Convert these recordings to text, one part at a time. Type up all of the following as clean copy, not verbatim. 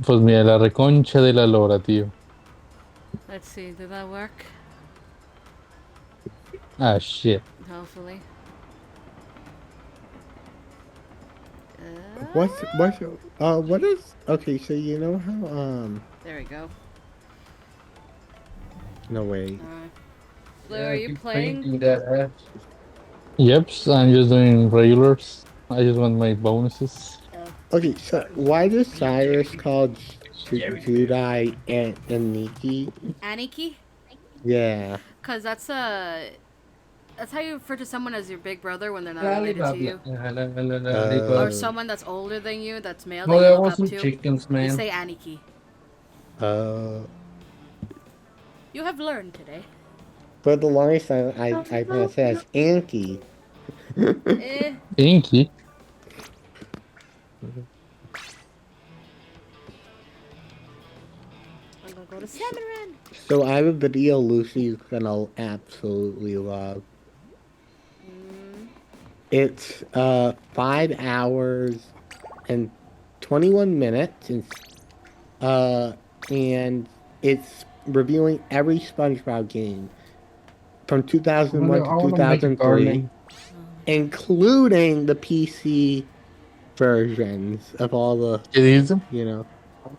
Pues mira, la reconcha de la lora, tío. Let's see, did that work? Ah, shit. Hopefully. What's what is okay? So you know how There we go. no way. Alright. Blue, are you playing? Yep, I'm just doing regulars. I just want my bonuses. Okay, so why does Cyrus call Judai and Nikki? Aniki? Yeah. Cause that's how you refer to someone as your big brother when they're not related to you. Or Uh, someone that's older than you, that's male, that you look up to. You say Aniki. uh, You have learned today. for the longest time, I gonna say it's Anki. Eh. Inky. I'm gonna go to Salmon Run. So I have a video Lucy's gonna absolutely love. It's 5 hours and 21 minutes uh and it's reviewing every SpongeBob game from 2001 to 2003, including the PC versions of all the, ¿Qué dice?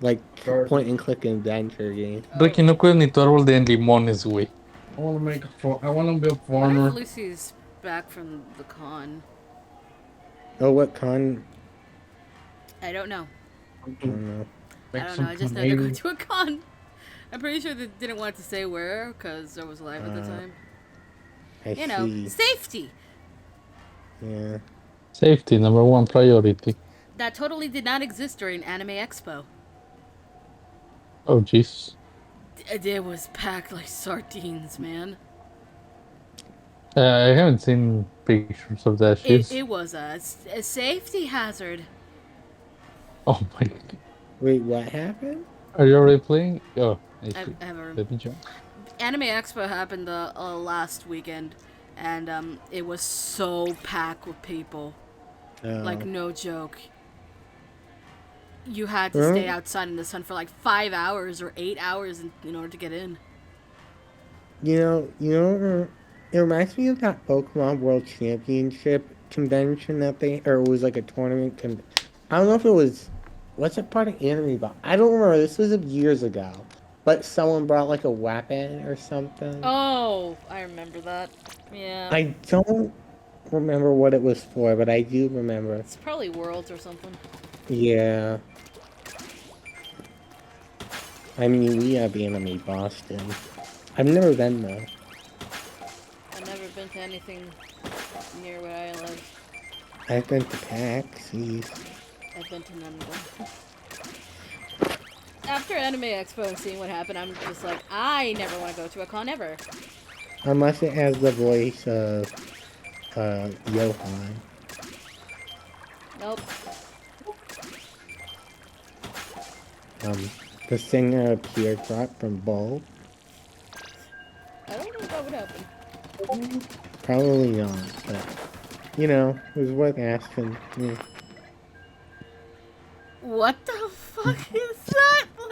like point and click adventure games. Ricky, no cuidas ni tu árbol de limones, güey. What if Lucy's back from the con? Oh, what con? I don't know. I don't know. I don't know. I just know they're going to a con. I'm pretty sure they didn't want to say where because I was live at the time. I You know, see. safety. Yeah. Safety, number one priority. That totally did not exist during Anime Expo. Oh, jeez. It was packed like sardines, man. I haven't seen pictures of that shit. It was a safety hazard. Oh my god. Wait, what happened? Are you already playing? Oh, I see. I have a Let me jump. Anime Expo happened the last weekend, and it was so packed with people. Like, no joke. You had to stay outside in the sun for like 5 hours or 8 hours in order to get in. It reminds me of that Pokemon World Championship convention or it was like a tournament. I don't know if it was, what's it part of anime, but I don't remember. This was years ago. But someone brought like a weapon or something. Oh, I remember that. Yeah. I don't remember what it was for, but I do remember. It's probably Worlds or something. Yeah. I mean, we have Anime Boston. I've never been there. I've never been to anything near where I live. I've been to Taxis. I've been to none of them. After Anime Expo and seeing what happened, I'm just like, I never want to go to a con ever. Unless it has the voice of Johan. Nope. The singer of Teardrop from Bull. I don't know if that would happen. Probably not, but it was worth asking. Yeah. What the fuck is that, Blue?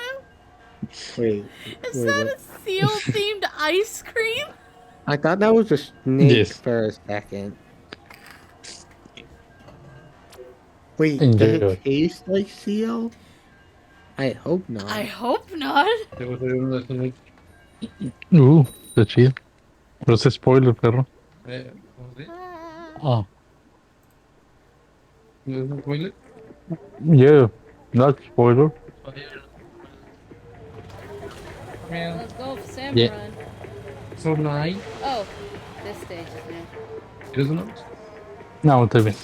Wait, Is that what? a seal-themed ice cream? I thought that was a snake Yes. for a second. Wait, does Enjoy. it taste like seal? I hope not. I hope not. Está chido. Pero es spoiler, perro. Ah. Yeah, not spoiler. Let's go for Salmon Yeah. Run. Oh, this stage is new. No, está bien.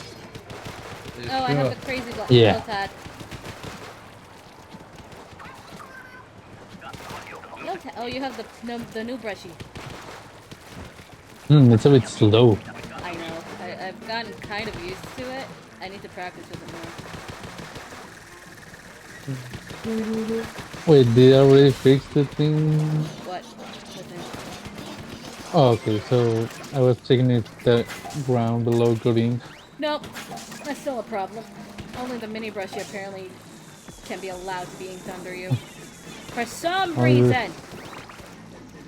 Oh, I have the crazy Yeah. Lotad. Oh, you have the new brushy. It's a bit slow. I know. I've gotten kind of used to it. I need to practice with it more. Wait, did I already fix the thing? What? What thing? Oh, okay, so I was checking if the ground below green. Nope. That's still a problem. Only the mini brushy apparently can be allowed to be inked under you. For some Only, reason.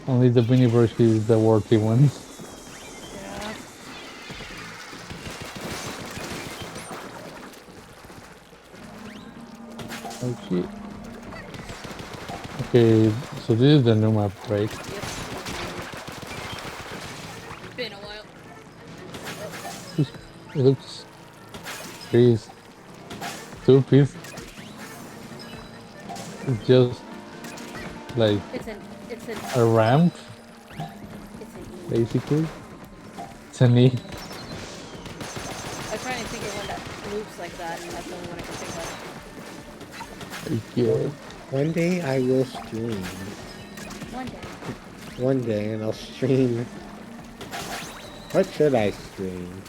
only the mini brush is the worthy one. Yeah. Oh shit. Okay, so this is the new map, right? Yep. Been a while. It looks pretty stupid. It's just like It's an a ramp, it's an E. basically. It's a knee. I'm trying to think of one that loops like that, and that's the only one I can think of. Yeah. One day I will stream. One day. One day, and I'll stream. What should I stream?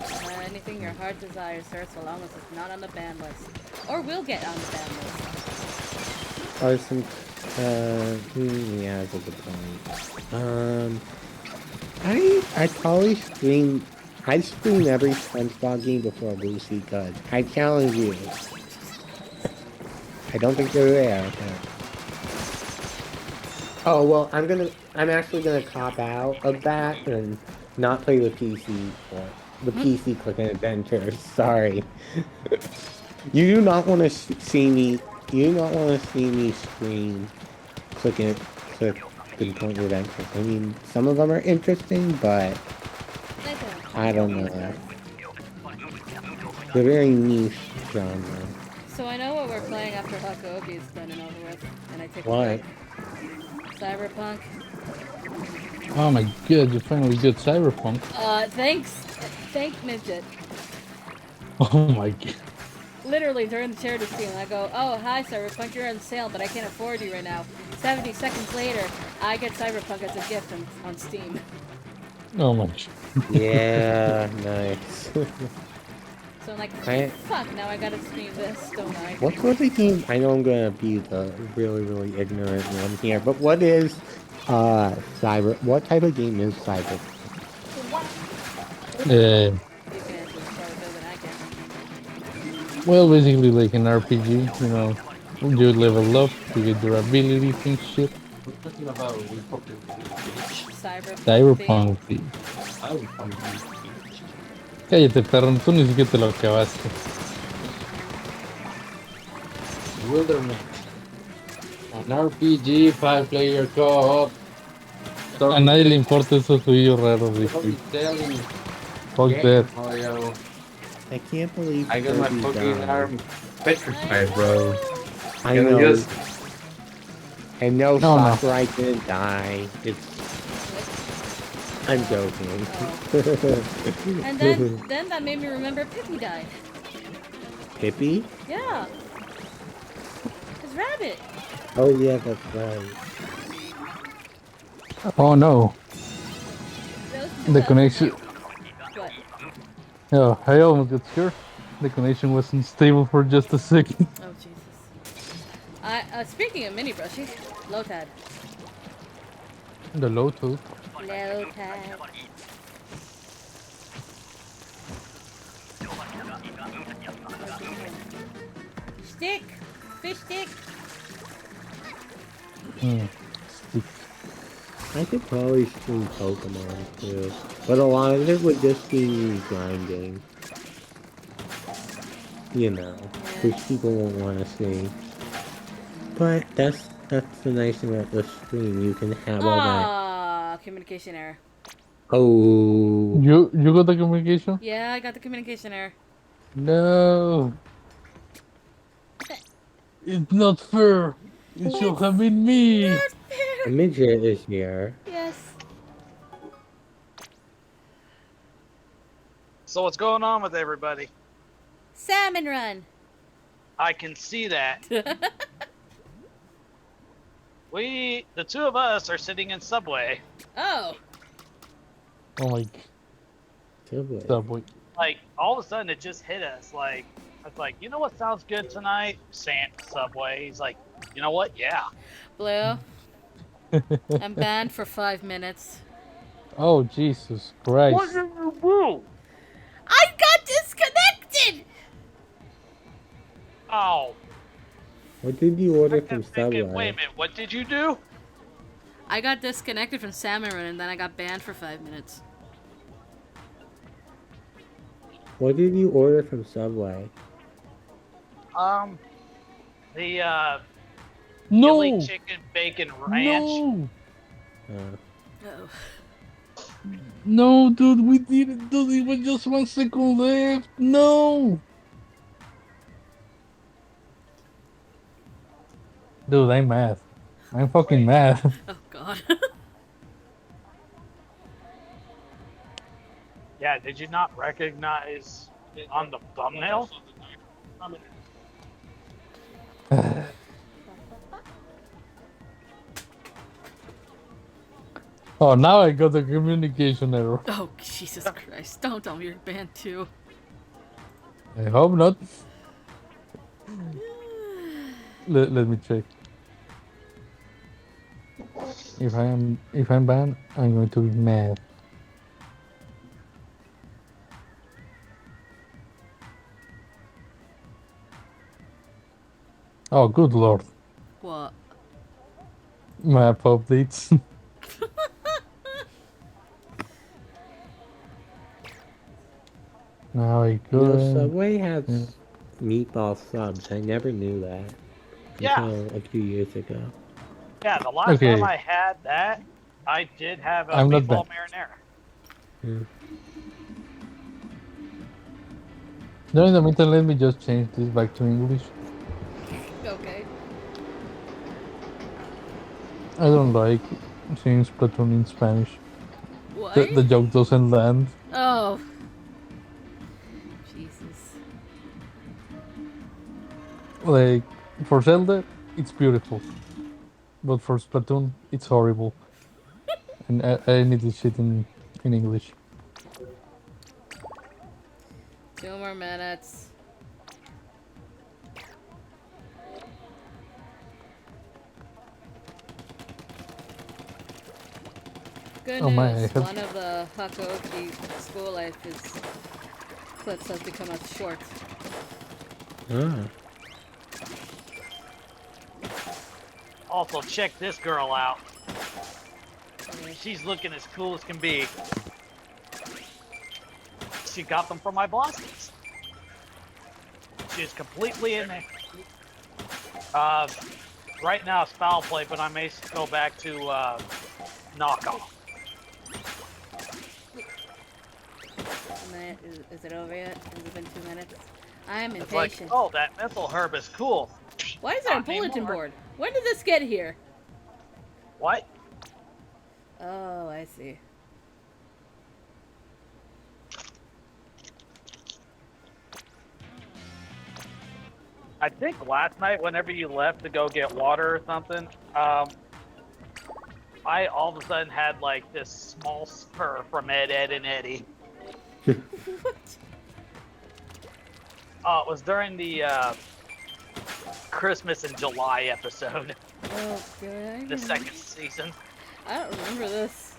Anything your heart desires, sir, so long as it's not on the ban list. Or will get on the ban list. Or some, yeah, that's a good point. I'd probably stream, I'd stream every SpongeBob game before Lucy could. I challenge you. I don't think they're there. Oh, well, I'm actually gonna cop out of that and not play the PC for the PC clicking adventures. Sorry. You do not want to see me. You do not want to see me stream click the point adventures. I mean, some of them are interesting, but I don't know. They're very niche genre. So I know what we're playing after Hakuoki is done and over with, and I take a What? break. Cyberpunk. Oh my god, you finally got Cyberpunk. Thanks. Thank Midget. Oh my god. Literally, they're in the charity scheme, and I go, oh, hi, Cyberpunk, you're on sale, but I can't afford you right now. 70 seconds later, I get Cyberpunk as a gift on Steam. Oh my god. Yeah, nice. So I'm like, I- fuck, now I gotta stream this, don't I? What sort of game? I know I'm gonna be the really ignorant one here, but what is cyber? What type of game is cyber? Uh, You can answer this better than I can. well, basically like an RPG, you know. You level up, you get your abilities and shit. Cyberpunk. Cyberpunk, sí. Cállate, perro, tú ni siquiera te lo acabaste. Wilderness. An RPG, 5-player co-op. A nadie le importa esos suyos raros, Ricky. Storytelling. Fuck game. that. Oh, yo. I can't believe I got my Kirby fucking died. arm petrified, bro. I Gonna know. use- And no, No, no. Sakurai didn't die. I'm joking. And then that made me remember Pippi died. Pippi? Yeah. His rabbit. Oh yeah, that's right. Oh no. That was The connection. What? Oh, I almost got scared. The connection wasn't stable for just a second. Oh, Jesus. Speaking of mini brushy, Lotad. The low tooth. Lotad. Stick! Fish stick! Hmm. I could probably stream Pokemon too, but a lot of it would just be me grinding. You know, which people won't want to see. But that's the nice thing about the stream. You can have all that. Ah, communication error. Oh, You got the communication? Yeah, I got the communication error. No. It's not fair. It should have been me. Not a fair! midget is here. Yes. So what's going on with everybody? Salmon run! I can see that. The two of us, are sitting in Subway. Oh! Oh my Subway. Like, all of a sudden, it just hit us. Like, I was like, you know what sounds good tonight? Subway. He's like, you know what? Yeah. Blue, I'm banned for 5 minutes. Oh Jesus Christ. What did you do? I got disconnected! Oh. What did you order I from kept thinking, wait a Subway? minute, what did you do? I got disconnected from Salmon Run and then I got banned for 5 minutes. What did you order from Subway? The Philly No, chicken bacon ranch. no, Uh, Oh. no, dude, we didn't. Dude, it was just 1 second left. No, dude, I'm mad. I'm fucking Wait. mad. Oh god. Yeah, did you not recognize on the thumbnail? Oh, now I got the communication error. Oh Jesus Christ. Don't tell me you're banned too. I hope not. Let me check. If I'm banned, I'm going to be mad. Oh, good lord. What? Map updates. Now I you know, could. Subway Yeah. has meatball subs. I never knew that Yeah. until a few years ago. Yeah, the last time Okay, I had that, I did have a I'm not banned. meatball marinara. Hmm. No, in the meantime, let me just change this back to English. Okay. I don't like seeing Splatoon in Spanish. The, What? the joke doesn't land. Oh. Jesus. Like, for Zelda, it's beautiful. But for Splatoon, it's horrible. And I need this shit in English. 2 more minutes. Good Oh my, I news. have. One of the Hakuoki school life clips has become a short. Ah. Also, check this girl out. Okay. She's looking as cool as can be. She got them from my Blossoms. She's completely in there. Right now it's foul play, but I may go back to knockoff. Is it over yet? Has it been 2 minutes? I'm It's like, impatient. oh, that menthol herb is cool. Why is there a Not bulletin anymore. board? When did this get here? What? Oh, I see. I think last night, whenever you left to go get water or something, I all of a sudden had like this small spur from Ed, and Eddie. What? Oh, it was during the Christmas in July episode, Oh, good. the second season. I don't remember this.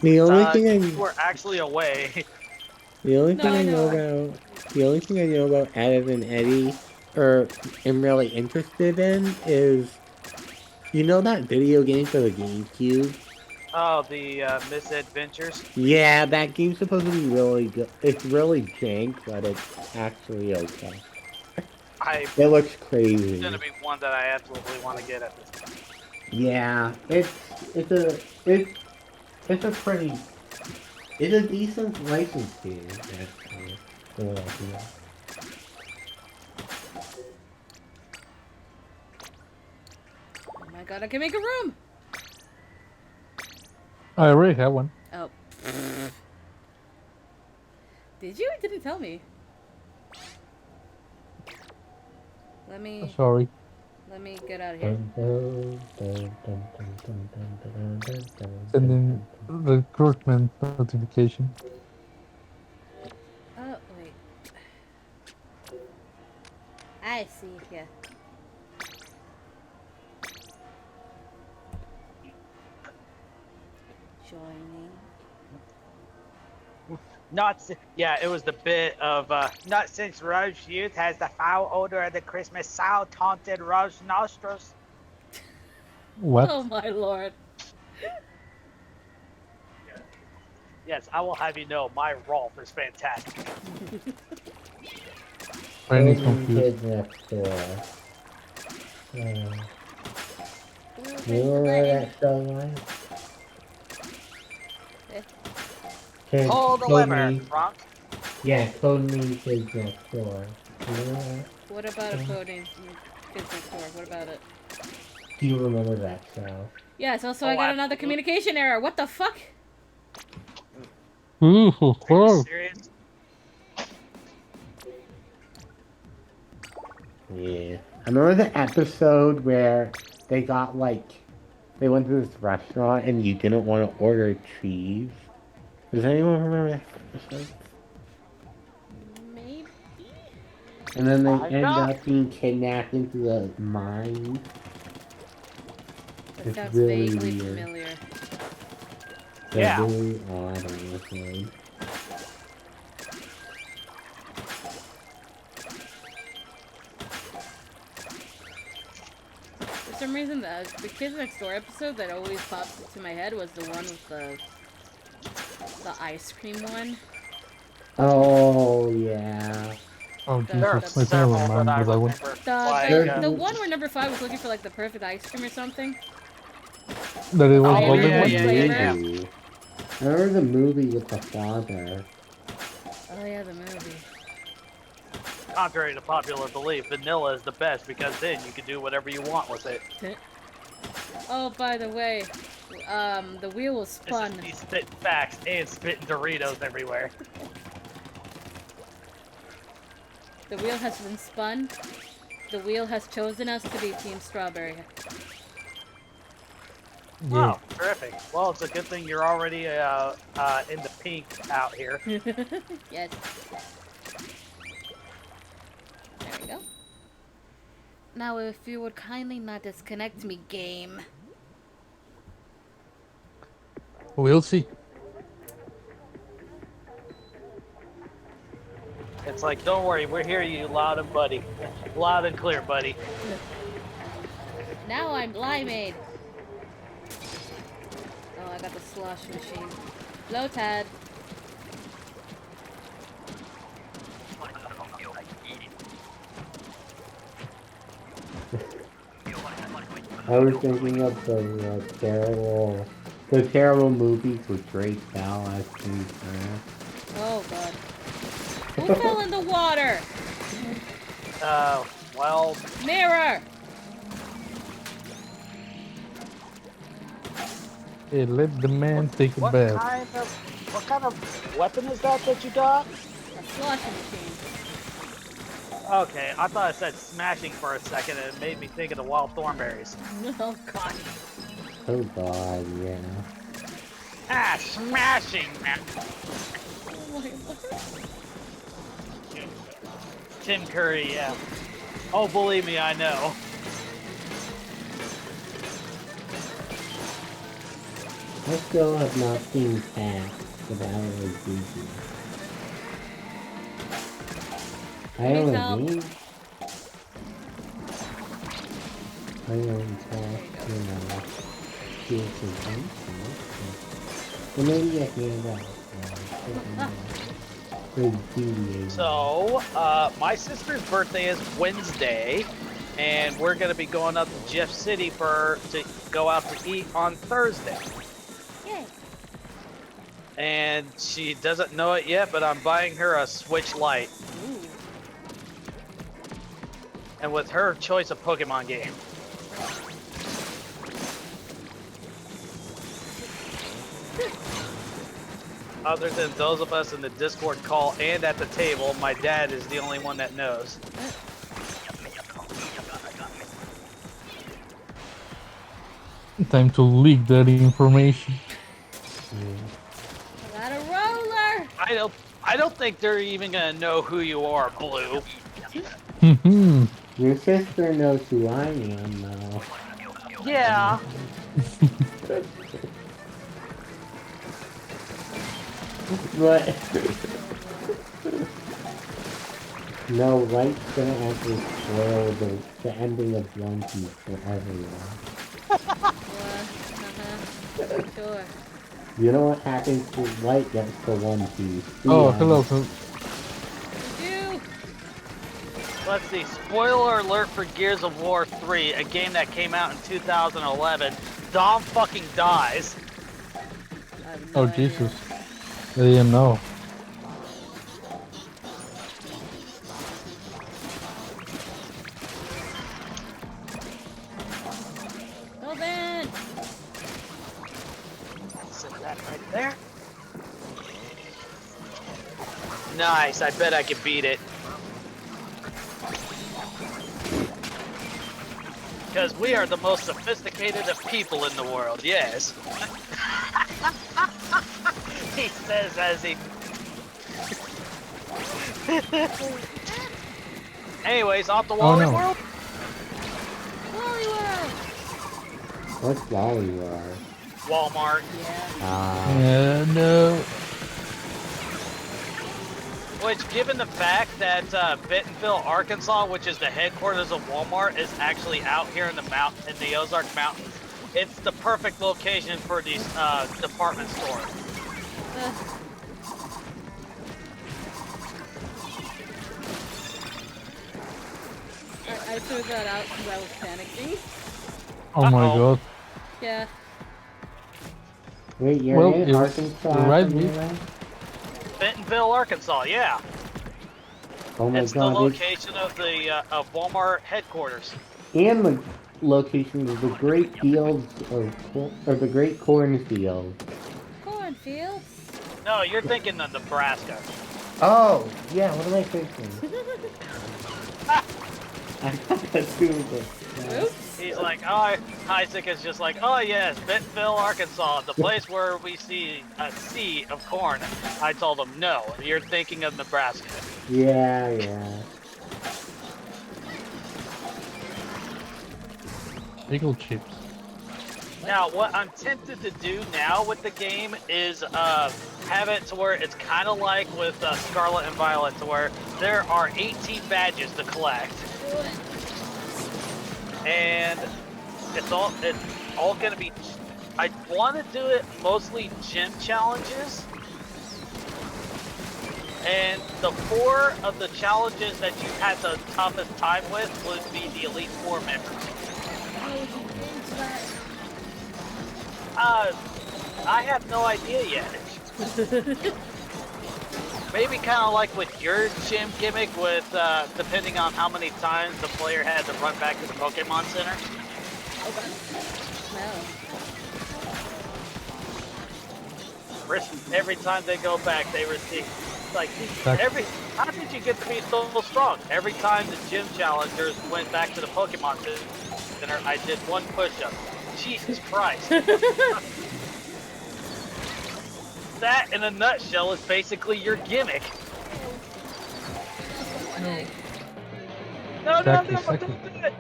The only thing You were actually away. the only No, thing I I know know. about the only thing I know about Ed and Eddie, or am really interested in, is you know that video game for the GameCube? Oh, the misadventures. Yeah, that game's supposed to be really good. It's really jank, but it's actually okay. I It looks It's crazy. gonna be one that I absolutely want to get at this point. Yeah, it's a pretty it's a decent license game actually. From what I hear. Oh my god, I can make a room! I already have one. Oh. Did you? It didn't tell me. Let me Sorry. get out of here. Sending recruitment notification. Oh, wait. I see, yeah. Joining. Yeah, it was the bit of not since Roche youth has the foul odor of the Christmas sow taunted Roche nostrils. What? Oh my lord. Yes, I will have you know my Rolf is fantastic. Franny is Coding confused. Kids Next Door. Ooh, You thanks for remember letting. that show, Mike? Eh, Pull the Code lever, Me. Bronx. Yeah, Code Me Kids Next Door. You remember that? What about a coding kids next door? What about it? Do you remember that show? Yes, also I Oh, got another absolutely. communication error. What the fuck? Ooh, Are you serious? Yeah. I remember the episode where they got they went to this restaurant and you didn't want to order cheese. Does anyone remember that episode? Maybe? And then they Why end not? up being kidnapped into the mine. That It's sounds really vaguely weird. familiar. They're Yeah. really odd, honestly. For some reason, the kids next door episode that always pops into my head was the one with the ice cream one. Oh, yeah. Oh The- There are Jesus, I think I several that remember I that one. remember. The one where number 5 was looking for like the perfect ice cream or something. That it was Oh, golden yeah, one? yeah, flavor. yeah. Movie. I remember the movie with the father. Oh yeah, the movie. Contrary to popular belief, vanilla is the best because then you can do whatever you want with it. Oh, by the way, the wheel was This is spun. me spitting facts and spitting Doritos everywhere. The wheel has been spun. The wheel has chosen us to be Team Strawberry. Yeah. Oh, terrific. Well, it's a good thing you're already in the pink out here. Yes. There we go. Now, if you would kindly not disconnect me, game. We'll see. It's like, don't worry, we're hearing you loud and buddy. Loud and clear, buddy. Now I'm limeade. Oh, I got the slosh machine. Hello, Tad. I was thinking of the terrible movies with Drake Bell as Steve Grant. Oh, God. Who fell in the water? Well, Mirror! Hey, let the man take a what bath. kind of weapon is that you got? A sloshing machine. Okay, I thought I said smashing for a second, and it made me think of the wild thornberries. Oh, God. Oh god, yeah. Ah, smashing, man. Oh, my Lord. Tim Curry, yeah. Oh, believe me, I know. I still have not seen Pax, but that was easy. I Please don't help. know. I don't talk, see if it's well, maybe I can get So, my sister's birthday is Wednesday, and we're gonna be going up to Jeff City to go out to eat on Thursday. Yay. And she doesn't know it yet, but I'm buying her a Switch Lite. Ooh. And with her choice of Pokemon game. Other than those of us in the Discord call and at the table, my dad is the only one that knows. Time to leak that information. I got a roller! I don't think they're even gonna know who you are, Blue. Your sister knows who I am, though. Yeah. But no, Light's gonna actually spoil the ending of One Piece for everyone. Sure. You know what happens to Light gets to One Piece? The Oh, end. hello. You. Let's see. Spoiler alert for Gears of War 3, a game that came out in 2011. Dom fucking dies. I have no Oh, idea. Jesus. I didn't know. Open. Set that right there. Nice. I bet I could beat it. Because we are the most sophisticated of people in the world, yes. He says as he... Anyways, off the Wally no. World? Wally World. What's Lollywar? Walmart. Yeah. No. Which, given the fact that Bentonville, Arkansas, which is the headquarters of Walmart, is actually out here in the Ozark Mountains, it's the perfect location for these department stores. I threw that out because I was panicking. Oh my Uh-oh. god. Yeah. Wait, you're Well, in it was Arkansas? the right something beat. like that? Bentonville, Arkansas, yeah. Oh my It's the god, location of the of Walmart headquarters. and the location of the great fields or the great cornfields. Cornfields. No, you're thinking of Nebraska. Oh, yeah, what am I thinking? I thought that's too good. Oops. He's like, oh, Isaac is just like, oh yes, Bentonville, Arkansas, the place where we see a sea of corn. I told him, no, you're thinking of Nebraska. Yeah. Pickle chips. Now, what I'm tempted to do now with the game is have it to where it's kind of like with Scarlet and Violet, to where there are 18 badges to collect. And it's all going to be... I want to do it mostly gym challenges. And the 4 of the challenges that you had the toughest time with would be the Elite 4 members. How would you get into that? I have no idea yet. Maybe kind of like with your gym gimmick with, depending on how many times the player had to run back to the Pokemon Center. Okay. No. Every time they go back, they receive, like, Exactly. how did you get to be so strong? Every time the gym challengers went back to the Pokemon Center, I did 1 push-up. Jesus Christ. That, in a nutshell, is basically your gimmick. No, Exactly. don't do it.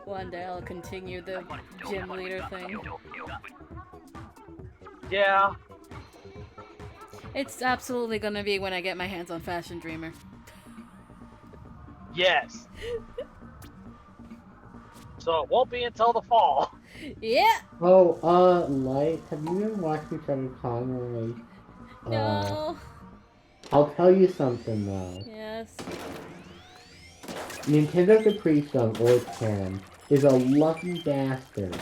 One day I'll continue the gym leader thing. Yeah. It's absolutely gonna be when I get my hands on Fashion Dreamer. Yes. So it won't be until the fall. Yeah. Oh, Light, have you been watching some Conway? No. I'll tell you something though. Yes. Nintendo Capri Sun or 10 is a lucky bastard.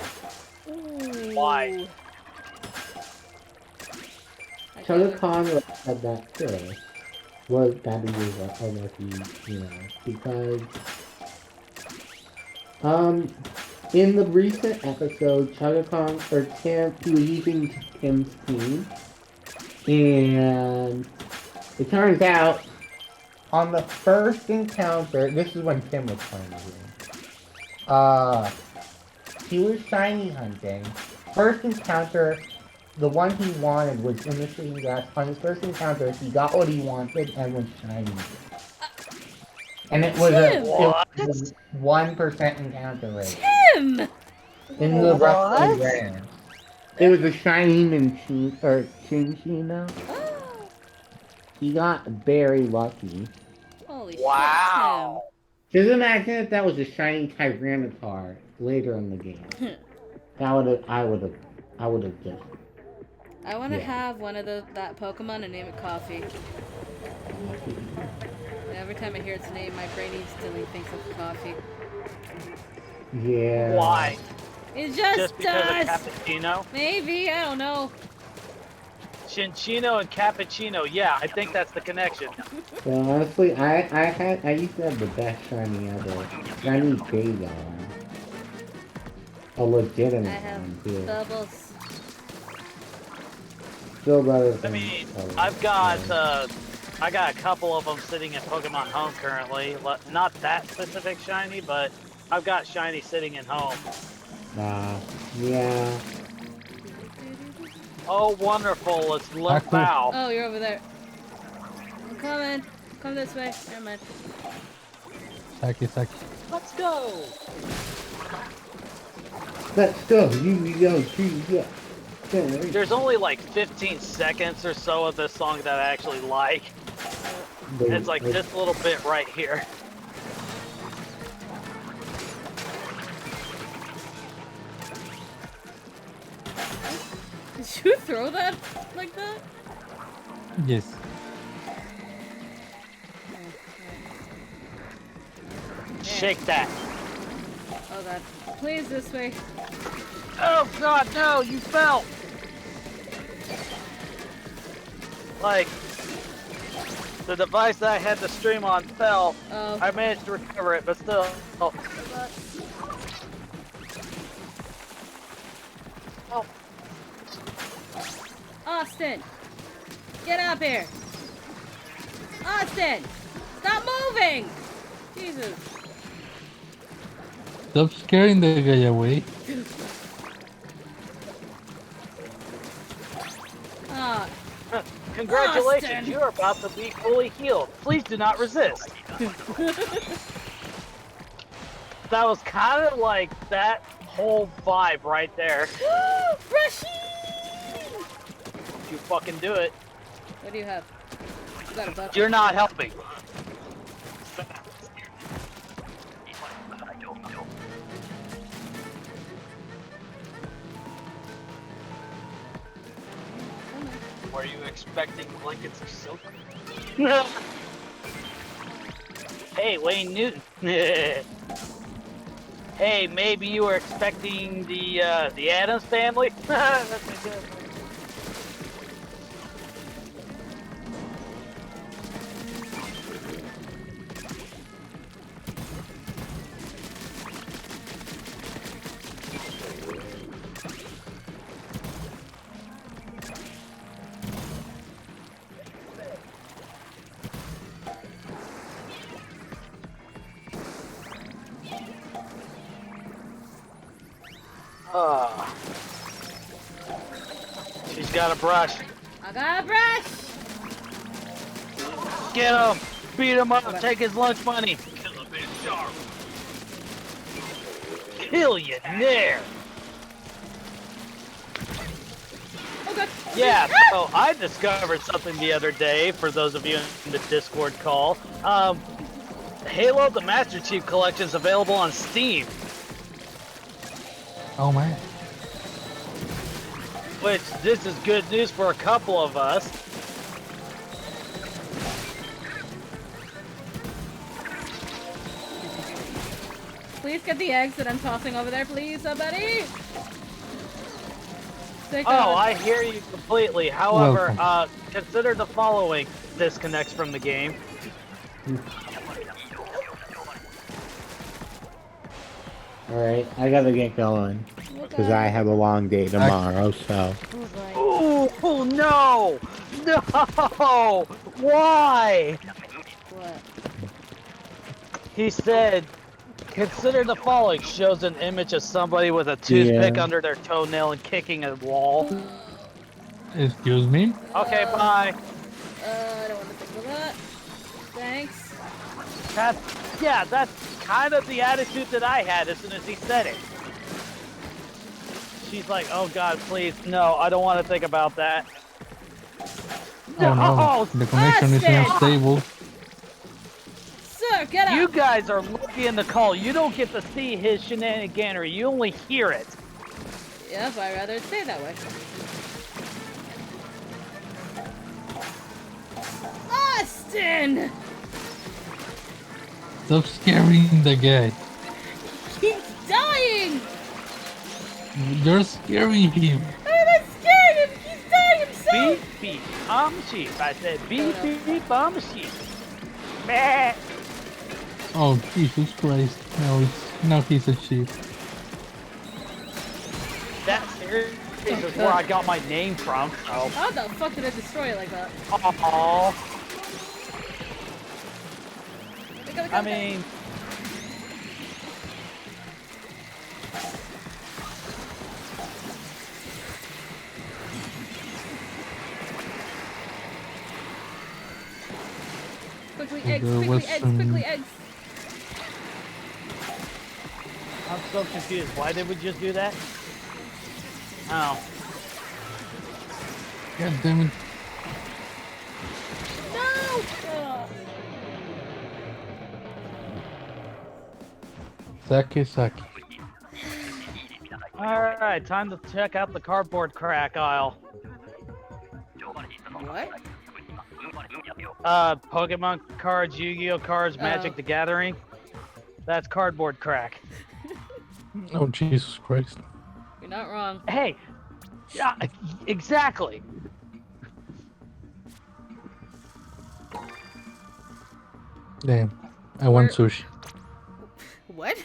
Ooh. Why? Chugga Conway said that too. Was that he was a lucky, because in the recent episode, Chugga Kong or Tim, he was using Tim's team, and it turns out on the first encounter, this is when Tim was playing the game. He was shiny hunting. First encounter, the one he wanted was in the shading grass. On his first encounter, he got what he wanted and was shiny. And it was 1% encounter rate. Tim! In the roughly What? rare. It was a shiny Minchino, or Chinchino. He got very lucky. Holy Wow. Just imagine if that was a shiny Tyranitar later in the game. shit, I would have just. I want to Yeah. have one of that Pokemon and name it Coffee. And every time I hear its name, my brain instantly thinks of coffee. Yeah. Why? It just Just because does! of cappuccino? Maybe, I don't know. Chinchino and cappuccino. Yeah, I think that's the connection. Well, honestly, I used to have the best shiny ever. Shiny Bagon. A I legitimate have one too. bubbles. Still better I than. mean, I got a couple of them sitting in Pokemon Home currently. Not that specific shiny, but I've got shiny sitting in Home. Yeah. Oh, wonderful! It's Haku. Limpow. Oh, you're over there. I'm coming. Come this way. Never mind. Saki. Let's go. Let's go. You go. There's only like 15 seconds or so of this song that I actually like. It's like this little bit right here. Did you throw that like that? Yes. Shake that. Oh god. Please, this way. Oh god, no, you fell! Like, the device that I had to stream on fell. Oh. I managed to recover it, but still. Oh. Oh. Austin! Get up here! Austin! Stop moving! Jesus. Stop scaring the guy away. Ah. Congratulations, Austin. you are about to be fully healed. Please do not resist. That was kind of like that whole vibe right there. Rushing! You fucking do it. What do you have? You got a bucket. You're not helping. Were you expecting blankets of silk? Hey, Wayne Newton. Hey, maybe you were expecting the Addams Family? She's got a brush. I got a brush! Get him! Beat him up! Take his lunch money! Kill you there! Okay. Yeah, so I discovered something the other day, for those of you in the Discord call. Halo the Master Chief Collection is available on Steam, Oh man. which this is good news for a couple of us. Please get the eggs that I'm tossing over there, please, somebody! Oh, I hear you completely. However, Welcome. consider the following. Disconnects from the game. Alright, I gotta get going. Because I have a long day tomorrow, so. Oh no! No! Why? What? He said, consider the following. Shows an image of somebody with a toothpick Yeah. under their toenail and kicking a wall. Excuse me. Okay, bye. I don't want to think of that. Thanks. That's kind of the attitude that I had as soon as he said it. She's like, oh God, please, no, I don't want to think about that. Oh no, the connection is Austin! unstable. Sir, get You up! guys are lucky in the call. You don't get to see his shenaniganery. You only hear it. Yep, I'd rather it stay that way. Austin! Stop scaring the guy. He's dying! You're scaring him. I'm not scared him! He's dying himself! Beep, beep, sheep. I said beep, Oh, no. beep, beep, sheep. Meh. Oh Jesus Christ! Now he's a sheep. That series is where I got my name from, so. How the fuck did I destroy it like that? Aww. Go. I mean, Quickly, There eggs, was quickly, eggs, some- quickly, eggs. I'm so confused. Why did we just do that? Oh. God damn it! No! Ugh. Sake. Alright, time to check out the cardboard crack aisle. What? Pokemon cards, Yu-Gi-Oh cards, Magic Oh. the Gathering. That's cardboard crack. Oh Jesus Christ! You're not wrong. Hey! Yeah, exactly! Damn, I want Where- sushi. What?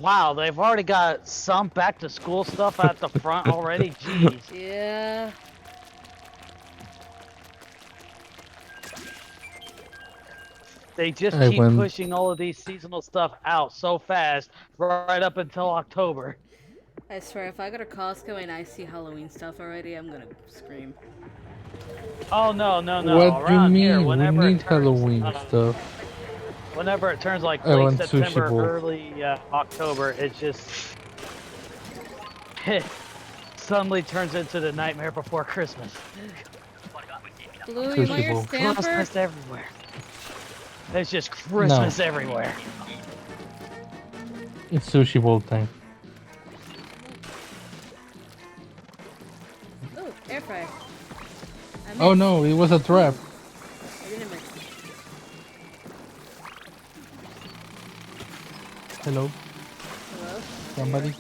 Wow, they've already got some back to school stuff at the front already? Jeez. Yeah. They just I keep went- pushing all of these seasonal stuff out so fast, right up until October. I swear, if I go to Costco and I see Halloween stuff already, I'm gonna scream. Oh no. What do you Around mean? here, We whenever need it turns, Halloween stuff. whenever it turns like I late want sushi September, bowl. early October, it just suddenly turns into the Nightmare Before Christmas. Blue, you Sushi want your bowl. stamper? Christmas everywhere. It's just Christmas everywhere. It's sushi bowl time. Ooh, air fryer. I Oh missed. no, it was a trap. I didn't miss. Hello, Hello? somebody.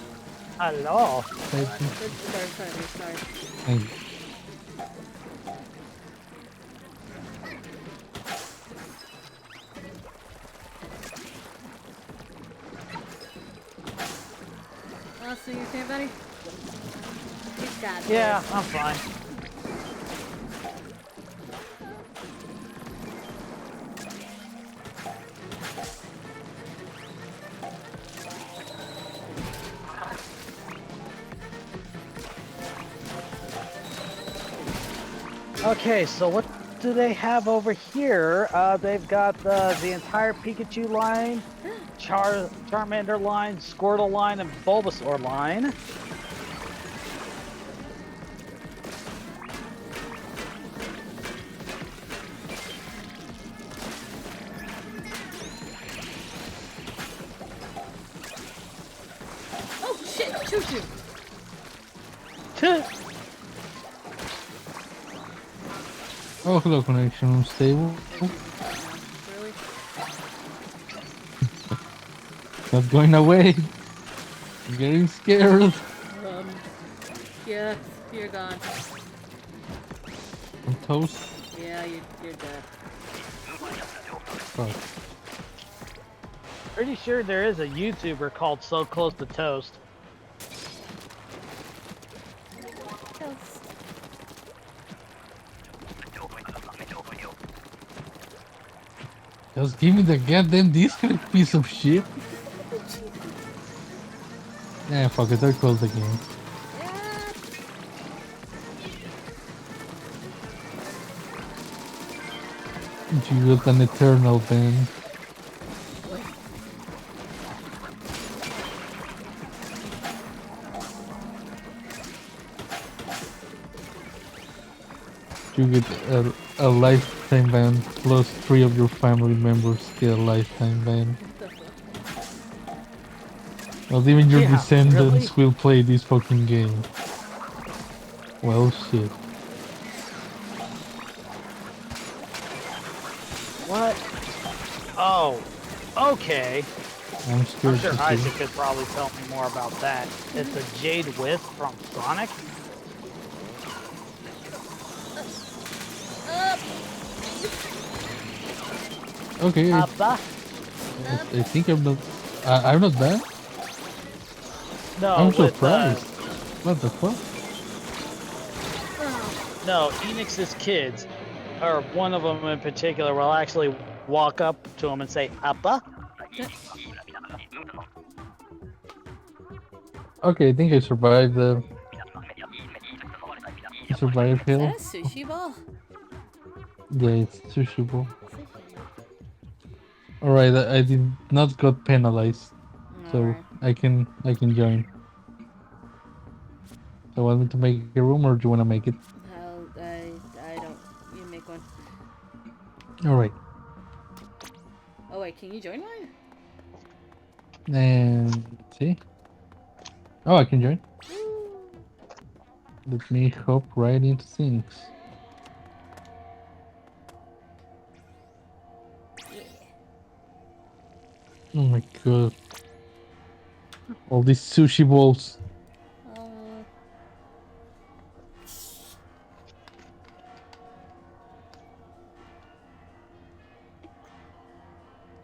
Hello. Save me. Sorry. Thank you. Oh, so you okay, buddy? He's got Yeah, this. I'm fine. Okay, so what do they have over here? They've got the entire Pikachu line, Charmander line, Squirtle line, and Bulbasaur line. Oh shit! Choo-choo! Oh, hello, connection unstable. Really? Not going away. I'm getting scared. Yeah, you're gone. I'm toast. Yeah, you're dead. Fuck. Pretty sure there is a YouTuber called So Close to Toast. Toast. Just give me the goddamn disconnect, piece of shit. Yeah, fuck it, I close the game. Yeah. You got an eternal ban. You get a lifetime ban, plus 3 of your family members get a lifetime ban. Not even your Yeah, descendants really? will play this fucking game. Well, shit. What? Oh, okay. I'm I'm scared sure to see. Isaac could probably tell me more about that. It's a Jade Wisp from Sonic. Okay, Appa? I think I'm not. I'm not bad. No, I'm with surprised. What the fuck? no, Enix's kids, or one of them in particular, will actually walk up to him and say, Appa? Okay, I think I survived the. I survived Is hell. that a sushi ball? Yeah, it's sushi ball. Alright, I did not got penalized, so Alright. I can join. So want me to make a room or do you want to make it? Hell, I don't. You make one. Alright, Oh wait, can you join mine? and see. Oh, I can join. Let me hop right into things. Oh my god. All these sushi balls. Oh.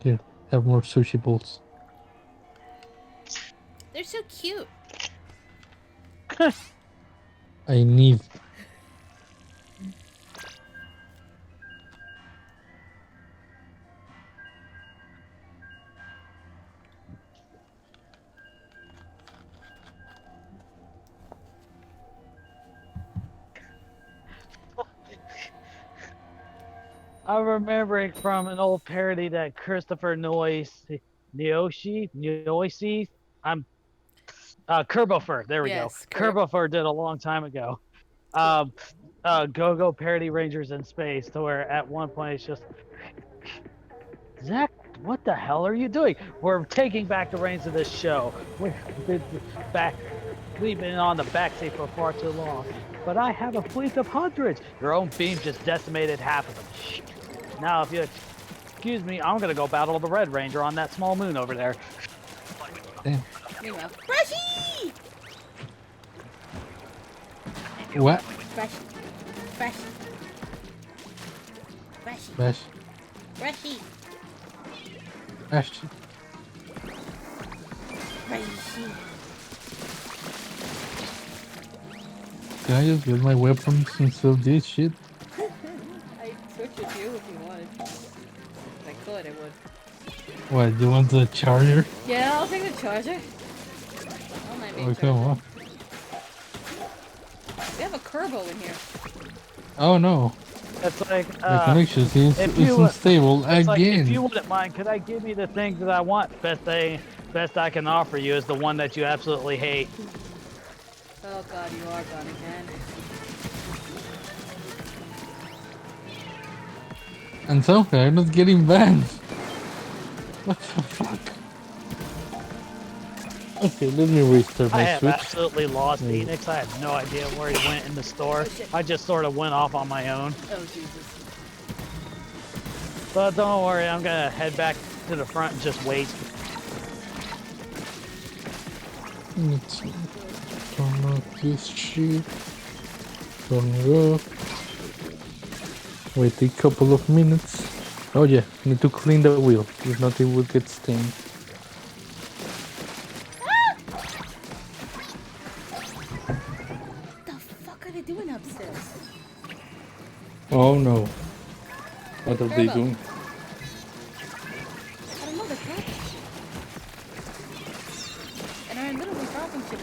Here, have more sushi balls. They're so cute. I need. I'm remembering from an old parody that Christopher Noisy, I'm Kerbofer, there we Yes, go. correct. Kerbofer did a long time ago. Go-Go Parody Rangers in Space, to where at one point it's just, Zach, what the hell are you doing? We're taking back the reins of this show. We've been on the backseat for far too long. But I have a fleet of hundreds. Your own beam just decimated half of them. Now, if you excuse me, I'm gonna go battle the Red Ranger on that small moon over there. Damn. Meanwhile, Brushy! What? Brushy. Brushy. Brushy. Bash. Brushy. Bash. Brushy. Can I just get my weapons instead of this shit? I'd switch with you if you wanted. If I could, I would. What, you want the charger? Yeah, I'll take the charger. I don't mind being Oh, charged. come on. We have a Kerbo in here. Oh no. It's like, The connection is unstable it's like, if again. you wouldn't mind, could I give you the things that I want? Best I can offer you is the one that you absolutely hate. Oh god, you are gone again. And somehow I'm not getting banned. What the fuck? Okay, let me restart I my have Switch. absolutely lost Enix. I have no idea where he went in the store. I just sort of went off on my own. Oh Jesus. But don't worry, I'm gonna head back to the front and just wait. Let's turn off this shit. Turn it off. Wait a couple of minutes. Oh yeah, need to clean the wheel. If not, it will get stained. What the fuck are they doing upstairs? Oh no. What are they Turbo. doing? I don't know, they're talking. And I'm literally talking to me,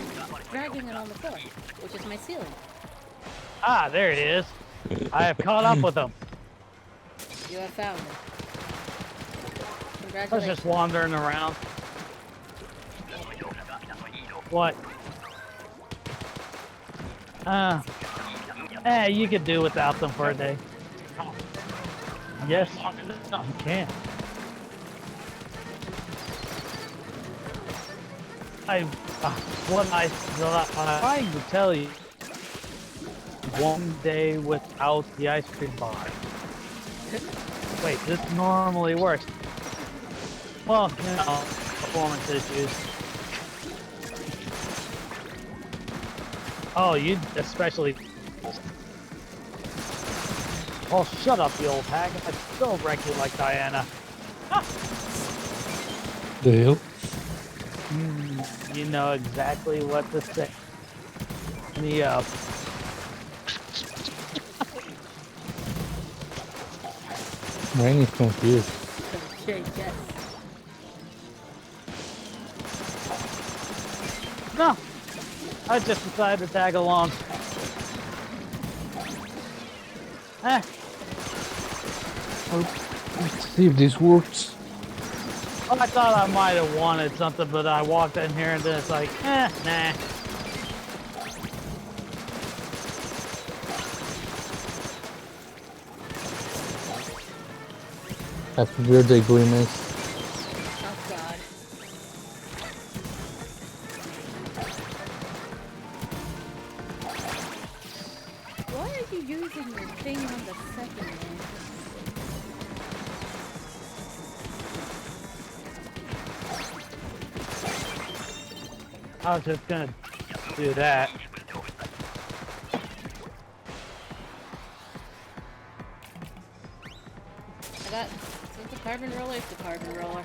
dragging it on the floor, which is my ceiling. Ah, there it is. I have caught up with them. You have found it. I was Congratulations. just wandering around. What? You could do without them for a day. Yes, you can. What I trying to tell you, one day without the ice cream bar. Wait, this normally works. Well, performance issues. Oh, you especially. Oh, shut up, you old hag. I'd still wreck you like Diana. The hell? You know exactly what to say. Me up. Mine is confused. Okay, yes. No, I just decided to tag along. Let's see if this works. Oh, I thought I might have wanted something, but I walked in here and then it's like, nah. Happy birthday, Grimace. Oh god. Why are you using your thing on the second one? I was just gonna do that. I got it's the carbon roller, it's the carbon roller.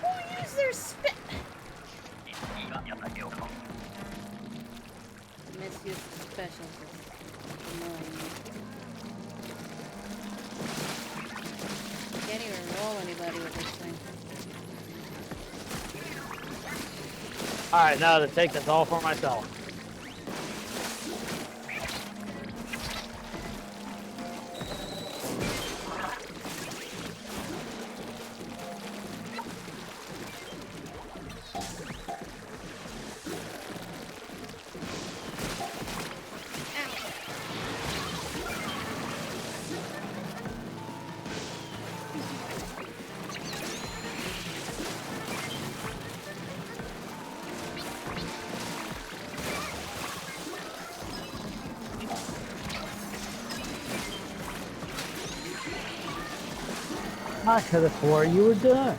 Who used their spit? Misuse of special. Can't even roll anybody with this thing. Alright, now to take this all for myself. I could have swore you were done.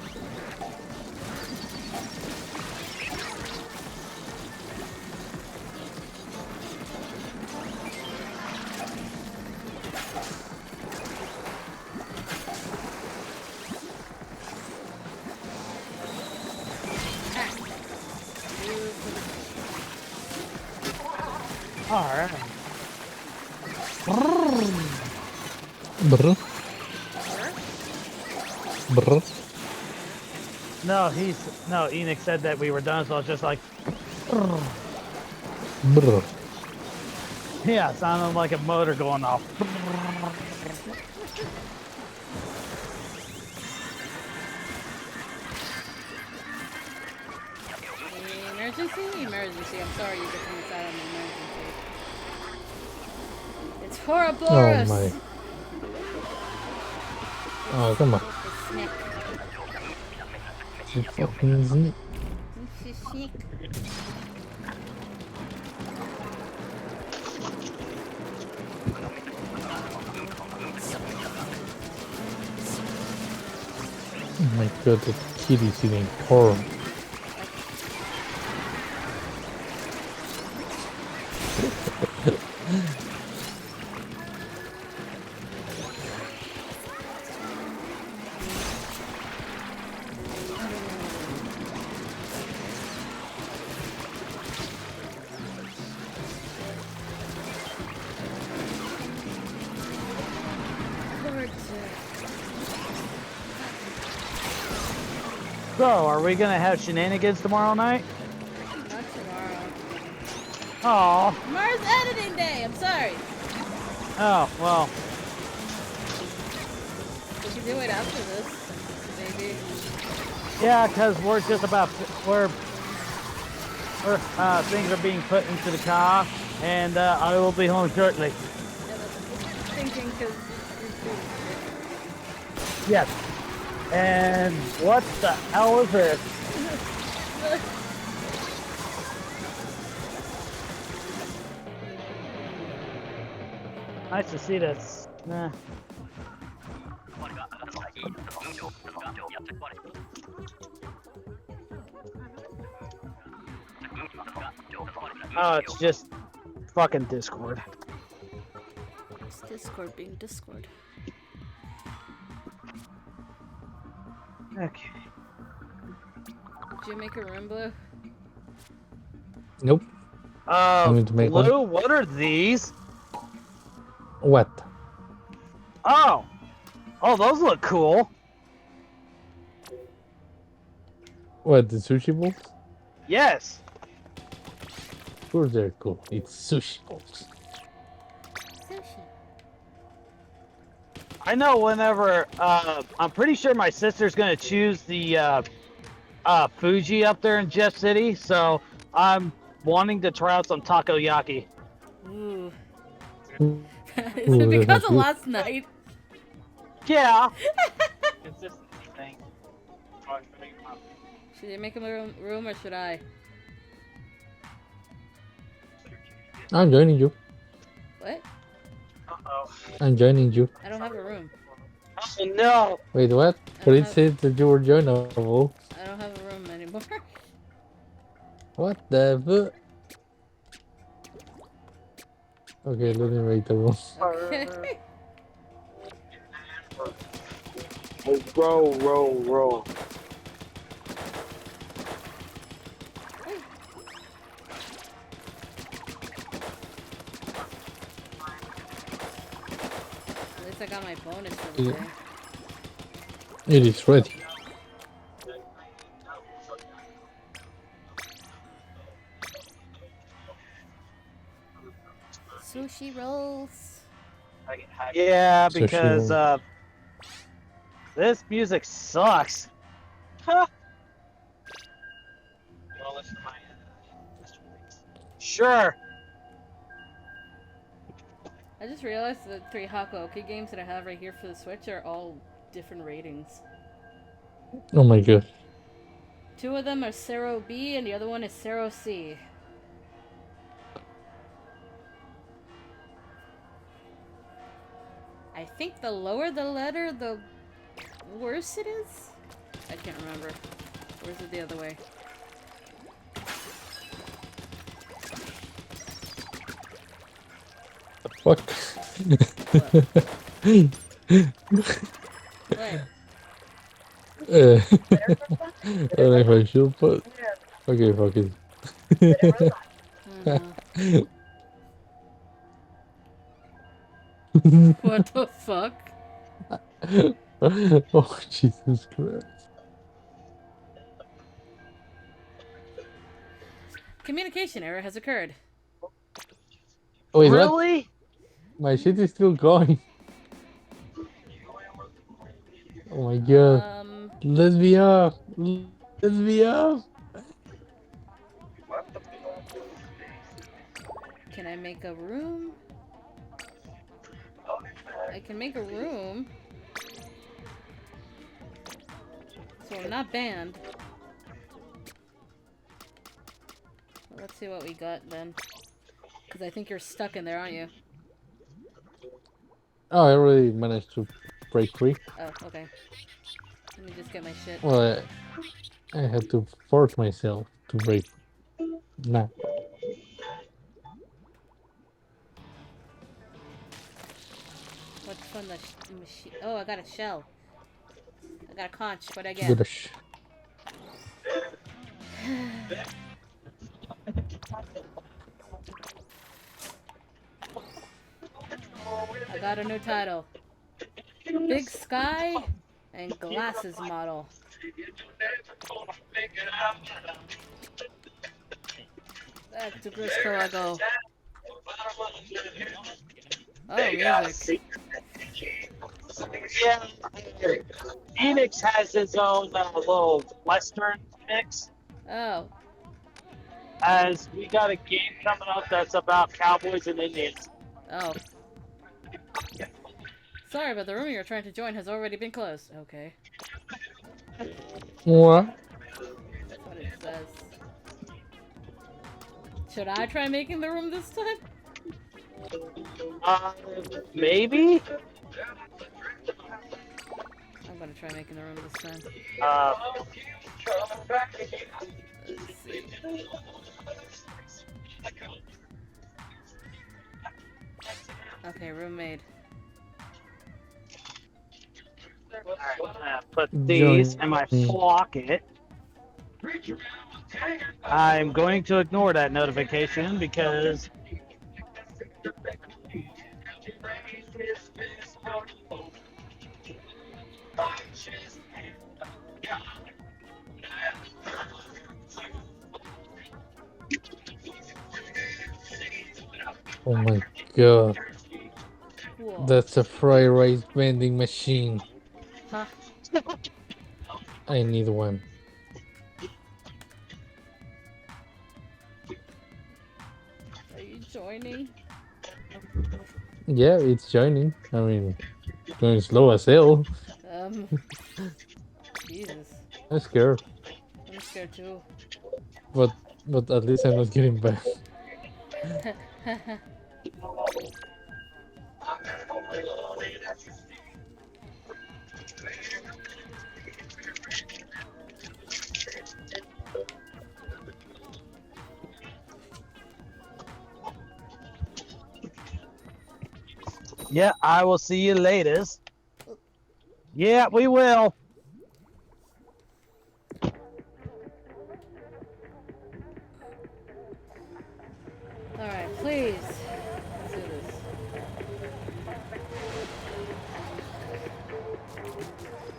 Alright. Brr. Brr. No, Enoch said that we were done, so I was just like, Brr. yeah, it sounded like a motor going off. Emergency. I'm sorry you get inside on an emergency. It's horrible. Oh my. Oh, come on. Snake. You fucking Z. Snake. Oh my god, the kid is eating corn. So, are we gonna have shenanigans tomorrow night? Not tomorrow. Oh. Tomorrow's editing day. I'm sorry. Oh, well. We can do it after this, maybe. Yeah, because we're just about, things are being put into the car, and I will be home shortly. Yeah, that's thinking because Yes. And what the hell is this? Nice to see this. Oh, it's just fucking Discord. It's Discord being Discord. Okay. Did you make a room, Blue? Nope. Want me to make Blue, one? what are these? What? Oh, those look cool. What, the sushi bowls? Yes. Of course they're cool. It's sushi bowls. Sushi. I know whenever, I'm pretty sure my sister's gonna choose the, Fuji up there in Jeff City, so I'm wanting to try out some takoyaki. Ooh. Ooh, Is it that because sounds of good. last night? Yeah. Should you make a room or should I? I'm joining you. What? I'm joining you. I don't have a room. Oh, no. Wait, what? I But don't it have, said that you were joinable. I don't have a room anymore. What the fuck? Okay, let me make the room. Okay. Roll. At least I got my bonus for the Yeah. day. It is ready. Sushi rolls. Yeah, Sushi because, roll. this music sucks. Huh. Sure. I just realized the 3 Hakuoki games that I have right here for the Switch are all different ratings. Oh my god. 2 of them are Zero B and the other one is Zero C. I think the lower the letter, the worse it is? I can't remember. Or is it the other way? Fuck. What? I don't know if I should, but okay, fuck it. What the fuck? Oh, Jesus Christ. Communication error has occurred. Wait, what? Really? My shit is still going. Oh my god. Let's be off. Let's be off. Can I make a room? I can make a room. So I'm not banned. Well, let's see what we got then. Because I think you're stuck in there, aren't you? Oh, I already managed to break free. Oh, okay. Let me just get my shit. Well, I had to force myself to break. Nah. What's from the machine? Oh, I got a shell. I got a conch. What'd I get? Goodish. I got a new title. Big Sky and Glasses Model. Back to Grisco I go. Oh, music. Yeah, Phoenix has his own little Western mix. Oh. As we got a game coming up that's about cowboys and Indians. Oh. Sorry, but the room you're trying to join has already been closed. Okay. What? That's what it says. Should I try making the room this time? Maybe? I'm gonna try making the room this time. Let's see. Okay, room made. Alright, I'm gonna put these in my pocket. I'm going to ignore that notification because Oh my god. Cool. That's a fried rice vending machine. Huh? I need one. Are you joining? Yeah, it's joining. I mean, going slow as hell. Jesus. I'm scared. I'm scared too. But at least I'm not getting back. yeah, I will see you later. Yeah, we will. Alright, please. Let's do this.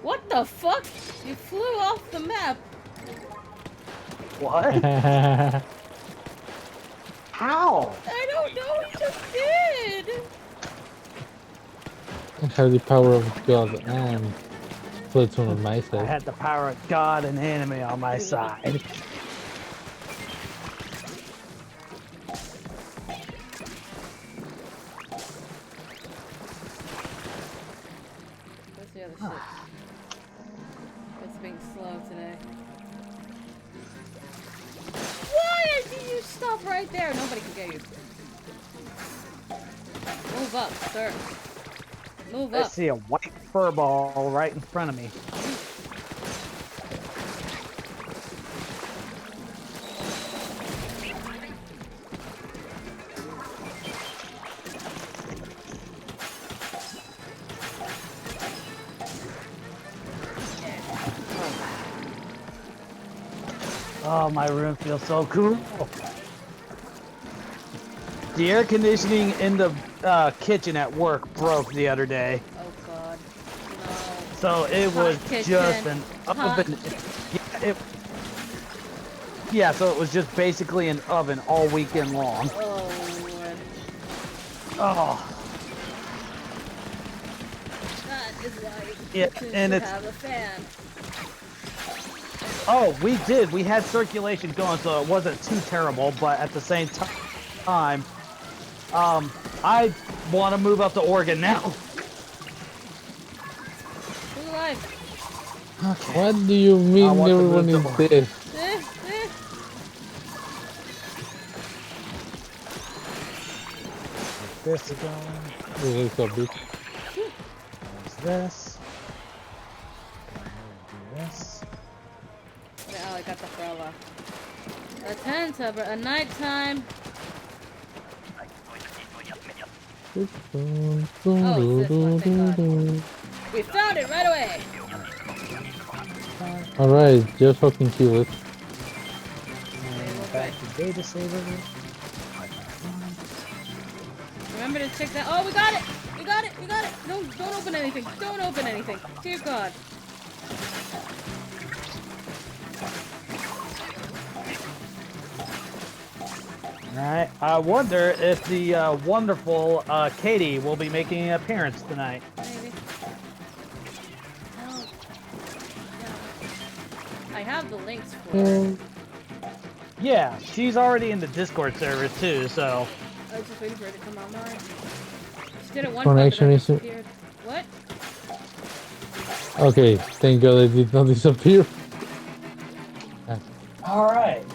What the fuck? You flew off the map. What? How? I don't know, he just did. I have the power of God and Splatoon on my I side. had the power of God and anime on my side. Where's the other shit? It's being slow today. Why did you stop right there? Nobody can get you. Move up, sir. Move I up. see a white fur ball right in front of me. Oh, my room feels so cool. The air conditioning in the kitchen at work broke the other day. Oh god. No. So it was kitchen. just an oven. Yeah, so it was just basically an oven all weekend long. Oh lord. Oh, That is why yeah, you and should it's have a fan. oh, we did. We had circulation going, so it wasn't too terrible. But at the same time, I want to move up to Oregon now. Who's alive? Okay. What do you mean want to everyone move is to dead? This is going. This is a bit. There's this. Do this. Oh, I got the umbrella. A tent, a nighttime. Oh, it's this one, thank God. We found it right away. Alright, just fucking kill it. Back to data saver. Remember to check that. Oh, we got it! We got it! We got it! No, don't open anything. Don't open anything. Dear God. Alright, I wonder if the wonderful Katie will be making an appearance tonight. Maybe. Oh. Yeah. I have the links for her. Yeah, she's already in the Discord server too, so... I was just waiting for her to come online. She did it one time, but Connection then is. disappeared. What? Okay, thank God it did not disappear. Alright.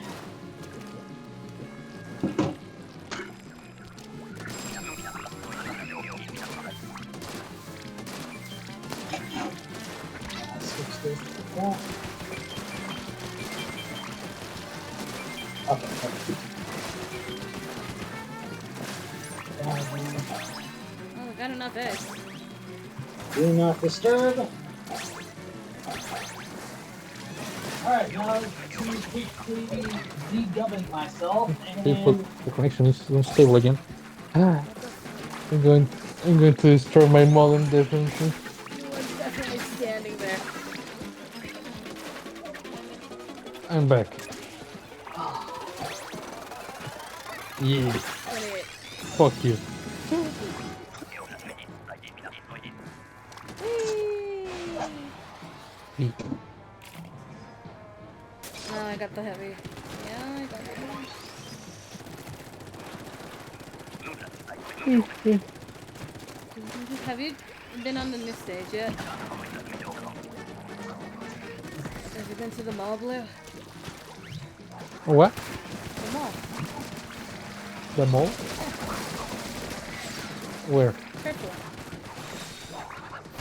Oh, we got enough eggs. Do not disturb. Alright, now to quickly de-gubbing myself People, and... the connection is unstable again. I'm going to destroy my modem definitely. You were definitely standing there. I'm back. Yeah. 28. Fuck you. Whee! Oh, I got the heavy. Yeah, I got it. Have you been on the new stage yet? Have you been to the mall, Blue? What? The mall. The mall? Where? Purple.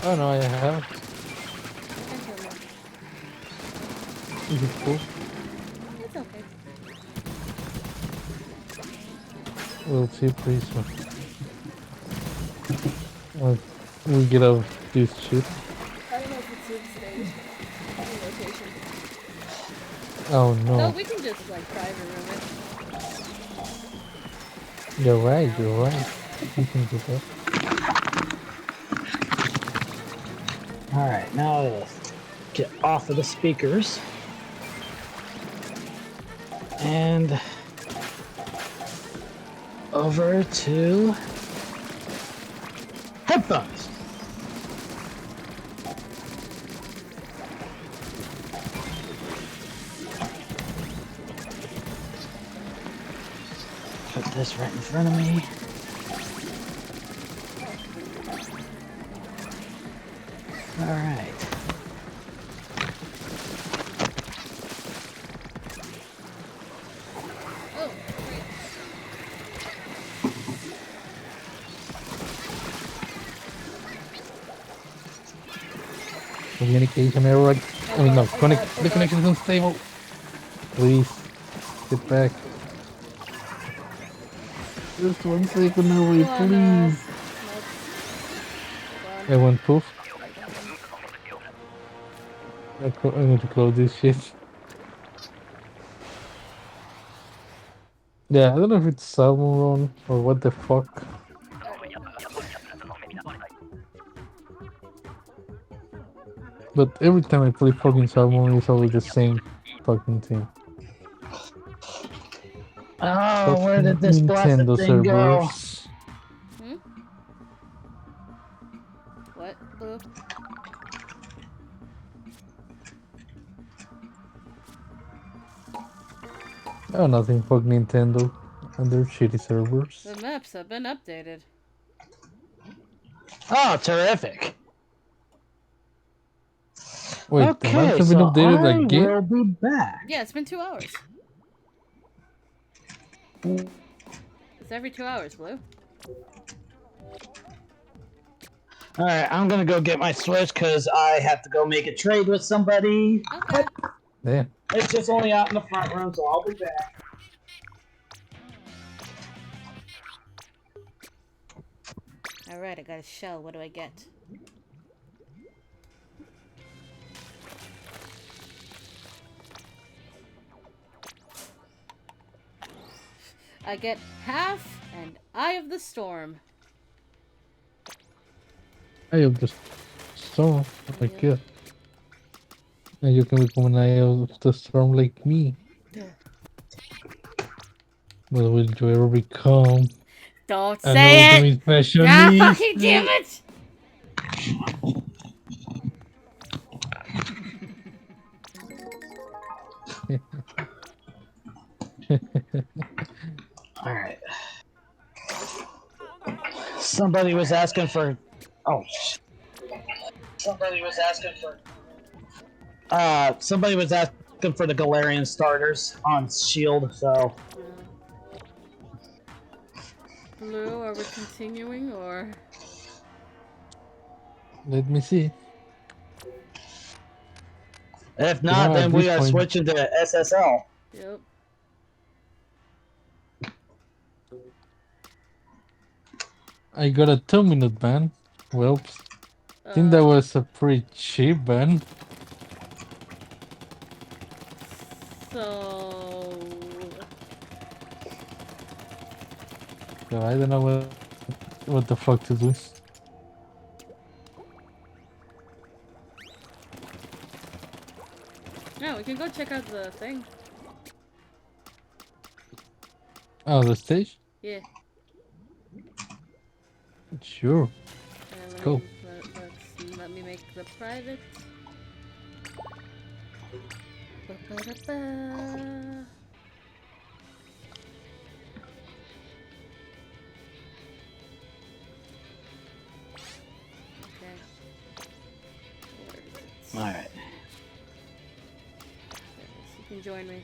Oh no, I haven't. Enter mall. Is it cool? It's okay. We'll see pretty soon. When we get out of this shit. I don't know if it's in stage. Any location. Oh No, no. we can just like private room it. You're right, you're right. You can do that. Alright, now let's get off of the speakers. And over to headphones. Put this right in front of me. All right. Oh, great. Communication error. I mean, no, the connection is unstable. Please, get back. Just 1 second away, Oh, no. please. Nope. I went poof. I'm going to close this shit. Yeah, I don't know if it's Salmon Run or what the fuck. But every time I play fucking Salmon, it's always the same fucking thing. Oh, where did this Nintendo blasted thing go? servers. Hmm? What, Blue? Oh, nothing. Fuck Nintendo and their shitty servers. The maps have been updated. Oh, terrific. Wait, the maps Okay, have been so updated I again? will be back. Yeah, it's been 2 hours. It's every 2 hours, Blue. Alright, I'm gonna go get my Switch because I have to go make a trade with somebody. Okay. Yeah. It's just only out in the front room, so I'll be back. Alright, I got a shell. What do I get? I get half and Eye of the Storm. I have just storm like it. And you can become an eye of the storm like me. But will you ever become Don't an say it! ultimate God fashionista? fucking damn it! All right. Somebody was asking for. Oh. Somebody was asking for. Somebody was asking for the Galarian starters on Shield. So. Blue, are we continuing or? Let me see. If You not, know, at then we this are point, switching to SSL. Yep. I got a 2-minute ban. Well, I think that was a pretty cheap ban. So. So I don't know what the fuck to do. No, we can go check out the thing. Oh, the stage? Yeah. Sure. Let Cool. let me make the private. Ba-ba-da-ba. Okay. Where is it? All right. There it is. You can join me.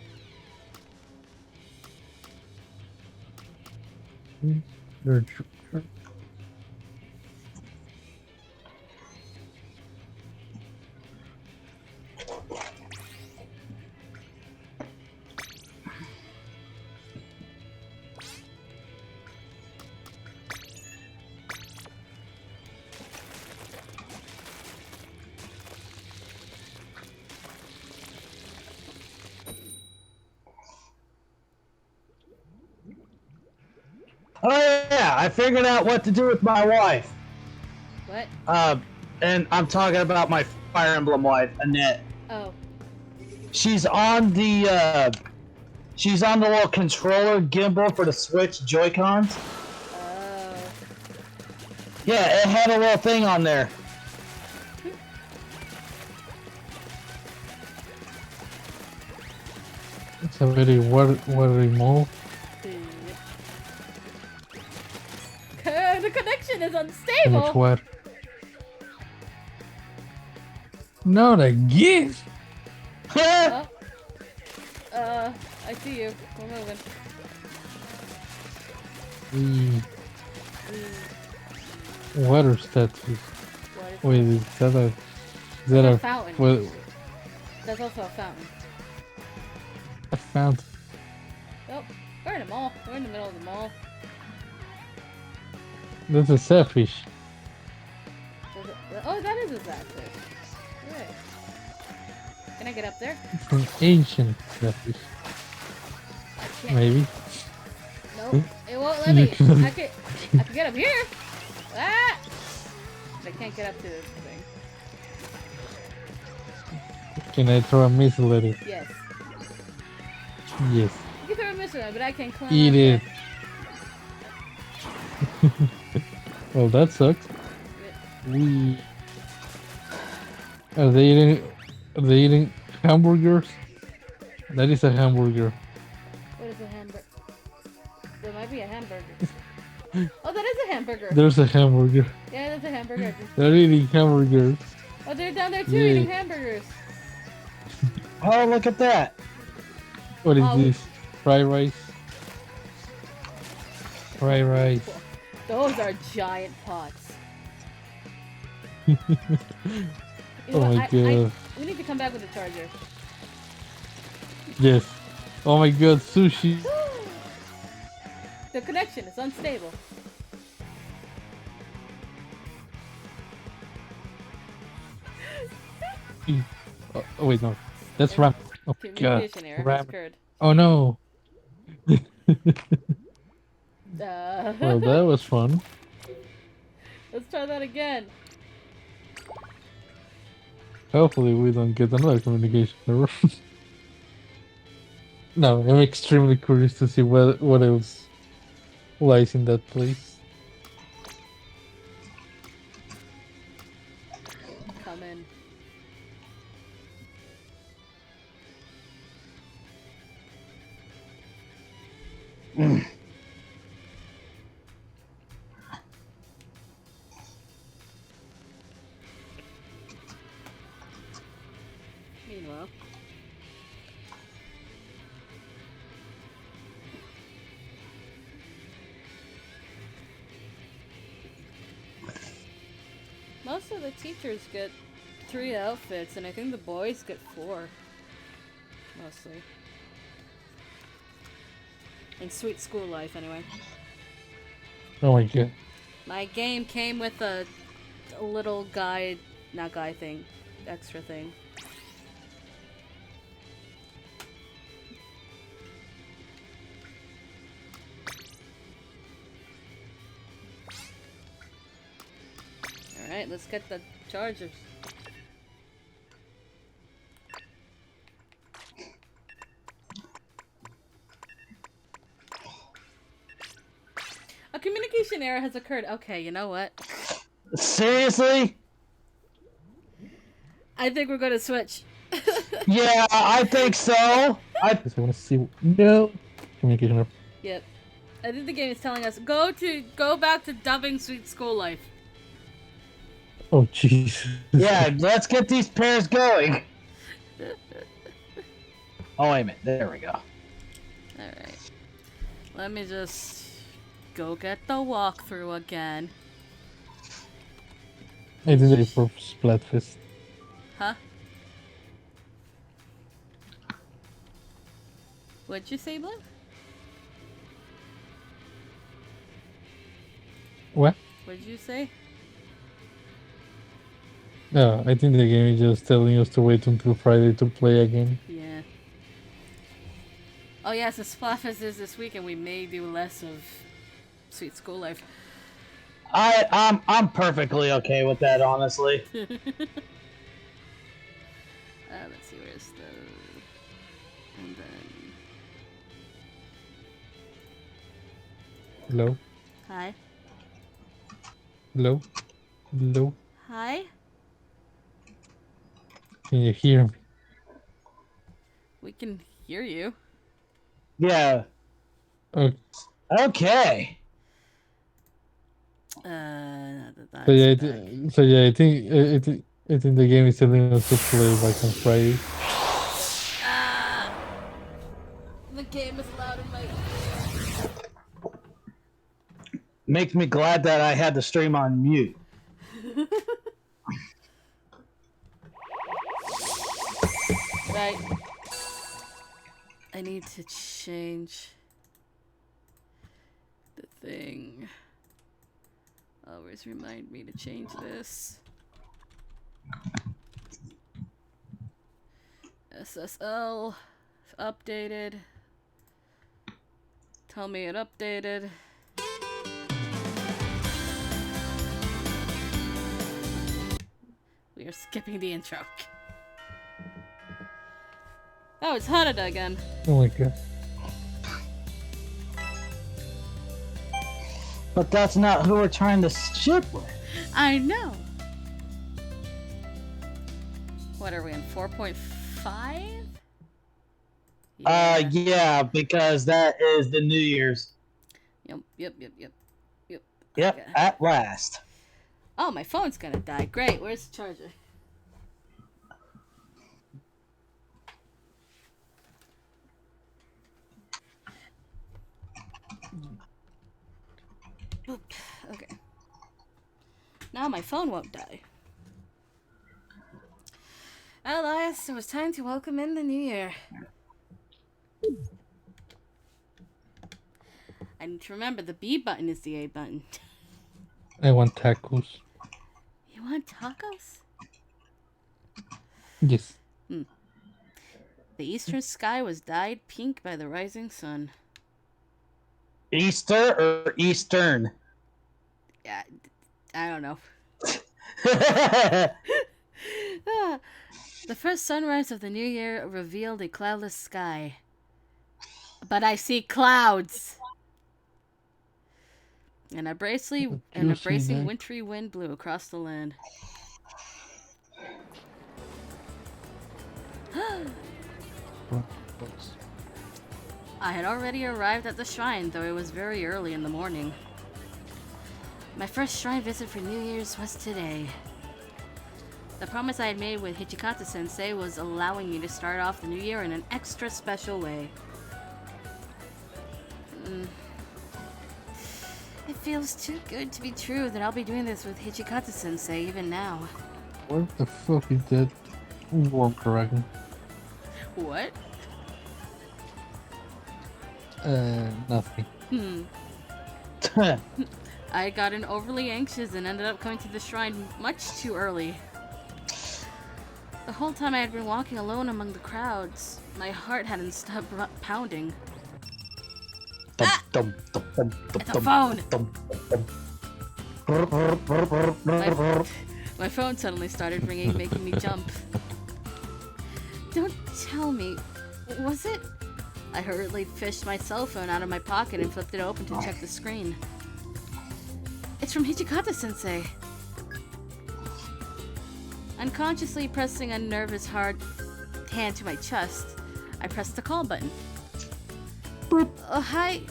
Oh yeah, I figured out what to do with my wife. What? And I'm talking about my Fire Emblem wife, Annette. Oh. She's on the little controller gimbal for the Switch Joy-Cons. Oh. Yeah, it had a little thing on there. It's a very watery move. The connection is Too much unstable. water. Not again! Oh. I see you. We're moving. Water statues. What is Wait, that? is that a... Is That's that a a... fountain. Well, That's also a fountain. I found... Oh, we're in a mall. We're in the middle of the mall. That's a sailfish. Oh, that is a sailfish. Right. Can I get up there? It's an ancient sailfish. I can't. Maybe. Nope. It won't let me. I can get up here. Ah! But I can't get up to this thing. Can I throw a missile at it? Yes. Yes. You can throw a missile, but I can climb Eat up it. there. Well, that sucks. Are they eating... Are they eating hamburgers? That is a hamburger. What is a hamburger? There might be a hamburger. Oh, that is a hamburger. There's a hamburger. Yeah, that's a hamburger. They're eating hamburgers. Oh, they're down there too, Yeah. eating hamburgers. Oh, look at that. What is Oh. this? Fried rice? Fried rice. Those are giant pots. You Oh know what, my god. we need to come back with a charger. Yes. Oh my god, sushi. The connection is unstable. Oh, wait, no. That's ramen. Oh god. Communication error has Ramen. occurred. Oh no. Uh, Well, that was fun. Let's try that again. Hopefully we don't get another communication error. No, I'm extremely curious to see what else lies in that place. Come in. Meanwhile. Most of the teachers get 3 outfits, and I think the boys get 4. Mostly. In Sweet School Life, anyway. Oh my god. My game came with a little guide, not guide thing, extra thing. Alright, let's get the chargers. A communication error has occurred. Okay, you know what? Seriously? I think we're gonna switch. Yeah, I think so. Because I want to see. No! Communication error. Yep. I think the game is telling us go back to dubbing Sweet School Life. Oh, Jesus. Yeah, let's get these pairs going. Oh, wait a minute. There we go. Alright. Let me just go get the walkthrough again. I did it for Splatfest. Huh? What'd you say, Blue? What? What'd you say? No, I think the game is just telling us to wait until Friday to play again. Yeah. Oh yeah, since Splatfest is this weekend, we may do less of Sweet School Life. I'm perfectly okay with that, honestly. Let's see, where's the... And then... Hello? Hi. Hello? Hello? Hi? Can you hear me? We can hear you. Yeah. Okay. Okay. That's So yeah, back. I think the game is telling us to play back on Friday. Ah! The game is loud in my ear. Makes me glad that I had the stream on mute. Right. I need to change the thing. Always remind me to change this. SSL updated. Tell me it updated. We are skipping the intro. Oh, it's Hanada again. Oh my god. But that's not who we're trying to ship with. I know. What are we in? 4.5? Yeah, because that is the New Year's. Yep. Yep, Okay. at last. Oh, my phone's gonna die. Great. Where's the charger? Boop. Okay. Now my phone won't die. Elias, it was time to welcome in the new year. I need to remember the B button is the A button. I want tacos. You want tacos? Yes. The eastern sky was dyed pink by the rising sun. Easter or Eastern? Yeah, I don't know. The first sunrise of the new year revealed a cloudless sky. But I see clouds. And a You bracing see that? wintry wind blew across the land. I had already arrived at the shrine, though it was very early in the morning. My first shrine visit for New Year's was today. The promise I had made with Hichikata-sensei was allowing me to start off the new year in an extra special way. It feels too good to be true that I'll be doing this with Hichikata-sensei even now. What the fuck is that worm dragon? What? Nothing. I had gotten overly anxious and ended up coming to the shrine much too early. The whole time I had been walking alone among the crowds, my heart hadn't stopped pounding. It's a phone! My phone suddenly started ringing, making me jump. Don't tell me. Was it? I hurriedly fished my cell phone out of my pocket and flipped it open to check the screen. It's from Hichikata-sensei. Unconsciously pressing a nervous, hard hand to my chest, I pressed the call button. Oh, hi.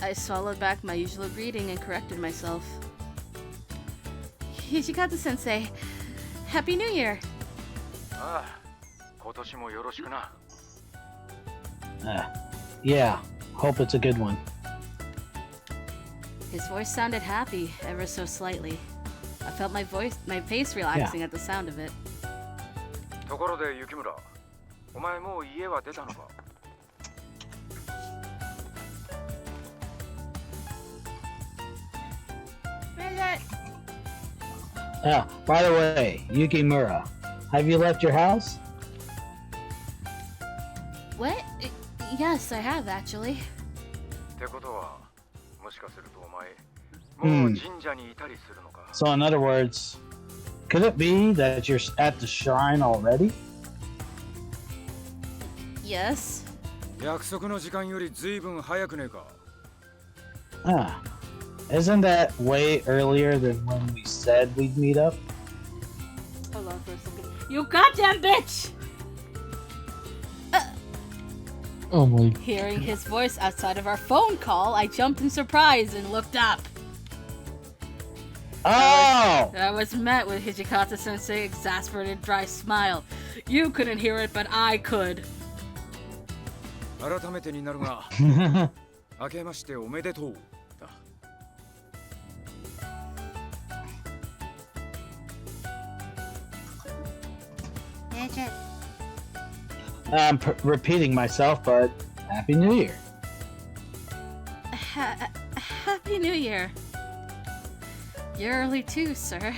I swallowed back my usual greeting and corrected myself. Hichikata-sensei, Happy New Year! Yeah, hope it's a good one. His voice sounded happy, ever so slightly. I felt my face relaxing at the sound of it. ところで雪村、お前もう家は出たのか? By the way, Yukimura, have you left your house? What? Yes, I have actually. ってことは、もしかするとお前、もう神社にいたりするのか? So in other words, could it be that you're at the shrine already? Yes. 約束の時間よりずいぶん早くねえか? Isn't that way earlier than when we said we'd meet up? Hold on for a second. You goddamn bitch! Oh my. Hearing his voice outside of our phone call, I jumped in surprise and looked up. Oh! I was met with Hichikata-sensei's exasperated, dry smile. You couldn't hear it, but I could. 改めてになるが、明けましておめでとう。 I'm repeating myself, but Happy New Year. Happy New Year. You're early too, sir.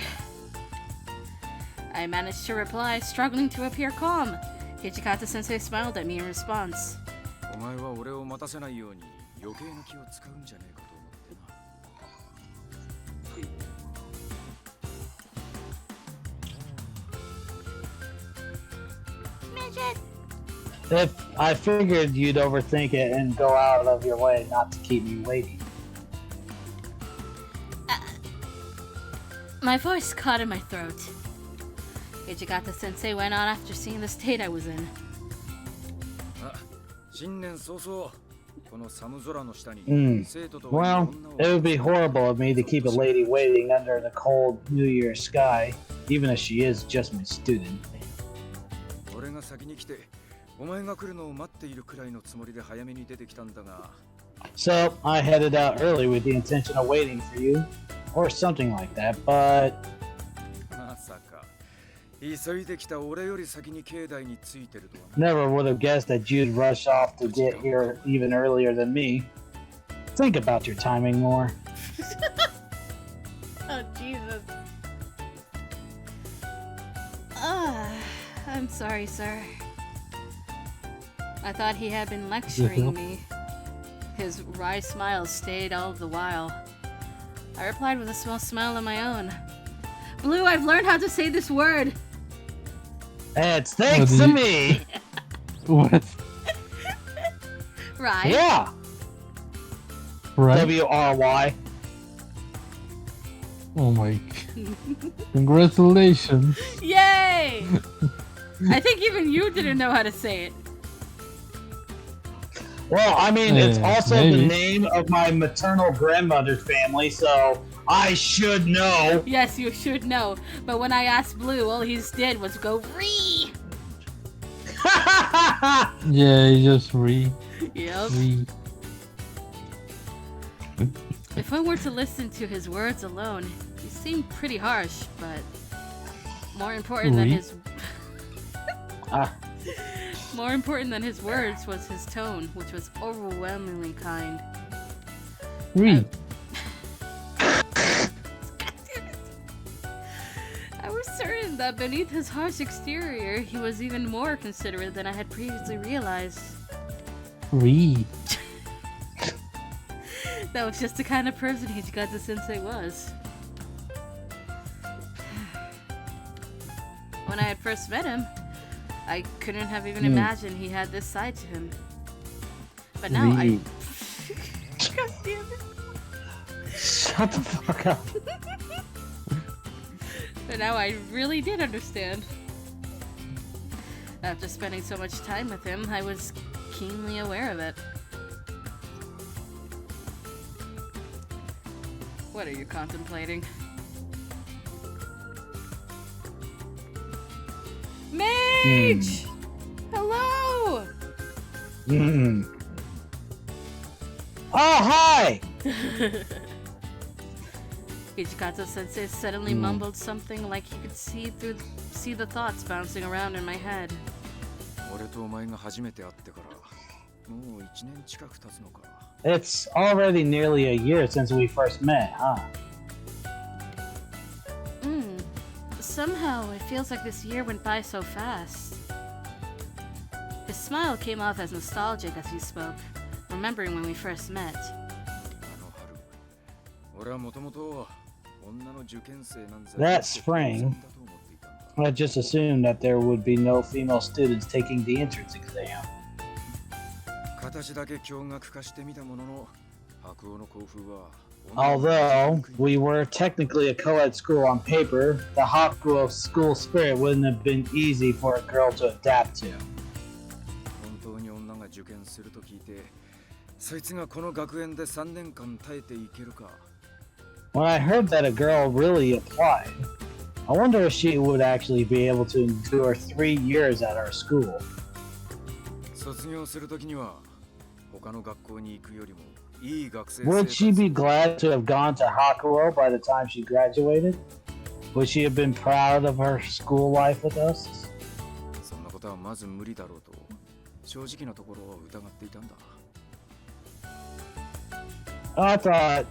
I managed to reply, struggling to appear calm. Hichikata-sensei smiled at me in response. お前は俺を待たせないように余計な気を使うんじゃねえかと思ってな。 If I figured you'd overthink it and go out of your way not to keep me waiting. My voice caught in my throat. Hichikata-sensei went on after seeing the state I was in. 新年早々、この寒空の下に生徒と Well, it would be horrible of me to keep a lady waiting under the cold New Year sky, even if she is just my student. 俺が先に来て、お前が来るのを待っているくらいのつもりで早めに出てきたんだが。 So I headed out early with the intention of waiting for you, or something like that, but まさか、急いできた俺より先に境内に着いてるとは。 never would have guessed that you'd rush off to get here even earlier than me. Think about your timing more. Oh, Jesus. I'm sorry, sir. I thought he had been lecturing me. His wry smile stayed all the while. I replied with a small smile of my own. Blue, I've learned how to say this word. It's thanks to me. What? Right? Yeah. Right? WRY. Oh my. Congratulations. Yay! I think even you didn't know how to say it. Well, I mean, it's also the maybe. name of my maternal grandmother's family, so I should know. Yes, you should know. But when I asked Blue, all he did was go Ree. Yeah, he just Yep. If I were to listen to his words alone, he seemed pretty harsh, but more important than his more important than his words was his tone, which was overwhelmingly kind. Re. I was certain that beneath his harsh exterior, he was even more considerate than I had previously realized. Re. That was just the kind of person Hijikata Sensei was. When I had first met him, I couldn't have even imagined he had this side to him. But now I... God damn it. Shut the fuck up. But now I really did understand. After spending so much time with him, I was keenly aware of it. What are you contemplating? Mage! Hello! Oh, hi! Hijikata Sensei suddenly mumbled something like he could see the thoughts bouncing around in my head. 俺とお前が初めて会ってからもう1年近く経つのか。 It's already nearly a year since we first met, huh? Somehow, it feels like this year went by so fast. His smile came off as nostalgic as he spoke, remembering when we first met. あの春、俺はもともと女の受験生なんざ That spring, だと思っていたんだ。 I just assumed that there would be no female students taking the entrance exam. 形だけ驚愕化してみたものの、白鸚の校風は Although we were technically a co-ed school on paper, the Hakuoki school spirit wouldn't have been easy for a girl to adapt to. 本当に女が受験すると聞いて、そいつがこの学園で3年間耐えていけるか。 When I heard that a girl really applied, I wonder if she would actually be able to endure 3 years at our school. 卒業するときには他の学校に行くよりもいい学生 Would she be glad to have gone to Hakuo by the time she graduated? Would she have been proud of her school life with us? そんなことはまず無理だろうと正直なところを疑っていたんだ。 I thought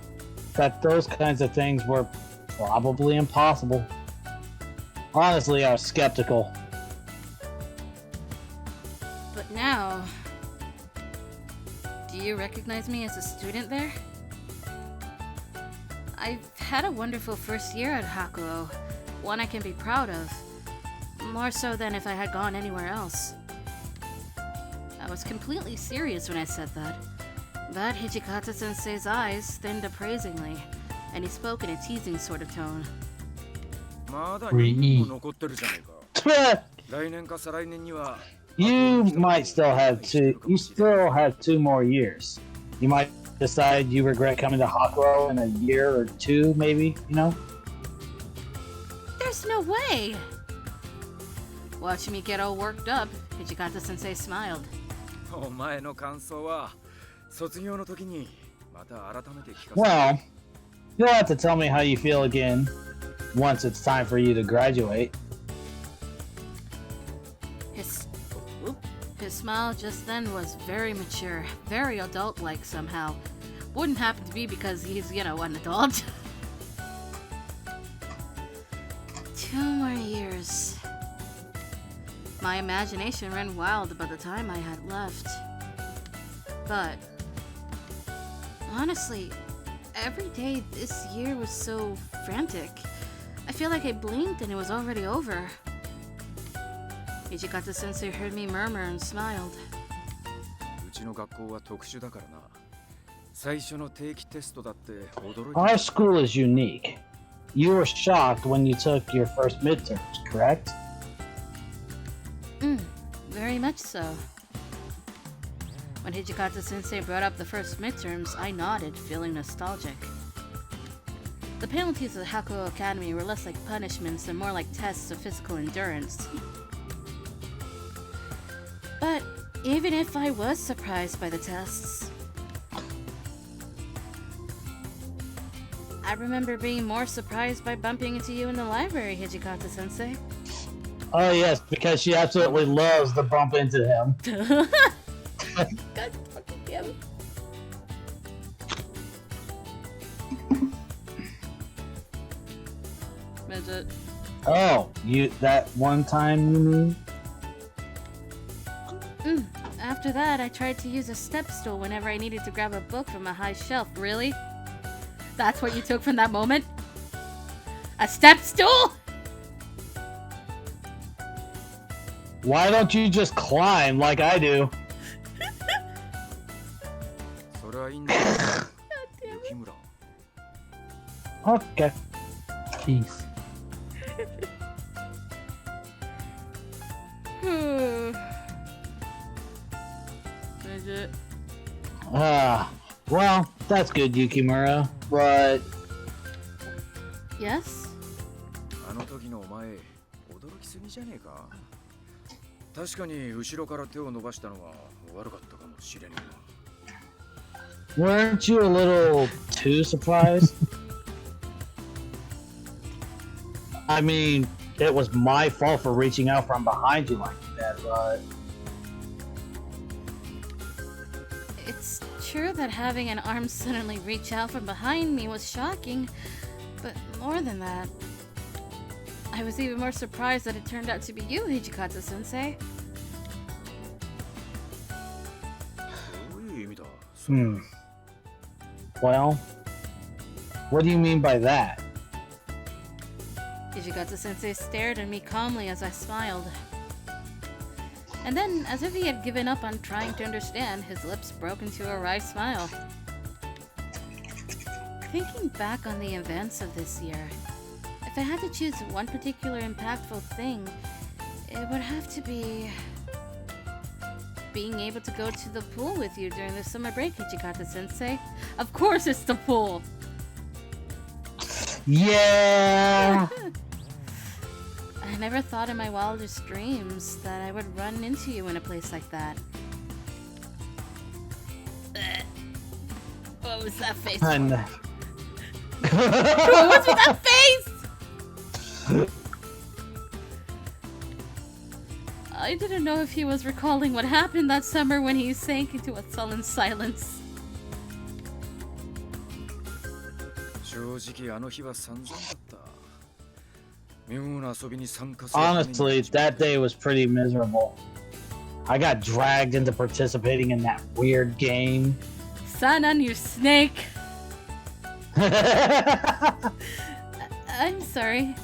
that those kinds of things were probably impossible. Honestly, I was skeptical. But now... Do you recognize me as a student there? I've had a wonderful first year at Hakuo, one I can be proud of, more so than if I had gone anywhere else. I was completely serious when I said that, but Hijikata-sensei's eyes thinned appraisingly, and he spoke in a teasing sort of tone. まだ2年も残ってるじゃないか。来年か再来年には You might still have you still have 2 more years. You might decide you regret coming to Hakuo in a year or 2, maybe, you know? There's no way! Watching me get all worked up, Hijikata-sensei smiled. お前の感想は卒業の時にまた改めて聞かせて。 Well, you'll have to tell me how you feel again once it's time for you to graduate. His smile just then was very mature, very adult-like somehow. Wouldn't happen to be because he's, you know, an adult. 2 more years. My imagination ran wild by the time I had left. But honestly, every day this year was so frantic. I feel like I blinked and it was already over. Hijikata-sensei heard me murmur and smiled. ちの学校は特殊だからな。最初の定期テストだって驚いた。 Our school is unique. You were shocked when you took your first midterms, correct? Very much so. When Hijikata-sensei brought up the first midterms, I nodded, feeling nostalgic. The penalties at Hakuo Academy were less like punishments and more like tests of physical endurance. But even if I was surprised by the tests, I remember being more surprised by bumping into you in the library, Hijikata-sensei. Oh yes, because she absolutely loves to bump into him. God fucking damn it. Midget. Oh, you that one time you mean? After that, I tried to use a step stool whenever I needed to grab a book from a high shelf. Really? That's what you took from that moment? A step stool? Why don't you just climb like I do? それはいいんだよ。雪村。 Okay. Jeez. Midget. Well, that's good, Yukimura. But Yes? あの時のお前、驚きすぎじゃねえか。確かに後ろから手を伸ばしたのは悪かったかもしれねえな。 weren't you a little too surprised? I mean, it was my fault for reaching out from behind you like that, but It's true that having an arm suddenly reach out from behind me was shocking, but more than that, I was even more surprised that it turned out to be you, Hijikata-sensei. どういう意味だ。 well, what do you mean by that? Hijikata-sensei stared at me calmly as I smiled. And then, as if he had given up on trying to understand, his lips broke into a wry smile. Thinking back on the events of this year, if I had to choose one particular impactful thing, it would have to be being able to go to the pool with you during the summer break, Hijikata-sensei. Of course it's the pool! Yeah. I never thought in my wildest dreams that I would run into you in a place like that. What was that face? And What was with that face? I didn't know if he was recalling what happened that summer when he sank into a sullen silence. 正直あの日は散々だった。妙な遊びに参加するために honestly, that day was pretty miserable. I got dragged into participating in that weird game. Sanan, you snake! I'm sorry.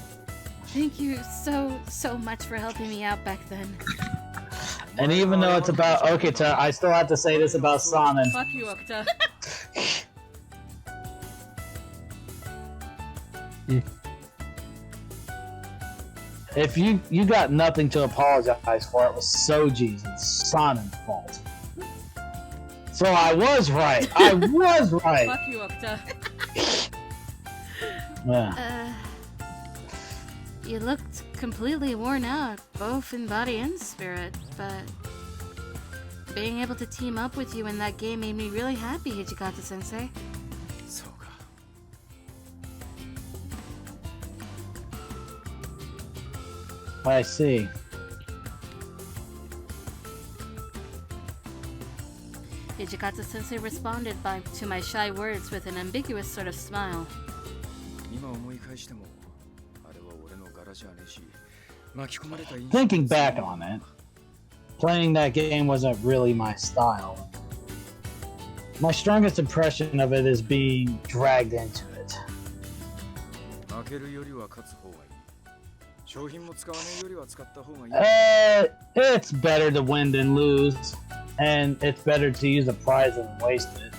Thank you so much for helping me out back then. And even though it's about Okita, I still have to say this about Sanan. Fuck you, Okta. If you got nothing to apologize for, it was Soji's and Sanan's fault. So I was right. I was right. Fuck you, Okta. Yeah. You looked completely worn out, both in body and spirit, but being able to team up with you in that game made me really happy, Hijikata-sensei. そうか。 I see. Hijikata-sensei responded to my shy words with an ambiguous sort of smile. 今思い返しても、あれは俺の柄じゃねえし、巻き込まれた印象 Thinking back on it, playing that game wasn't really my style. My strongest impression of it is being dragged into it. 負けるよりは勝つ方がいい。商品も使わねえよりは使った方がいい。 It's better to win than lose. and it's better to use a prize than waste it.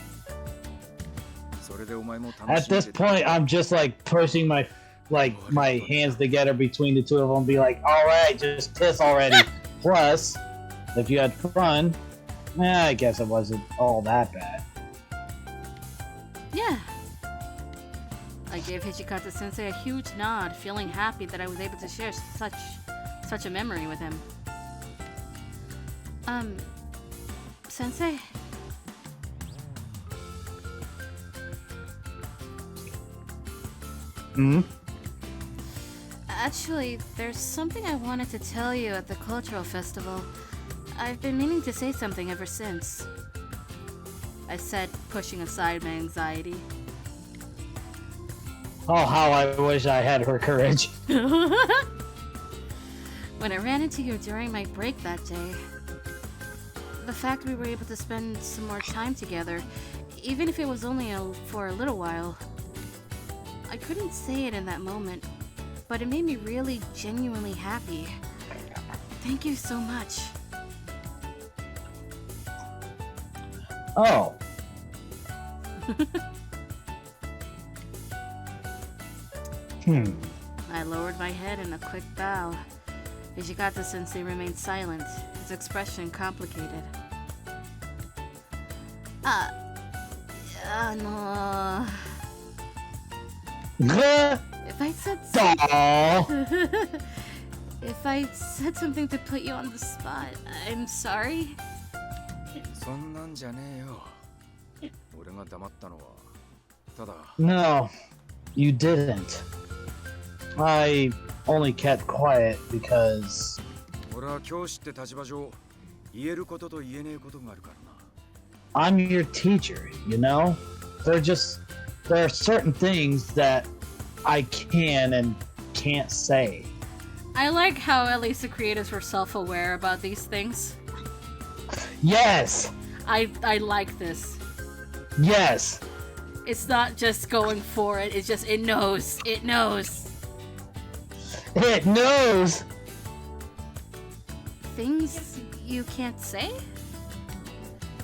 それでお前も楽 At しんで this point, I'm just like pushing my hands together between the two of them, be like, all right, just piss already. Plus, if you had fun, I guess it wasn't all that bad. Yeah. I gave Hijikata-sensei a huge nod, feeling happy that I was able to share such a memory with him. Sensei? Hmm? Actually, there's something I wanted to tell you at the cultural festival. I've been meaning to say something ever since. I said, pushing aside my anxiety. Oh, how I wish I had her courage. When I ran into you during my break that day, the fact we were able to spend some more time together, even if it was only for a little while, I couldn't say it in that moment, but it made me really genuinely happy. Thank you so much. Oh. I lowered my head in a quick bow. Hijikata-sensei remained silent, his expression complicated. No. If I said if I said something to put you on the spot, I'm sorry. そんなんじゃねえよ。俺が黙ったのはただ No, you didn't. I only kept quiet because 俺は教師って立場上言えることと言えねえことがあるからな。 I'm your teacher, you know? There are certain things that I can and can't say. I like how at least the creators were self-aware about these things. Yes! I like this. Yes! It's not just going for it, it's just it knows. It knows. It knows! Things you can't say?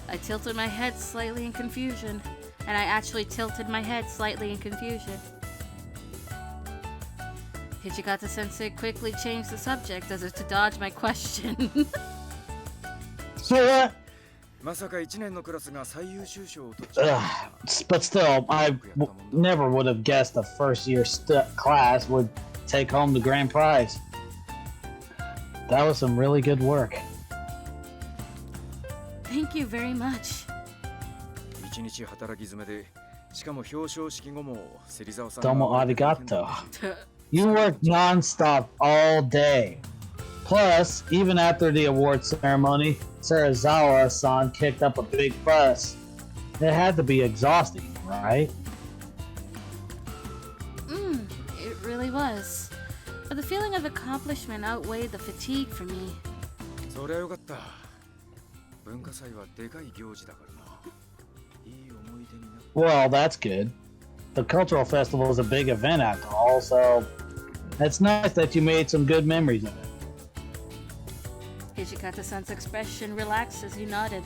I tilted my head slightly in confusion, and I actually tilted my head slightly in confusion. Hijikata-sensei quickly changed the subject as if to dodge my question. So what? まさか1年のクラスが最優秀賞を取っ But still, never would have guessed the first year class would take home the grand prize. That was some really good work. Thank you very much. 1日働き詰めでしかも表彰式後も芹沢さん Domo arigato. You worked non-stop all day. Plus, even after the award ceremony, Sarazawa-san kicked up a big fuss. It had to be exhausting, right? It really was. But the feeling of accomplishment outweighed the fatigue for me. そりゃよかった。文化祭はでかい行事だからな。いい思い出になった。 Well, that's good. The cultural festival is a big event after all, so it's nice that you made some good memories of it. Hijikata-san's expression relaxed as he nodded.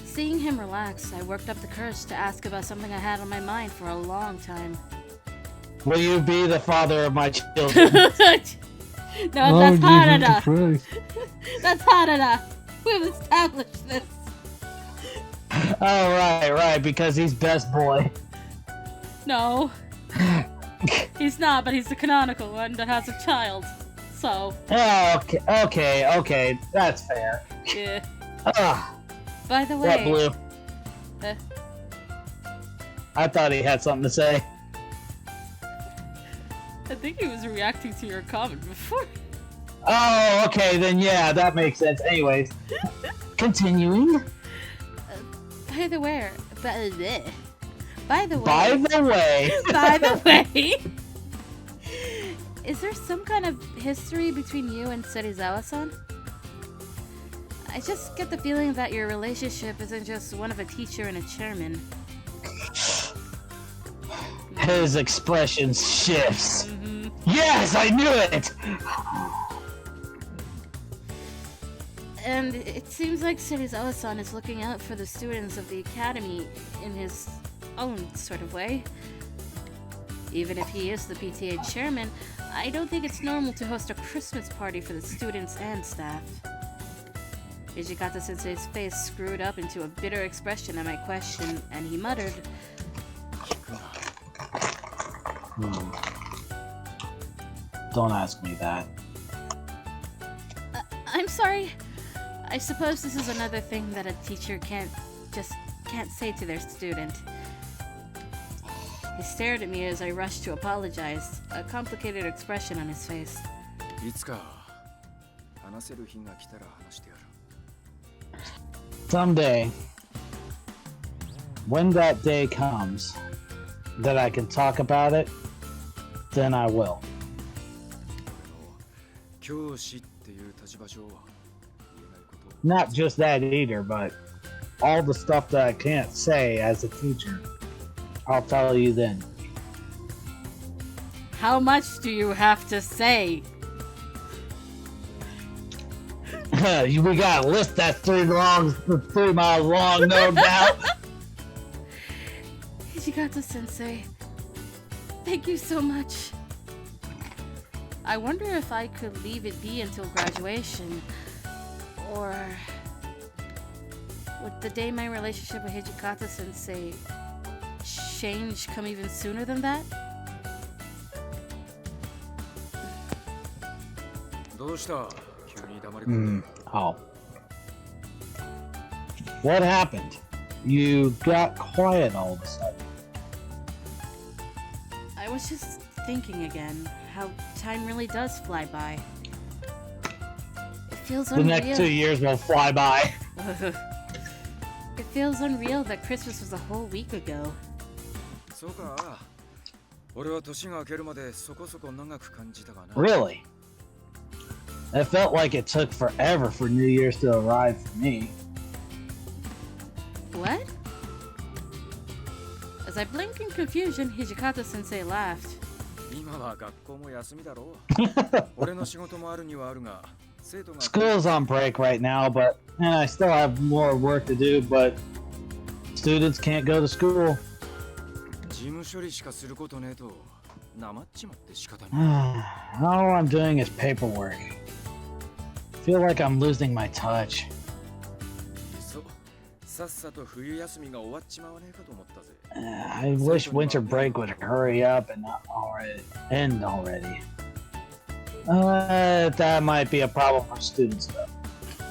Seeing him relax, I worked up the courage to ask about something I had on my mind for a long time. Will you be the father of my children? No, that's Harada. Christ. That's Harada. We've established this. Oh, right, because he's best boy. No. He's not, but he's the canonical one that has a child. So. Oh, okay, that's fair. Yeah. What, By the way. Blue? I thought he had something to say. I think he was reacting to your comment before. Oh, okay, then yeah, that makes sense. Anyways, continuing. By the way. By the way. Is there some kind of history between you and Serizawa-san? I just get the feeling that your relationship isn't just one of a teacher and a chairman. His expression shifts. Yes, I knew it! And it seems like Serizawa-san is looking out for the students of the academy in his own sort of way. Even if he is the PTA chairman, I don't think it's normal to host a Christmas party for the students and staff. Hijikata-sensei's face screwed up into a bitter expression at my question, and he muttered, Don't ask me that. I'm sorry. I suppose this is another thing that a teacher can't say to their student. He stared at me as I rushed to apologize, a complicated expression on his face. いつか話せる日が来たら話してやる。 Someday, when that day comes, that I can talk about it, then I will. 教師っていう立場上言えないこと。 Not just that either, but all the stuff that I can't say as a teacher, I'll tell you then. How much do you have to say? We got a list that's 3 miles long, no doubt. Hijikata-sensei, thank you so much. I wonder if I could leave it be until graduation, or would the day my relationship with Hijikata-sensei change come even sooner than that? どうした？急に黙り込んで。Oh. What happened? You got quiet all of a sudden. I was just thinking again how time really does fly by. It feels The unreal. next 2 years will fly by. It feels unreal that Christmas was a whole week ago. そうか。俺は年が明けるまでそこそこ長く感じたがな。 Really? It felt like it took forever for New Year's to arrive for me. What? As I blinked in confusion, Hijikata-sensei laughed. 今は学校も休みだろう。俺の仕事もあるにはあるが、生徒が School's on break right now, and I still have more work to do, but students can't go to school. 事務処理しかすることねえと、なまっちまって仕方ない。 All I'm doing is paperwork. Feel like I'm losing my touch. そう、さっさと冬休みが終わっちまわねえかと思ったぜ。 I wish winter break would hurry up and end already. That might be a problem for students, though.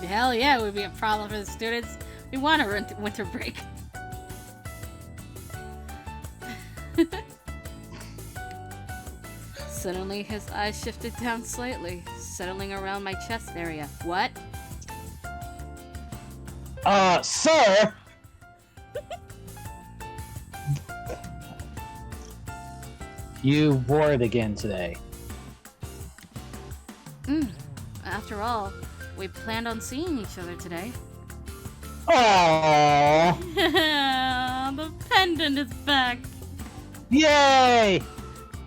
Hell yeah, it would be a problem for the students. We want a winter break. Suddenly, his eyes shifted down slightly, settling around my chest area. What? Sir! You wore it again today. After all, we planned on seeing each other today. Aww! The pendant is back! Yay!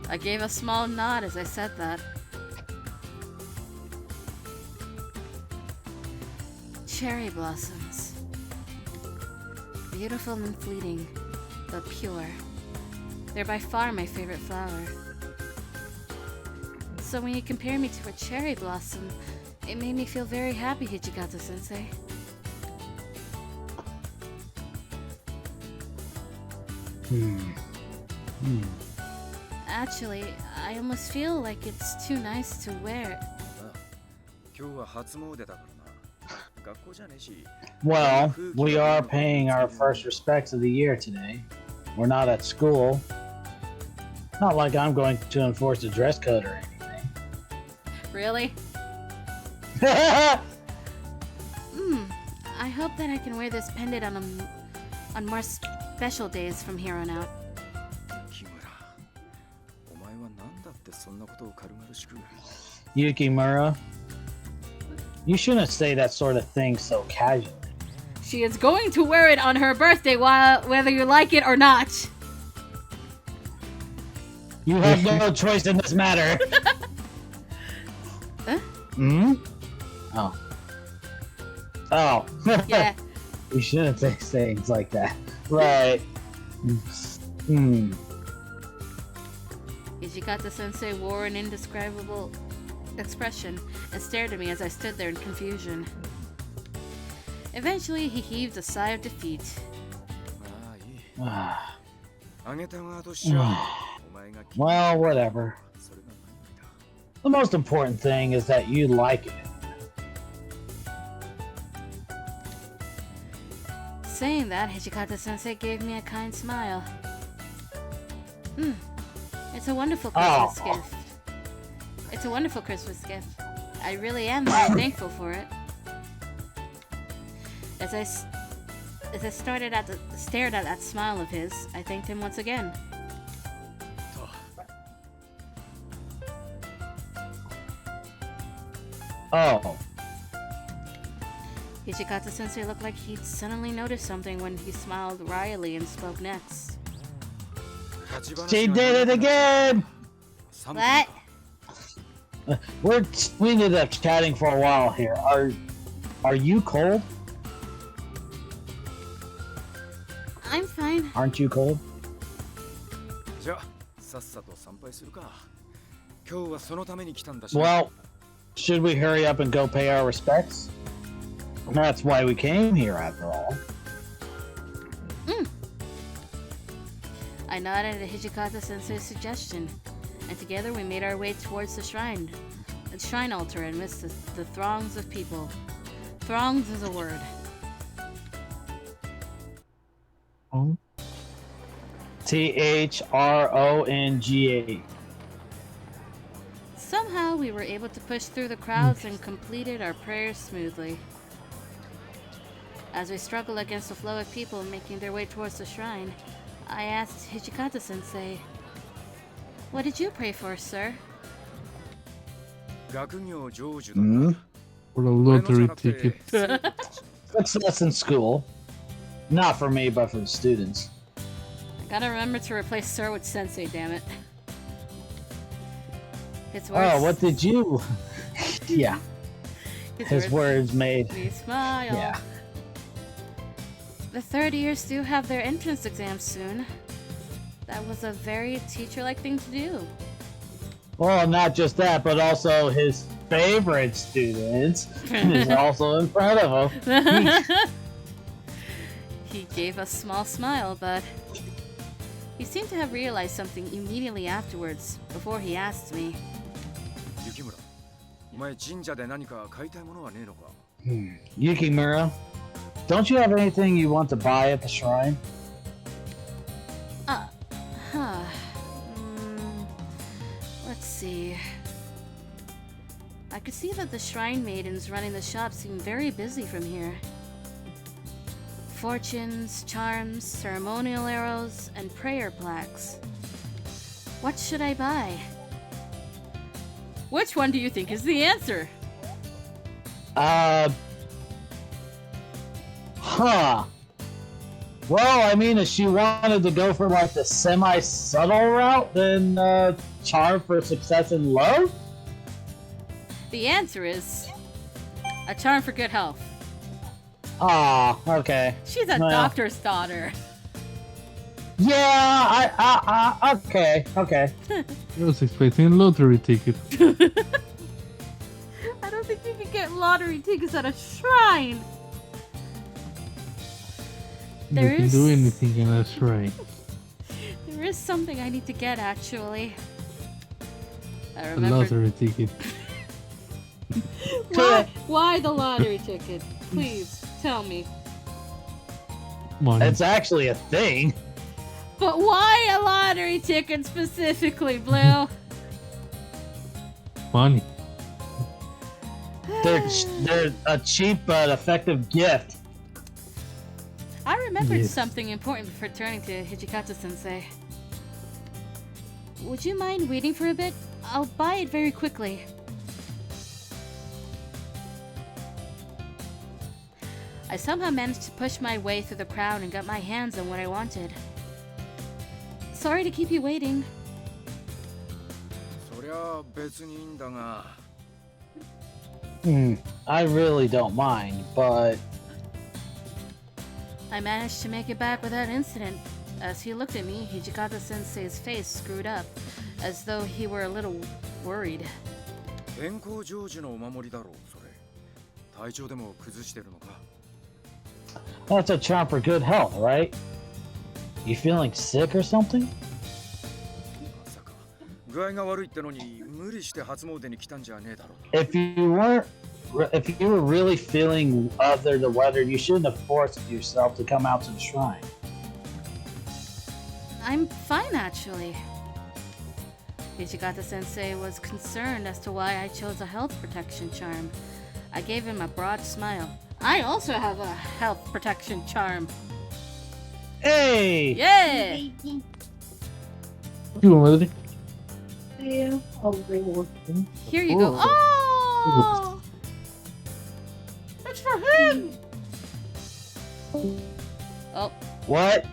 I gave a small nod as I said that. Cherry blossoms. Beautiful and fleeting, but pure. They're by far my favorite flower. So when you compare me to a cherry blossom, it made me feel very happy, Hijikata-sensei. Actually, I almost feel like it's too nice to wear. 今日は初詣だからな。学校じゃねえし。 Well, we are paying our first respects of the year today. We're not at school. Not like I'm going to enforce a dress code or anything. Really? I hope that I can wear this pendant on more special days from here on out. 木村、お前は何だってそんなことを軽々しく。 Yukimura, you shouldn't say that sort of thing so casually. She is going to wear it on her birthday, whether you like it or not. You have no choice in this matter. Huh? Hmm? Oh. Oh. Yeah. We shouldn't say things like that. Right. Hmm. Hijikata-sensei wore an indescribable expression and stared at me as I stood there in confusion. Eventually, he heaved a sigh of defeat. まあいいあげた側としてはお前が Well, whatever. それが何よりだ The most important thing is that you like it. Saying that, Hijikata-sensei gave me a kind smile. It's a wonderful Christmas gift. It's a wonderful Christmas gift. I really am very thankful for it. As I stared at that smile of his, I thanked him once again. Oh. Hijikata-sensei looked like he'd suddenly noticed something when he smiled wryly and spoke next. She did it again! What? We ended up chatting for a while here. Are you cold? I'm fine. Aren't you cold? じゃあさっさと参拝するか今日はそのために来たんだし Well, should we hurry up and go pay our respects? That's why we came here, after all. I nodded at Hijikata-sensei's suggestion, and together we made our way towards the shrine altar amidst the throngs of people. Throngs is a word. THRONGA. Somehow we were able to push through the crowds and completed our prayers smoothly. As we struggled against the flow of people making their way towards the shrine, I asked Hijikata-sensei, "What did you pray for, sir?" 学業成就だな For a lottery ticket. Success in school. Not for me, but for the students. I gotta remember to replace sir with sensei, damn it. His words, Oh, what did you... Yeah, his words made... me smile. Yeah. The third years do have their entrance exams soon. That was a very teacher-like thing to do. Well, not just that, but also his favorite students is also in front of him. He gave a small smile, but he seemed to have realized something immediately afterwards, before he asked me. 雪村お前神社で何か買いたいものはねえのか Yukimura, don't you have anything you want to buy at the shrine? Let's see. I could see that the shrine maidens running the shop seem very busy from here. Fortunes, charms, ceremonial arrows, and prayer plaques. What should I buy? Which one do you think is the answer? Well, I mean, if she wanted to go for like the semi-subtle route, then charm for success in love? The answer is a charm for good health. Ah, okay. She's a Well. doctor's daughter. Yeah, okay. I was expecting a lottery ticket. I don't think you can get lottery tickets at a shrine. You There can is- do anything in a shrine. There is something I need to get, actually. I A remember. lottery ticket. Why the lottery ticket? Please tell me. Money. It's actually a thing. But why a lottery ticket specifically, Blue? Money. They're a cheap but effective gift. I remembered Yes. something important before turning to Hijikata-sensei. Would you mind waiting for a bit? I'll buy it very quickly. I somehow managed to push my way through the crowd and got my hands on what I wanted. Sorry to keep you waiting. そりゃ別にいいんだが I really don't mind, but I managed to make it back without incident. As he looked at me, Hijikata-sensei's face screwed up, as though he were a little worried. 健康成就のお守りだろうそれ体調でも崩してるのか that's a charm for good health, right? You feeling sick or something? まさか具合が悪いってのに無理して初詣に来たんじゃねえだろ If you were really feeling under the weather, you shouldn't have forced yourself to come out to the shrine. I'm fine, actually. Hijikata-sensei was concerned as to why I chose a health protection charm. I gave him a broad smile. I also have a health protection charm. Hey! Yeah! You madre. Here you go. Oh! It's for him! Oh, What?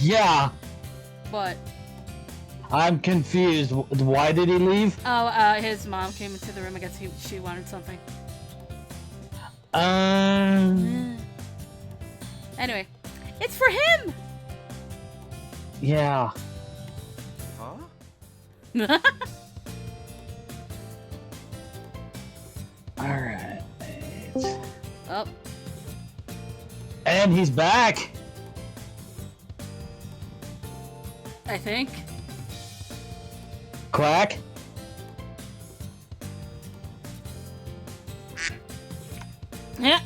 Yeah, what? I'm confused. Why did he leave? Oh, his mom came into the room. I guess she wanted something. Anyway, it's for him! Yeah. は Alright. Oh, And he's back! I think. Quack? Yeah.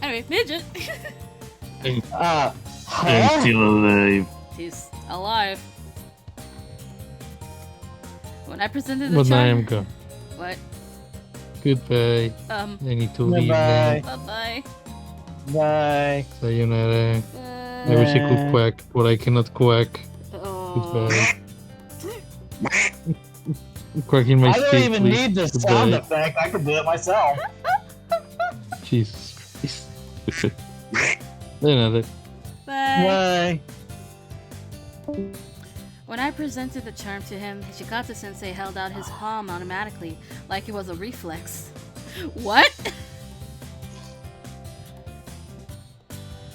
Anyway, midget. Huh? alive. He's alive. When I presented the But I am charm. gone. What? Goodbye. I need to leave Goodbye. now. Bye-bye. Bye. Sayonara. Bye. I wish I could quack, but I cannot quack. Oh. Goodbye. Quacking my I don't speed, even please. need this Goodbye. sound effect. I can do it myself. Jesus Christ. Sayonara. Bye. Bye. When I presented the charm to him, Hijikata-sensei held out his palm automatically, like it was a reflex. What?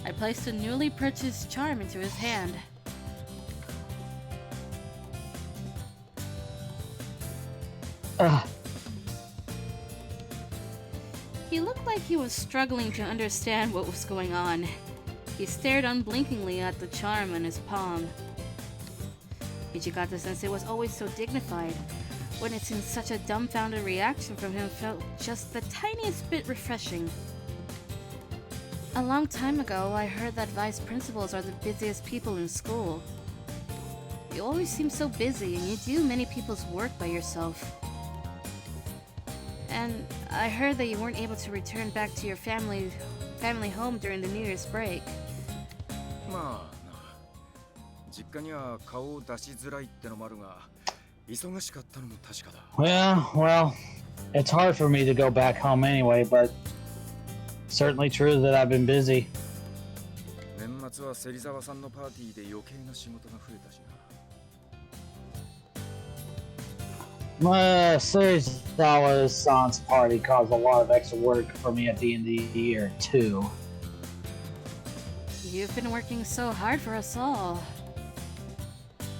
I placed a newly purchased charm into his hand. He looked like he was struggling to understand what was going on. He stared unblinkingly at the charm in his palm. Hijikata-sensei was always so dignified. Witnessing such a dumbfounded reaction from him felt just the tiniest bit refreshing. A long time ago, I heard that vice principals are the busiest people in school. You always seem so busy and you do many people's work by yourself. And I heard that you weren't able to return back to your family home during the New Year's break. まあな実家には顔を出しづらいってのもあるが忙しかったのも確かだ Well, it's hard for me to go back home anyway, but certainly true that I've been busy. 年末は芹沢さんのパーティーで余計な仕事が増えたしな Serizawa-san's party caused a lot of extra work for me at the end of the year, too. You've been working so hard for us all.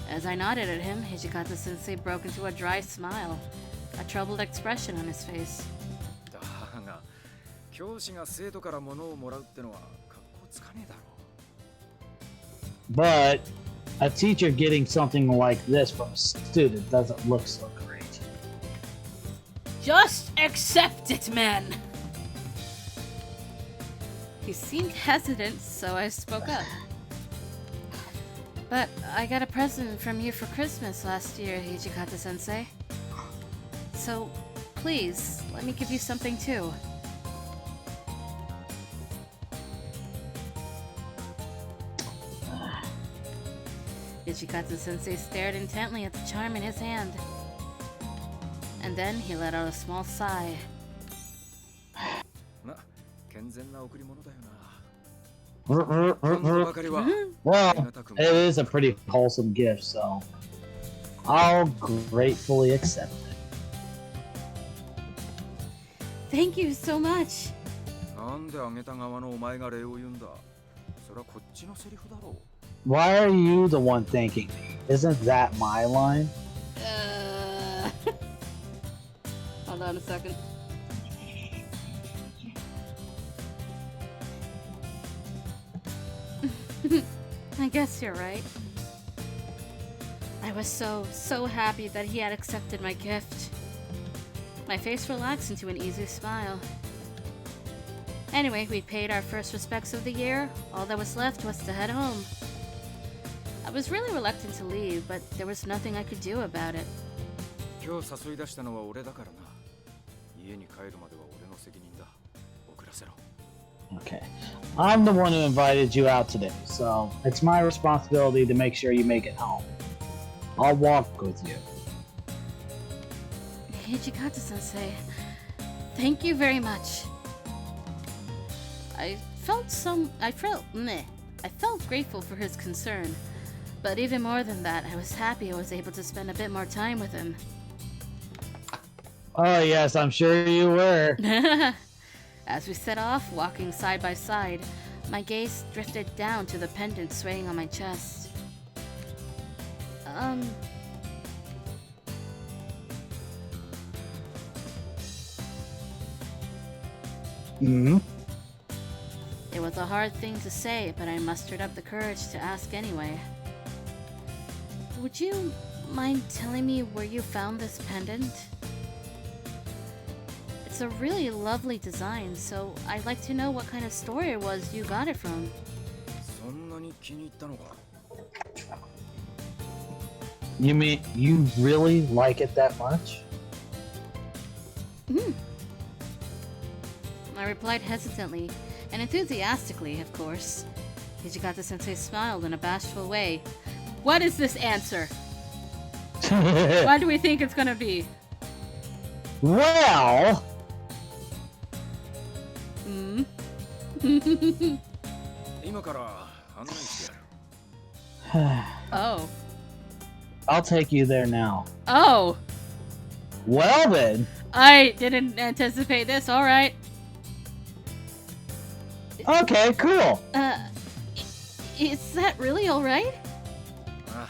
As I nodded at him, Hijikata-sensei broke into a dry smile, a troubled expression on his face. だが教師が生徒から物をもらうってのは格好つかねえだろ But a teacher getting something like this from a student doesn't look so great. Just accept it, man! He seemed hesitant, so I spoke up. But I got a present from you for Christmas last year, Hijikata-sensei. So, please, let me give you something too. Hijikata-sensei stared intently at the charm in his hand. And then he let out a small sigh. ま健全な贈り物だよな今度ばかりは Well, ありがたく it is a pretty wholesome gift, so I'll gratefully accept it. Thank you so much. なんであげた側のお前が礼を言うんだ。それはこっちのセリフだろう。 Why are you the one thanking me? Isn't that my line? Hold on a second. I guess you're right. I was so happy that he had accepted my gift. My face relaxed into an easy smile. Anyway, we paid our first respects of the year. All that was left was to head home. I was really reluctant to leave, but there was nothing I could do about it. 今日誘い出したのは俺だからな。家に帰るまでは俺の責任だ。遅らせろ。 Okay. I'm the one who invited you out today, so it's my responsibility to make sure you make it home. I'll walk with you. Hijikata-sensei, thank you very much. I felt grateful for his concern, but even more than that, I was happy I was able to spend a bit more time with him. Oh yes, I'm sure you were. As we set off, walking side by side, my gaze drifted down to the pendant swaying on my chest. It was a hard thing to say, but I mustered up the courage to ask anyway. Would you mind telling me where you found this pendant? It's a really lovely design, so I'd like to know what kind of store it was you got it from. そんなに気に入ったのか。 You mean you really like it that much? I replied hesitantly, and enthusiastically, of course. Hijikata-sensei smiled in a bashful way. What is this answer? What do we think it's gonna be? Well, 今から案内してやる。 Oh. I'll take you there now. Oh! Well then. I didn't anticipate this, alright. Okay, cool. Is that really alright? ああ、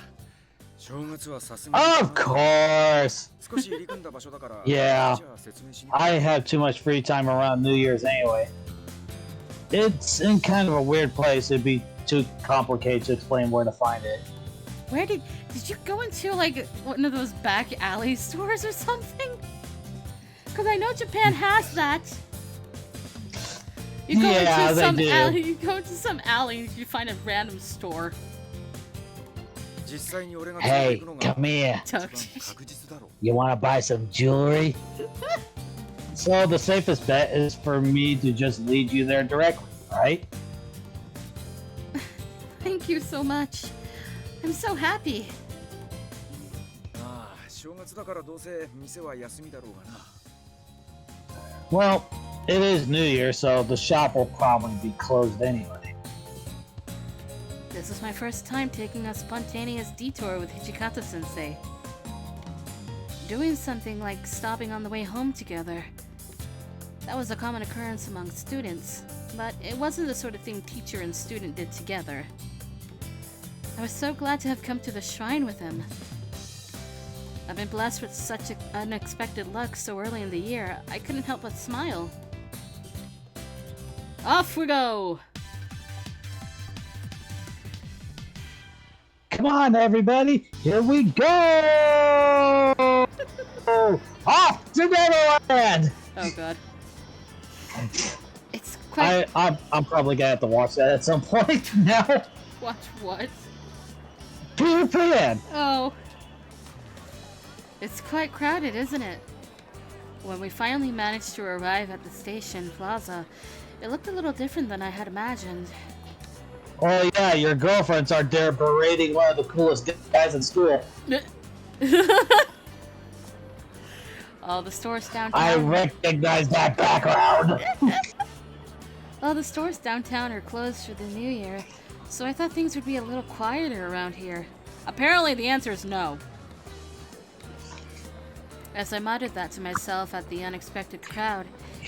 正月はさすがに Of course. 少し入り組んだ場所だから。 Yeah. じゃあ説明しに。 I have too much free time around New Year's anyway. It's in kind of a weird place. It'd be too complicated to explain where to find it. Where did you go into like one of those back alley stores or something? Because I know Japan has that. You go Yeah, into they some do. alley. You go into some alley. You find a random store. 実際に俺が連れて Hey, 行くのが come here. 一番確実だろう。 You want to buy some jewelry? So the safest bet is for me to just lead you there directly, right? Thank you so much. I'm so happy. ああ、正月だからどうせ店は休みだろうがな。 Well, it is New Year, so the shop will probably be closed anyway. This is my first time taking a spontaneous detour with Hijikata-sensei. Doing something like stopping on the way home together. That was a common occurrence among students, but it wasn't the sort of thing teacher and student did together. I was so glad to have come to the shrine with him. I've been blessed with such unexpected luck so early in the year, I couldn't help but smile. Off we go! Come on, everybody! Here we go! Off to Neverland! Oh god. It's quite... I'm probably gonna have to watch that at some point now. Watch what? Peter Pan! Oh. It's quite crowded, isn't it? When we finally managed to arrive at the station plaza, it looked a little different than I had imagined. Oh yeah, your girlfriends are there berating one of the coolest guys in school. All the stores downtown. I recognize that background. Well, the stores downtown are closed for the new year, so I thought things would be a little quieter around here. Apparently, the answer is no. As I muttered that to myself at the unexpected crowd,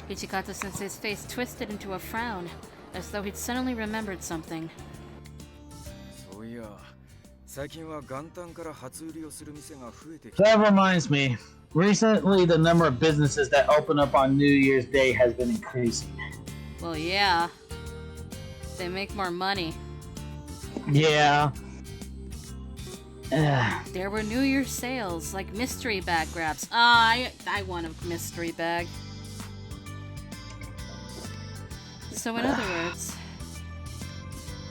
Ichikata-sensei's face twisted into a frown, as though he'd suddenly remembered something. そういや、最近は元旦から初売りをする店が増えてき That reminds me. Recently, the number of businesses that open up on New Year's Day has been increasing. Well, yeah. They make more money. Yeah. There were New Year's sales, like mystery bag grabs. I want a mystery bag. So in other words,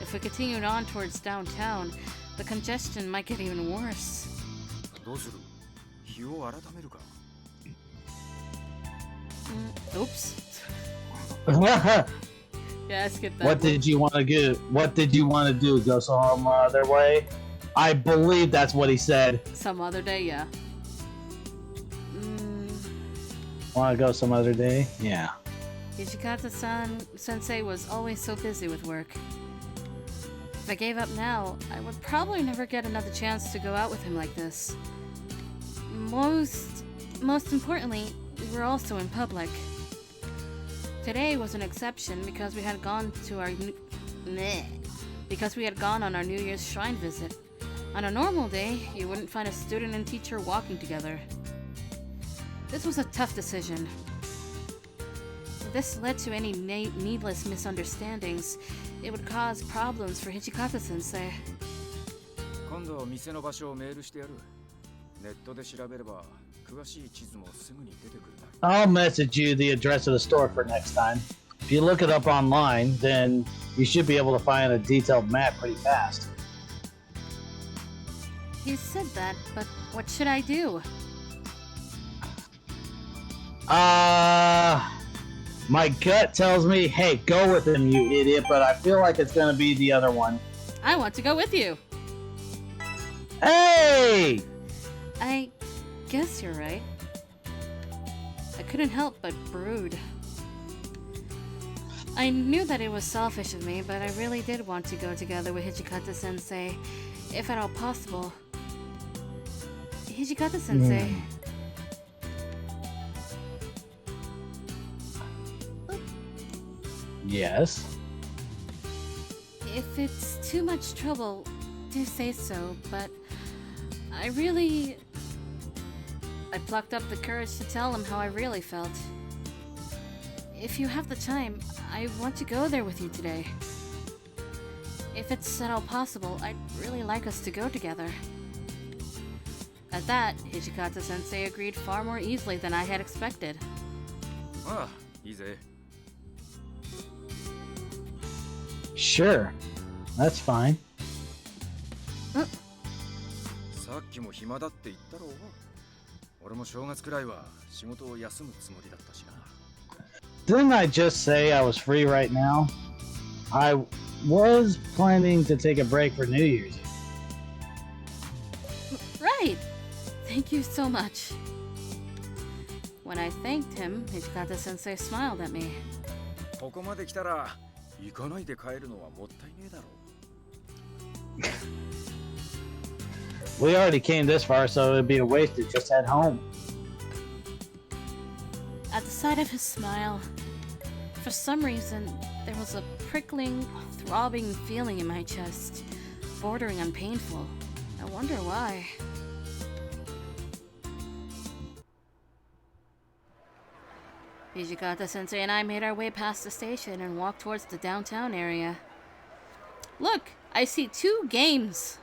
if we continued on towards downtown, the congestion might get even worse. どうする？日を改めるか？ Oops. Yeah, skip that. What did you want to do? What did you want to do? Go some other way? I believe that's what he said. Some other day, yeah. Want to go some other day? Yeah. Ichikata-sensei was always so busy with work. If I gave up now, I would probably never get another chance to go out with him like this. Most importantly, we were also in public. Today was an exception because we had gone on our New Year's shrine visit. On a normal day, you wouldn't find a student and teacher walking together. This was a tough decision. If this led to any needless misunderstandings, it would cause problems for Hichikata-sensei. 今度店の場所をメールしてやる。ネットで調べれば詳しい地図もすぐに出てくるだろう。 I'll message you the address of the store for next time. If you look it up online, then you should be able to find a detailed map pretty fast. You said that, but what should I do? My gut tells me, hey, go with him, you idiot, but I feel like it's gonna be the other one. I want to go with you. Hey! I guess you're right. I couldn't help but brood. I knew that it was selfish of me, but I really did want to go together with Hichikata-sensei, if at all possible. Hichikata-sensei. Yes? If it's too much trouble, do say so, but I plucked up the courage to tell him how I really felt. If you have the time, I want to go there with you today. If it's at all possible, I'd really like us to go together. At that, Hichikata-sensei agreed far more easily than I had expected. ああ、いいぜ。 Sure. That's fine. さっきも暇だって言ったろう。俺も正月くらいは仕事を休むつもりだったしな。 Didn't I just say I was free right now? I was planning to take a break for New Year's. Right! Thank you so much. When I thanked him, Hichikata-sensei smiled at me. ここまで来たら行かないで帰るのはもったいねえだろう。 We already came this far, so it'd be a waste to just head home. At the sight of his smile, for some reason, there was a prickling, throbbing feeling in my chest, bordering on painful. I wonder why. Hijikata-sensei and I made our way past the station and walked towards the downtown area. Look, I see 2 games.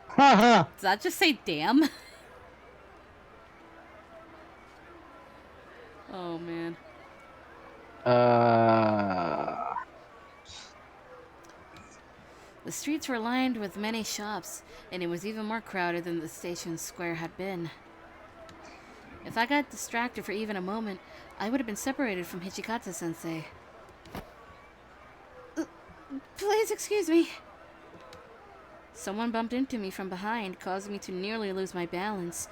Haha! Does that just say damn? Oh man. The streets were lined with many shops, and it was even more crowded than the station square had been. If I got distracted for even a moment, I would have been separated from Hichikata-sensei. Please excuse me. Someone bumped into me from behind, causing me to nearly lose my balance.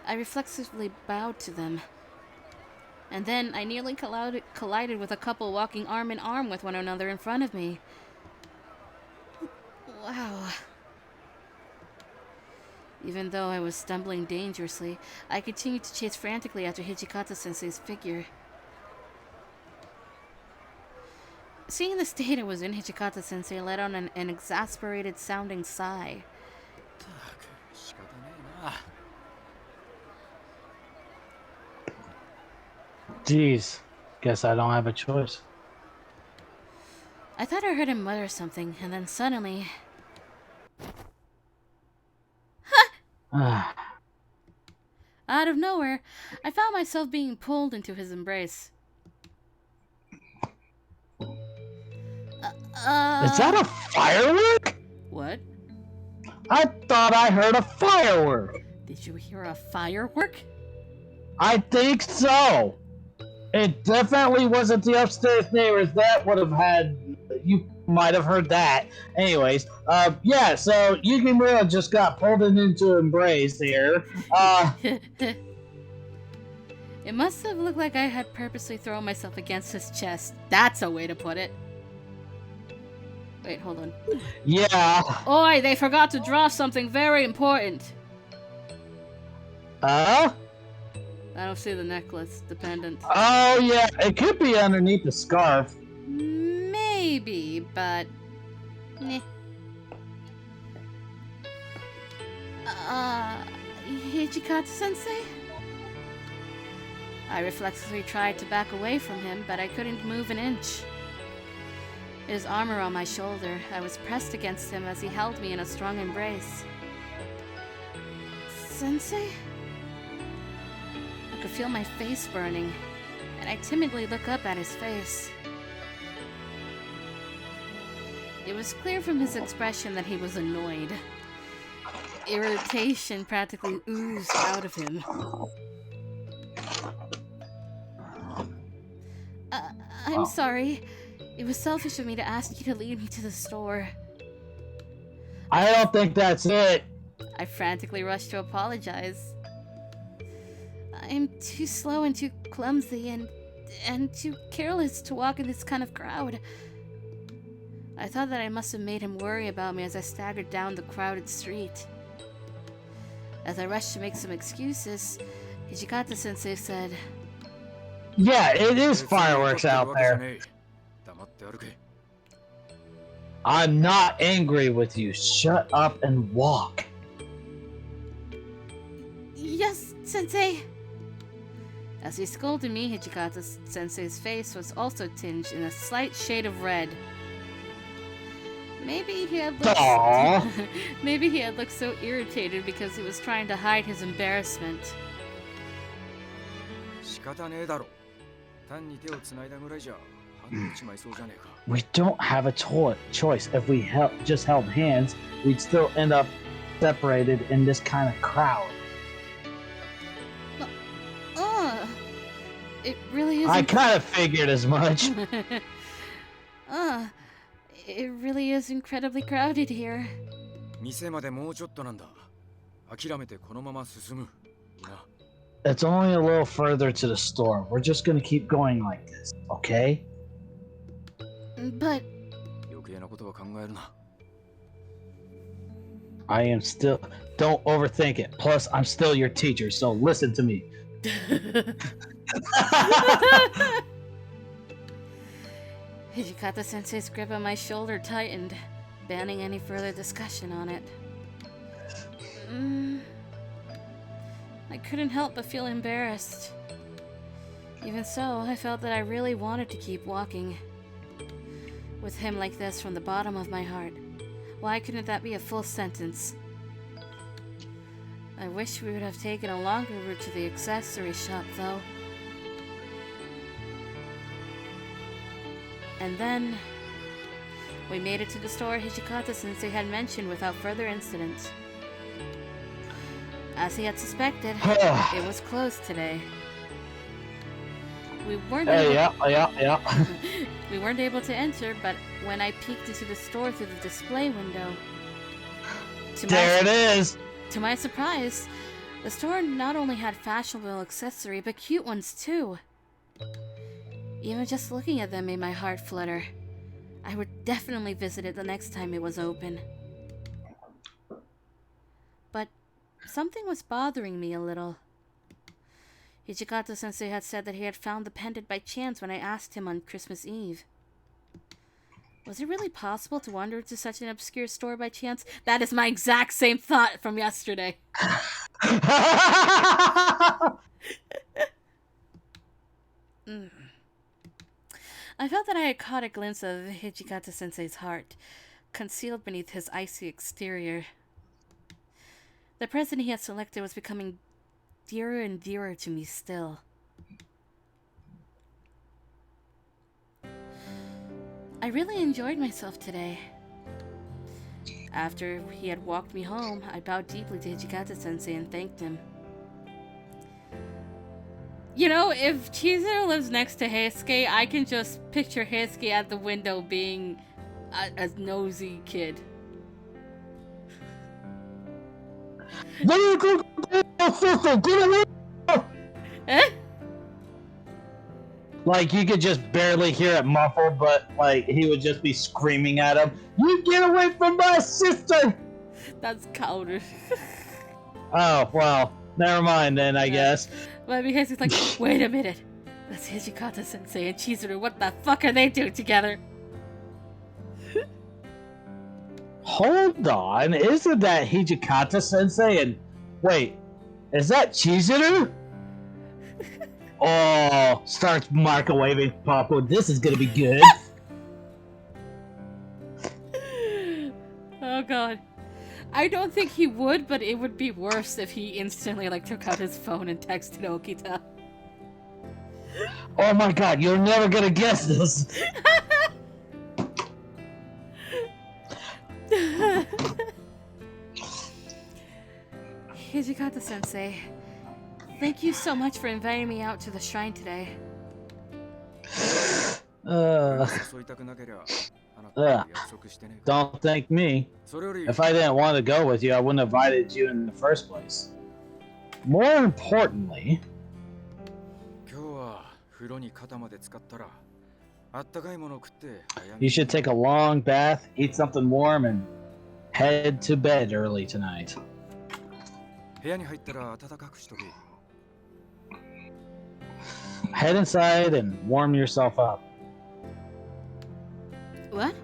I reflexively bowed to them. And then I nearly collided with a couple walking arm in arm with one another in front of me. Wow. Even though I was stumbling dangerously, I continued to chase frantically after Hijikata-sensei's figure. Seeing the state I was in, Hijikata-sensei let out an exasperated-sounding sigh. Jeez, guess I don't have a choice. I thought I heard him mutter something, and then suddenly... out of nowhere, I found myself being pulled into his embrace. Is that a firework? What? I thought I heard a firework. Did you hear a firework? I think so. It definitely wasn't the upstairs neighbors. That would have had... You might have heard that. Anyways, yeah, so Yukimura just got pulled into embrace here. It must have looked like I had purposely thrown myself against his chest. That's a way to put it. Wait, hold on. Yeah. Oi, they forgot to drop something very important. Uh? I don't see the necklace. Dependent. Oh, yeah. It could be underneath the scarf. Maybe, but... Meh. Hijikata-sensei? I reflexively tried to back away from him, but I couldn't move an inch. His arm around my shoulder, I was pressed against him as he held me in a strong embrace. Sensei? I could feel my face burning, and I timidly looked up at his face. It was clear from his expression that he was annoyed. Irritation practically oozed out of him. I'm sorry. It was selfish of me to ask you to lead me to the store. I don't think that's it. I frantically rushed to apologize. I'm too slow and too clumsy and too careless to walk in this kind of crowd. I thought that I must have made him worry about me as I staggered down the crowded street. As I rushed to make some excuses, Hijikata-sensei said, Yeah, it is fireworks out there. I'm not angry with you. Shut up and walk. Yes, sensei. As he scolded me, Hijikata-sensei's face was also tinged in a slight shade of red. Maybe he had looked maybe he had looked so irritated because he was trying to hide his embarrassment. We don't have a choice. If we just held hands, we'd still end up separated in this kind of crowd. It really is. I kind of figured as much. It really is incredibly crowded here. It's only a little further to the store. We're just gonna keep going like this, okay? But... I am still... Don't overthink it. Plus, I'm still your teacher, so listen to me. Hijikata-sensei's grip on my shoulder tightened, banning any further discussion on it. I couldn't help but feel embarrassed. Even so, I felt that I really wanted to keep walking. With him like this from the bottom of my heart, why couldn't that be a full sentence? I wish we would have taken a longer route to the accessory shop, though. And then, we made it to the store Hijikata-sensei had mentioned without further incident. As he had suspected, it was closed today. We weren't we weren't able to enter, but when I peeked into the store through the display window, There it is! To my surprise, the store not only had fashionable accessory, but cute ones too. Even just looking at them made my heart flutter. I would definitely visit it the next time it was open. But something was bothering me a little. Hijikata-sensei had said that he had found the pendant by chance when I asked him on Christmas Eve. Was it really possible to wander into such an obscure store by chance? That is my exact same thought from yesterday. I felt that I had caught a glimpse of Hijikata-sensei's heart, concealed beneath his icy exterior. The present he had selected was becoming dearer and dearer to me still. I really enjoyed myself today. After he had walked me home, I bowed deeply to Hijikata-sensei and thanked him. You know, if Chizuru lives next to Heisuke, I can just picture Heisuke at the window being a nosy kid. Eh? Like, you could just barely hear it muffled, but, like, he would just be screaming at him, "You get away from my sister!" That's counter. Oh, well, never mind then, I guess. But because he's like, wait a minute. That's Hijikata-sensei and Chizuru. What the fuck are they doing together? Hold on, isn't that Hijikata-sensei? And wait, is that Chizuru? Oh, starts microwaving popcorn. This is gonna be good. Oh god. I don't think he would, but it would be worse if he instantly took out his phone and texted Okita. Oh my god, you're never gonna guess this. Hijikata-sensei, thank you so much for inviting me out to the shrine today. Don't thank me. If I didn't want to go with you, I wouldn't have invited you in the first place. More importantly, you should take a long bath, eat something warm, and head to bed early tonight. Head inside and warm yourself up. What?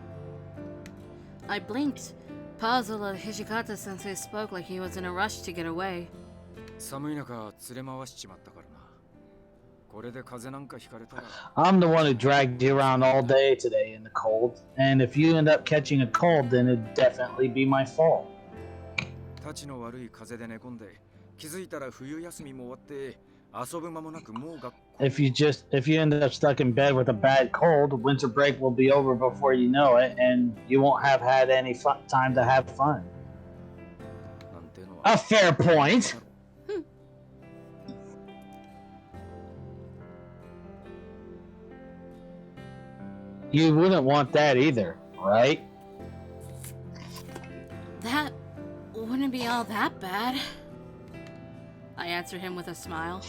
I blinked, puzzled that Hijikata-sensei spoke like he was in a rush to get away. I'm the one who dragged you around all day today in the cold, and if you end up catching a cold, then it'd definitely be my fault. If you end up stuck in bed with a bad cold, winter break will be over before you know it, and you won't have had any time to have fun. A fair point. You wouldn't want that either, right? That wouldn't be all that bad. I answered him with a smile.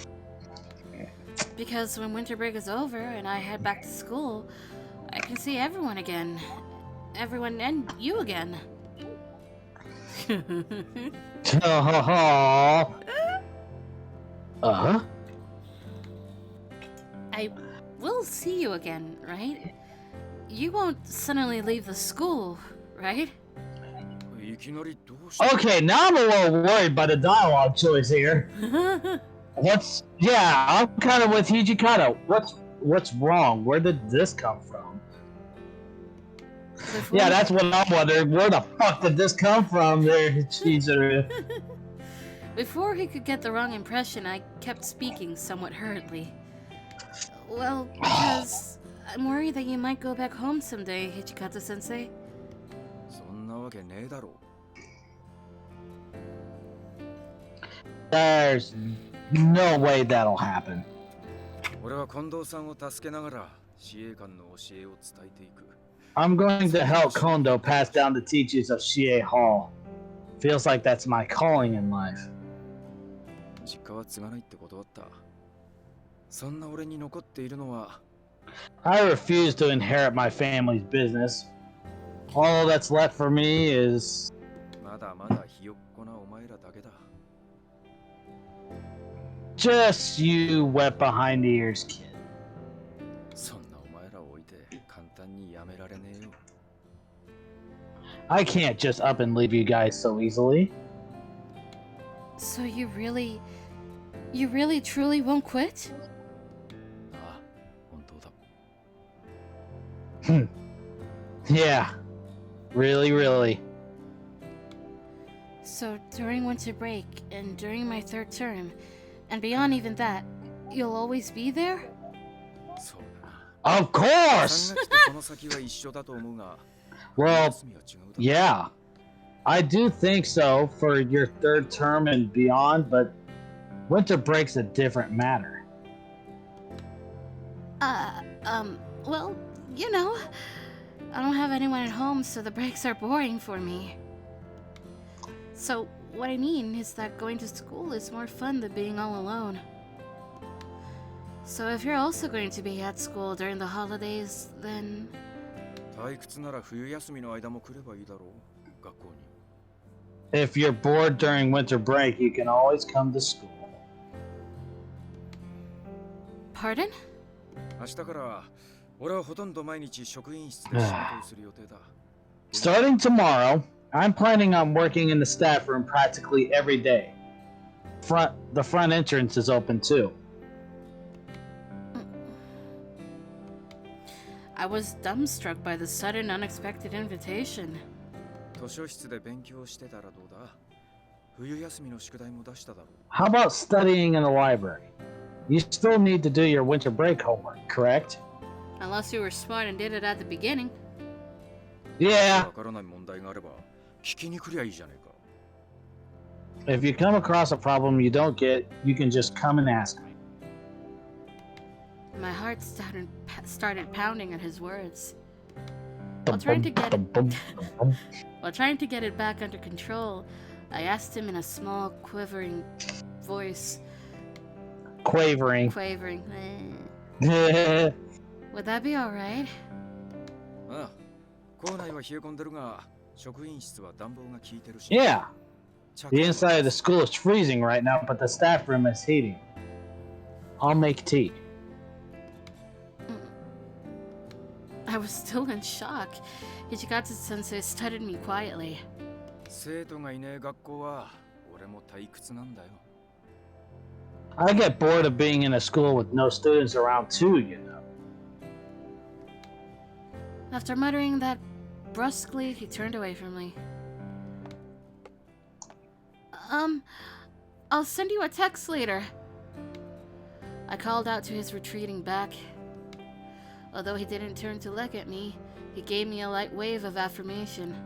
Because when winter break is over and I head back to school, I can see everyone again. Everyone and you again. I will see you again, right? You won't suddenly leave the school, right? Okay, now I'm a little worried by the dialogue choice here. I'm kind of with Hijikata. What's wrong? Where did this come from? Yeah, that's what I'm wondering. Where the fuck did this come from there, Chizuru? Before he could get the wrong impression, I kept speaking somewhat hurriedly. Well, because I'm worried that you might go back home someday, Hijikata-sensei. There's no way that'll happen. I'm going to help Kondo pass down the teachings of Shie Hall. Feels like that's my calling in life. I refuse to inherit my family's business. All that's left for me is まだまだひよっこなお前らだけだ。 just you wet behind the ears kid. そんなお前らを置いて簡単にやめられねえよ。 I can't just up and leave you guys so easily. So you really truly won't quit? ああ、本当だ。 Yeah. Really, really. So during winter break and during my third term, and beyond even that, you'll always be there? そうだな。 Of 3 course! 学期とこの先は一緒だと思うが、 Well, 休みは違うだろ。 yeah. I do think so for your third term and beyond, but winter break's a different matter. Well, you know, I don't have anyone at home, so the breaks are boring for me. So, what I mean is that going to school is more fun than being all alone. So if you're also going to be at school during the holidays, then... 退屈なら冬休みの間も来ればいいだろう、学校に。 If you're bored during winter break, you can always come to school. Pardon? 明日から俺はほとんど毎日職員室で仕事をする予定だ。 Starting tomorrow, I'm planning on working in the staff room practically every day. The front entrance is open too. I was dumbstruck by the sudden, unexpected invitation. 図書室で勉強してたらどうだ？冬休みの宿題も出しただろう。 How about studying in the library? You still need to do your winter break homework, correct? Unless you were smart and did it at the beginning. Yeah. わからない問題があれば聞きに来りゃいいじゃねえか。 If you come across a problem you don't get, you can just come and ask me. My heart started pounding at his words. While trying to get it back under control, I asked him in a small, quivering voice. Quavering. Would that be alright? ああ、校内は冷え込んでるが、職員室は暖房が効いてるし。 Yeah. The inside of the school is freezing right now, but the staff room is heating. I'll make tea. I was still in shock. Hichikatsu-sensei studied me quietly. 生徒がいねえ学校は俺も退屈なんだよ。 I get bored of being in a school with no students around too, you know. After muttering that brusquely, he turned away from me. I'll send you a text later. I called out to his retreating back. Although he didn't turn to look at me, he gave me a light wave of affirmation.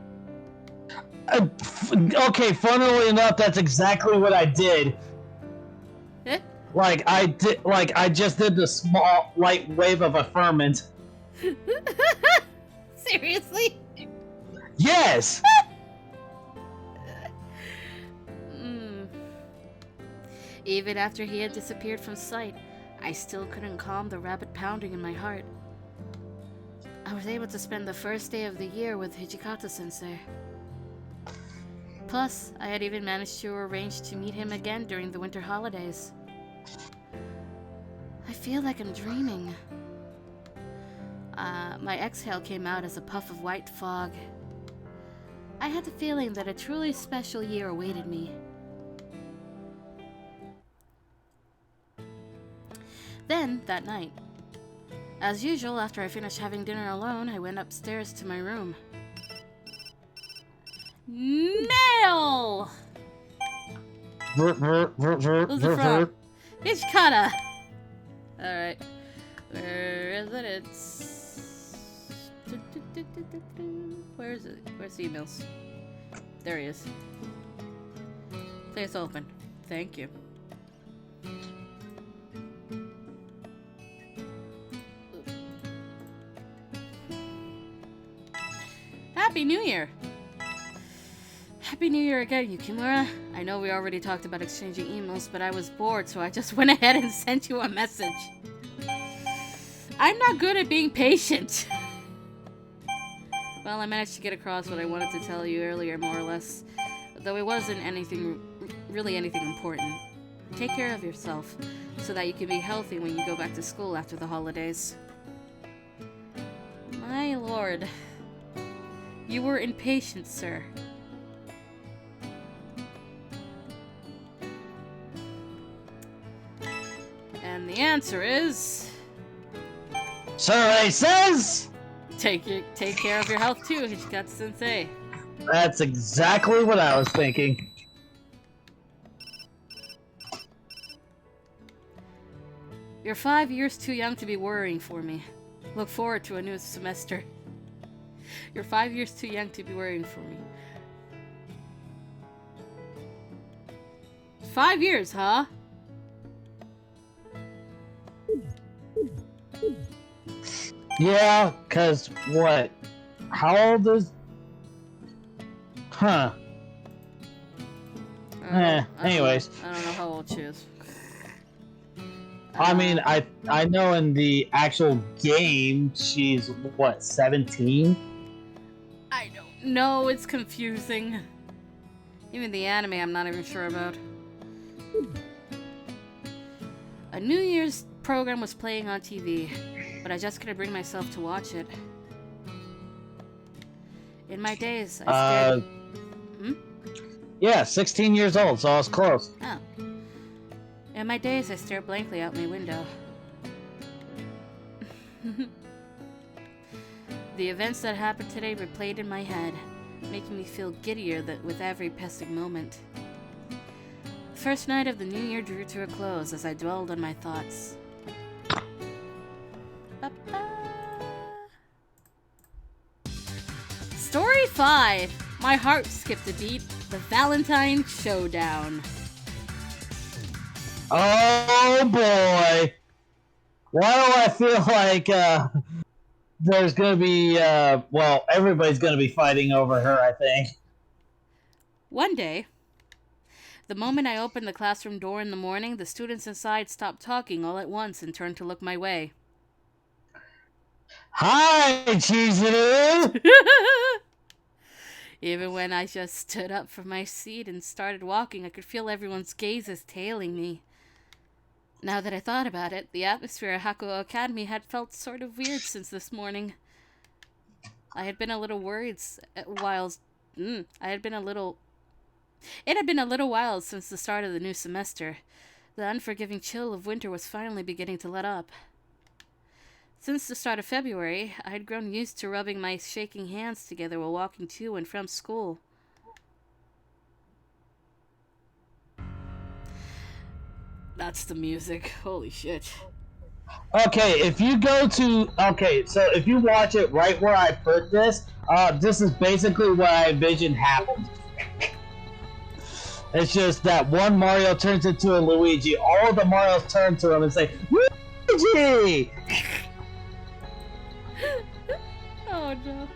Okay, funnily enough, that's exactly what I did. Eh? I just did the small light wave of affirmance. Seriously? Yes! Even after he had disappeared from sight, I still couldn't calm the rapid pounding in my heart. I was able to spend the first day of the year with Hijikata-sensei. Plus, I had even managed to arrange to meet him again during the winter holidays. I feel like I'm dreaming. My exhale came out as a puff of white fog. I had the feeling that a truly special year awaited me. Then, that night, as usual, after I finished having dinner alone, I went upstairs to my room. Mail! Who's it from? Hijikata! Alright. Where is it? It's... Where is it? Where's the emails? There he is. Please open. Thank you. Happy New Year! Happy New Year again, Yukimura. I know we already talked about exchanging emails, but I was bored, so I just went ahead and sent you a message. I'm not good at being patient. Well, I managed to get across what I wanted to tell you earlier, more or less. Though it wasn't really anything important. Take care of yourself, so that you can be healthy when you go back to school after the holidays. My lord. You were impatient, sir. And the answer is... Survey says... Take care of your health too, Hijikata-sensei. That's exactly what I was thinking. You're 5 years too young to be worrying for me. Look forward to a new semester. You're 5 years too young to be worrying for me. 5 years, huh? Yeah, cause what? How old is... Huh. Anyways. I don't know how old she is. I mean, I know in the actual game she's what, 17? I don't know, it's confusing. Even the anime I'm not even sure about. A New Year's program was playing on TV, but I just couldn't bring myself to watch it. In my days, I stared... Yeah, 16 years old, so I was close. Oh. In my days, I stared blankly out my window. The events that happened today replayed in my head, making me feel giddier with every passing moment. The first night of the new year drew to a close as I dwelled on my thoughts. Story 5. My heart skipped a beat. The Valentine Showdown. Oh boy! Why do I feel like there's gonna be well, everybody's gonna be fighting over her, I think. One day, the moment I opened the classroom door in the morning, the students inside stopped talking all at once and turned to look my way. Hi, Chizuru! Even when I just stood up from my seat and started walking, I could feel everyone's gazes tailing me. Now that I thought about it, the atmosphere at Hakuo Academy had felt sort of weird since this morning. I had been a little worried It had been a little while since the start of the new semester. The unforgiving chill of winter was finally beginning to let up. Since the start of February, I had grown used to rubbing my shaking hands together while walking to and from school. That's the music. Holy shit. Okay, if you go to... Okay, so if you watch it right where I put this, this is basically what I envisioned happened. It's just that one Mario turns into a Luigi. All of the Marios turn to him and say, Luigi! Oh no.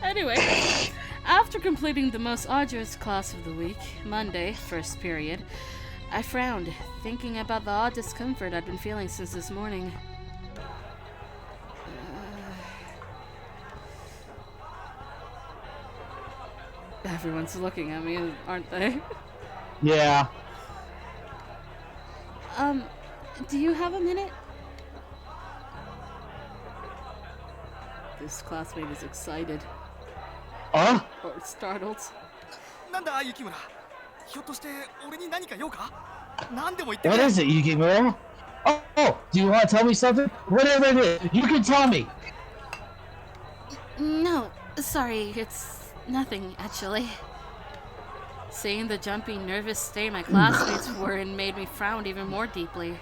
Anyway, after completing the most arduous class of the week, Monday, first period, I frowned, thinking about the odd discomfort I'd been feeling since this morning. Everyone's looking at me, aren't they? Yeah. Do you have a minute? This classmate is excited. Huh? Or startled. なんだ雪村ひょっとして俺に何か用か何でも言ってく What れ is it, Yukimura? Oh, do you want to tell me something? Whatever it is, you can tell me. No, sorry, it's nothing, actually. Seeing the jumpy, nervous state my classmates were in made me frown even more deeply.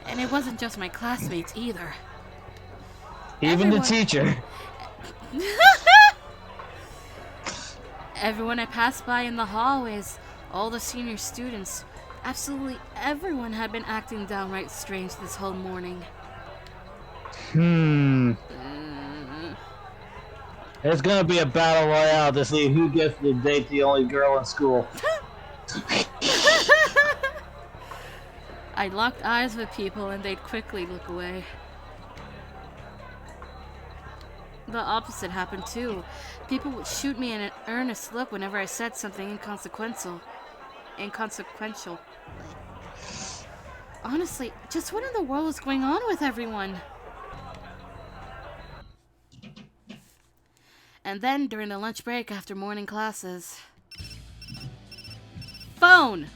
And it wasn't just my classmates either. Even the teacher. Everyone I passed by in the hallways, all the senior students, absolutely everyone had been acting downright strange this whole morning. It's gonna be a battle royale to see who gets to date the only girl in school. I locked eyes with people and they'd quickly look away. The opposite happened too. People would shoot me an earnest look whenever I said something inconsequential. Honestly, just what in the world is going on with everyone? And then, during the lunch break after morning classes... Phone!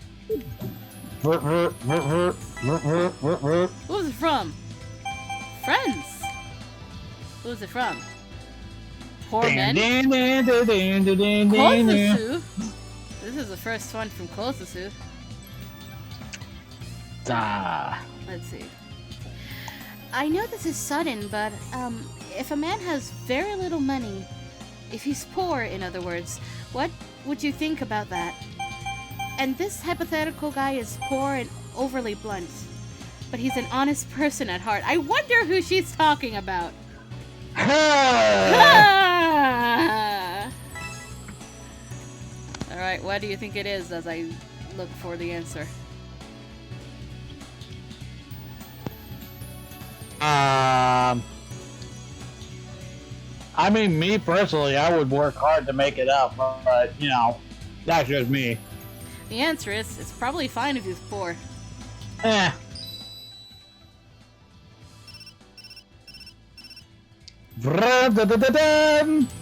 What was it from? Friends! Who was it from? Poor men? Kosusu? This is the first one from Kosusu. Let's see. I know this is sudden, but if a man has very little money, if he's poor, in other words, what would you think about that? And this hypothetical guy is poor and overly blunt, but he's an honest person at heart. I wonder who she's talking about. Alright, what do you think it is as I look for the answer? I mean, me personally, I would work hard to make it up, but you know, that's just me. The answer is, it's probably fine if he's poor. Eh.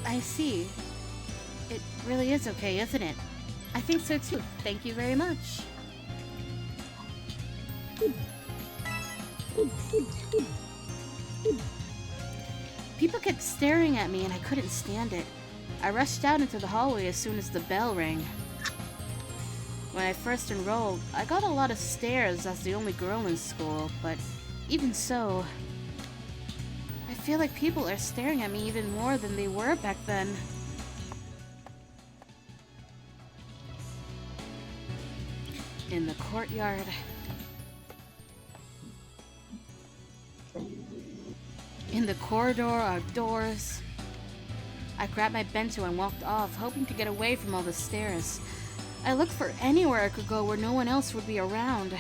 I see. It really is okay, isn't it? I think so too. Thank you very much. People kept staring at me and I couldn't stand it. I rushed out into the hallway as soon as the bell rang. When I first enrolled, I got a lot of stares as the only girl in school, but even so, I feel like people are staring at me even more than they were back then. In the courtyard. In the corridor are doors. I grabbed my bento and walked off, hoping to get away from all the stares. I looked for anywhere I could go where no one else would be around.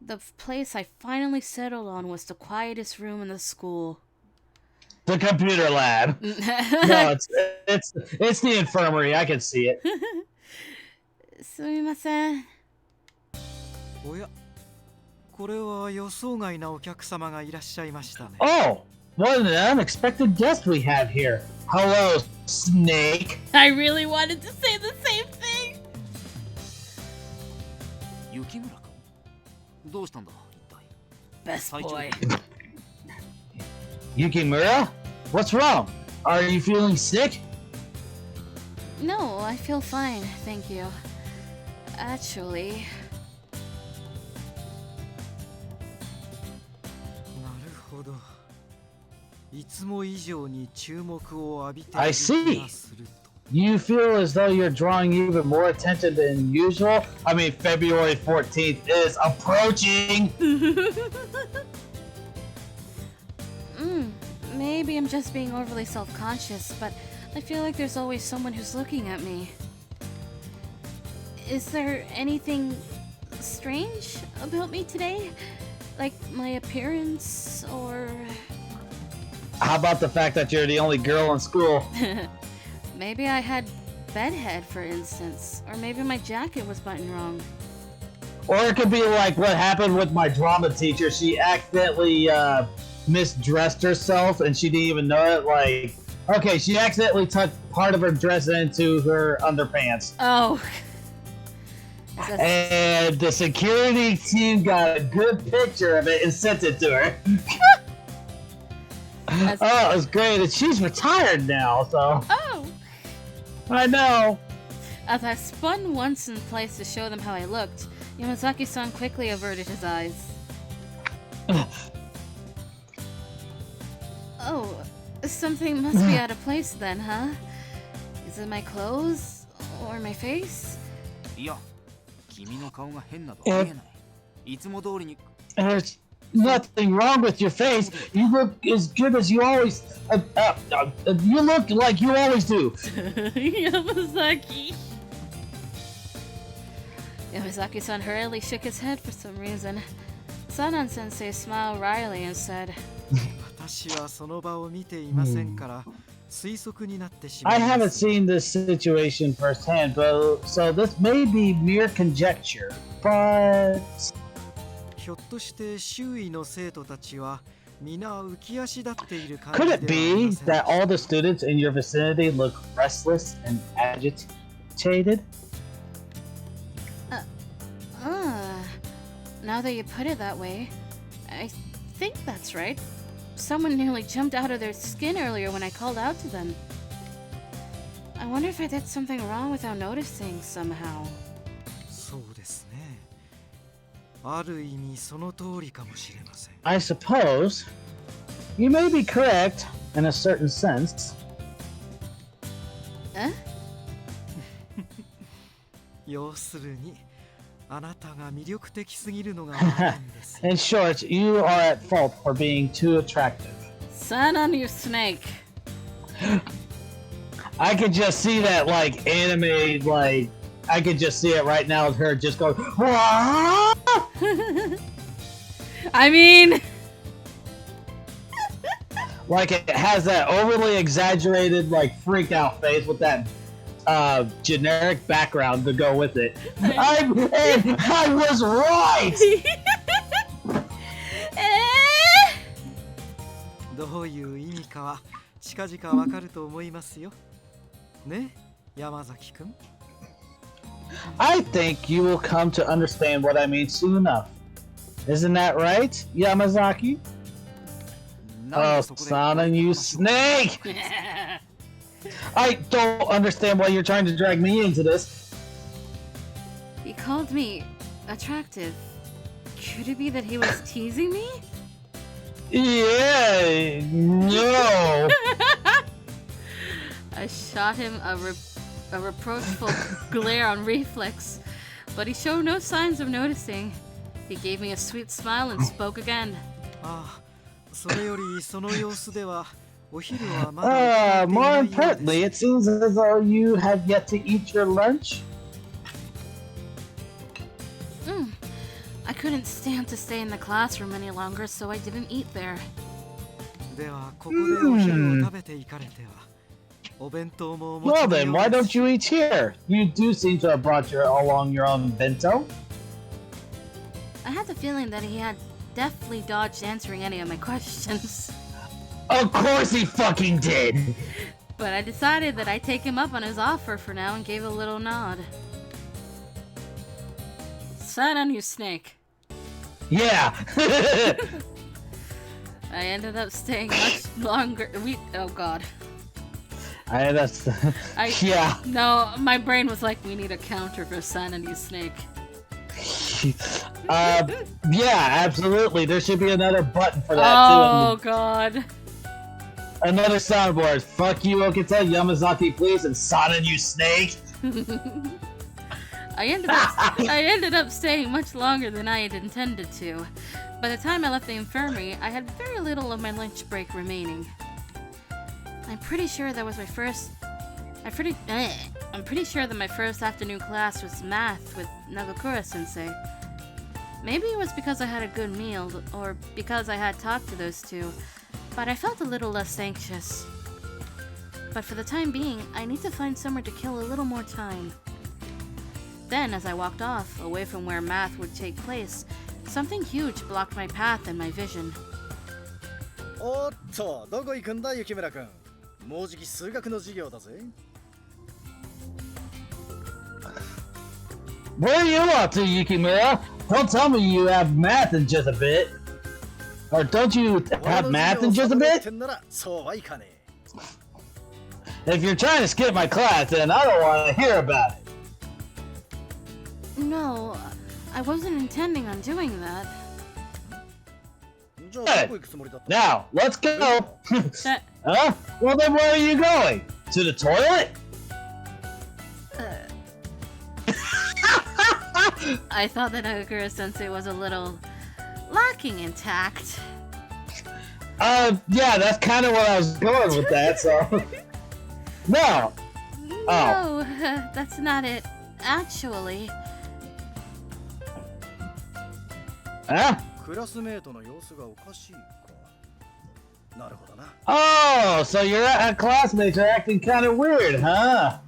The place I finally settled on was the quietest room in the school. The computer lab. No, it's the infirmary. I can see it. すみません。おや、これは予想外なお客様がいらっしゃいましたね。 Oh, what an unexpected guest we have here. Hello, Snake. I really wanted to say the same thing. 雪村君、どうしたんだ一体。 Best boy. Yukimura? What's wrong? Are you feeling sick? No, I feel fine, thank you. Actually... なるほど。いつも以上に注目を浴びてい I る see. 気がすると。 You feel as though you're drawing even more attention than usual? I mean, February 14th is approaching! Maybe I'm just being overly self-conscious, but I feel like there's always someone who's looking at me. Is there anything strange about me today? Like my appearance, or... How about the fact that you're the only girl in school? Maybe I had bedhead, for instance. Or maybe my jacket was buttoned wrong. Or it could be like what happened with my drama teacher. She accidentally misdressed herself and she didn't even know it. Like, okay, she accidentally tucked part of her dress into her underpants. Oh. And the security team got a good picture of it and sent it to her. Oh, it was great. And she's retired now, so. Oh! I know. As I spun once in place to show them how I looked, Yamazaki-san quickly averted his eyes. Oh, something must be out of place then, huh? Is it my clothes? Or my face? いや、君の顔が変なとは言えない。いつも通りに。 There's nothing wrong with your face. You look as good as you always. You look like you always do. Yamazaki. Yamazaki-san hurriedly shook his head for some reason. Sanan sensei smiled wryly and said, 私はその場を見ていませんから推測になってしま I いま haven't す。 seen this situation firsthand, but so this may be mere conjecture. But ひょっとして周囲の生徒たちは皆浮き足立っている感 could じ it ではあり be ません that all the students in your vicinity look restless and agitated? Now that you put it that way, I think that's right. Someone nearly jumped out of their skin earlier when I called out to them. I wonder if I did something wrong without noticing somehow. そうですね。ある意味その通りかもしれません。 I suppose you may be correct in a certain sense. Eh? 要するにあなたが魅力的すぎるのが悪いんですよ。 In short, you are at fault for being too attractive. Son on you, snake. I could just see that like anime, like I could just see it right now with her just going. I mean, Like it has that overly exaggerated like freak out face with that generic background to go with it. I was right. どういう意味かは近々わかると思いますよ。ね、山崎くん。 I think you will come to understand what I mean soon enough. Isn't that right, Yamazaki? なん Oh, でそこで Sana, you snake! I don't understand why you're trying to drag me into this. he called me attractive. Could it be that he was teasing me? Yeah, no. I shot him a reproachful glare on reflex, but he showed no signs of noticing. He gave me a sweet smile and spoke again. ああ、それよりその様子ではお昼はまだいただいてい More ないよう importantly, で it す。 seems as though you have yet to eat your lunch. I couldn't stand to stay in the classroom any longer, so I didn't eat there. ではここでお昼を食べていかれては。お弁当もお持ち Well の then, よ why うで don't す。 you eat here? You do seem to have brought along your own bento. I had the feeling that he had deftly dodged answering any of my questions. Of course he fucking did. But I decided that I'd take him up on his offer for now and gave a little nod. Sign on, you snake. Yeah. I ended up staying much longer. Oh god. That's I yeah. No, my brain was like, we need a counter for sign on, you snake. Yeah, absolutely. There should be another button for that Oh too. god. Another soundboard. Fuck you, Okita, Yamazaki, please, and Sana, you snake. I ended up staying much longer than I had intended to. By the time I left the infirmary, I had very little of my lunch break remaining. I'm pretty sure that was my first. I'm pretty sure that my first afternoon class was math with Nagakura-sensei. Maybe it was because I had a good meal, or because I had talked to those two, but I felt a little less anxious. But for the time being, I need to find somewhere to kill a little more time. Then, as I walked off, away from where math would take place, something huge blocked my path and my vision. おっと、どこ行くんだ、雪村くん。もうじき数学の授業だぜ。Where are you off to, Yukimura? Don't tell me you have math in just a bit. Or don't you have math in just a bit? そうはいかね If you're trying to skip my class, then I don't want to hear about it. No, I wasn't intending on doing that. え。じゃあどこ行くつもりだった Now, let's go. That, Huh? Well, then where are you going? To the toilet? I thought that Nagakura-sensei was a little lacking in tact. Yeah, that's kind of what I was going with that, so. No. No, that's not it. Actually, Huh? クラスメートの様子がおかしいか。なるほどな。 Oh, so your classmates are acting kind of weird, huh?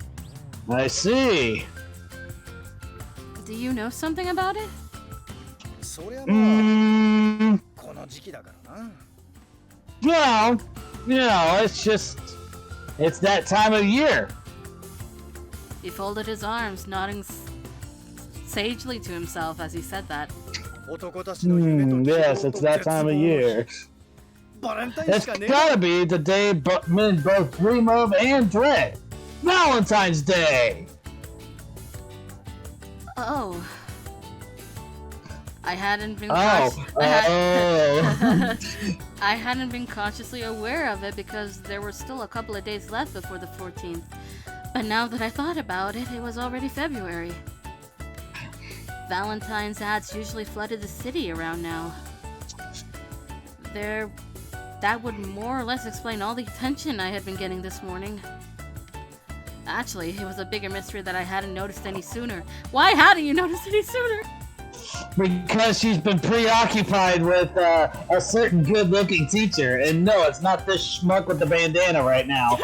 I see. Do you know something about it? そりゃまあ、この時期だからな。 Well, it's that time of year. He folded his arms, nodding sagely to himself as he said that. 男たちの夢と希 Yes, 望 it's と that 絶 time 望 of の year. バレンタイン It's しかねえ。 gotta be the day men both dream of and dread. Valentine's Day! Oh. I hadn't been Oh. I hadn't been consciously aware of it because there were still a couple of days left before the 14th. But now that I thought about it, it was already February. Valentine's ads usually flooded the city around now. That would more or less explain all the attention I had been getting this morning. Actually, it was a bigger mystery that I hadn't noticed any sooner. Why hadn't you noticed any sooner? Because she's been preoccupied with a certain good-looking teacher. And no, it's not this schmuck with the bandana right now.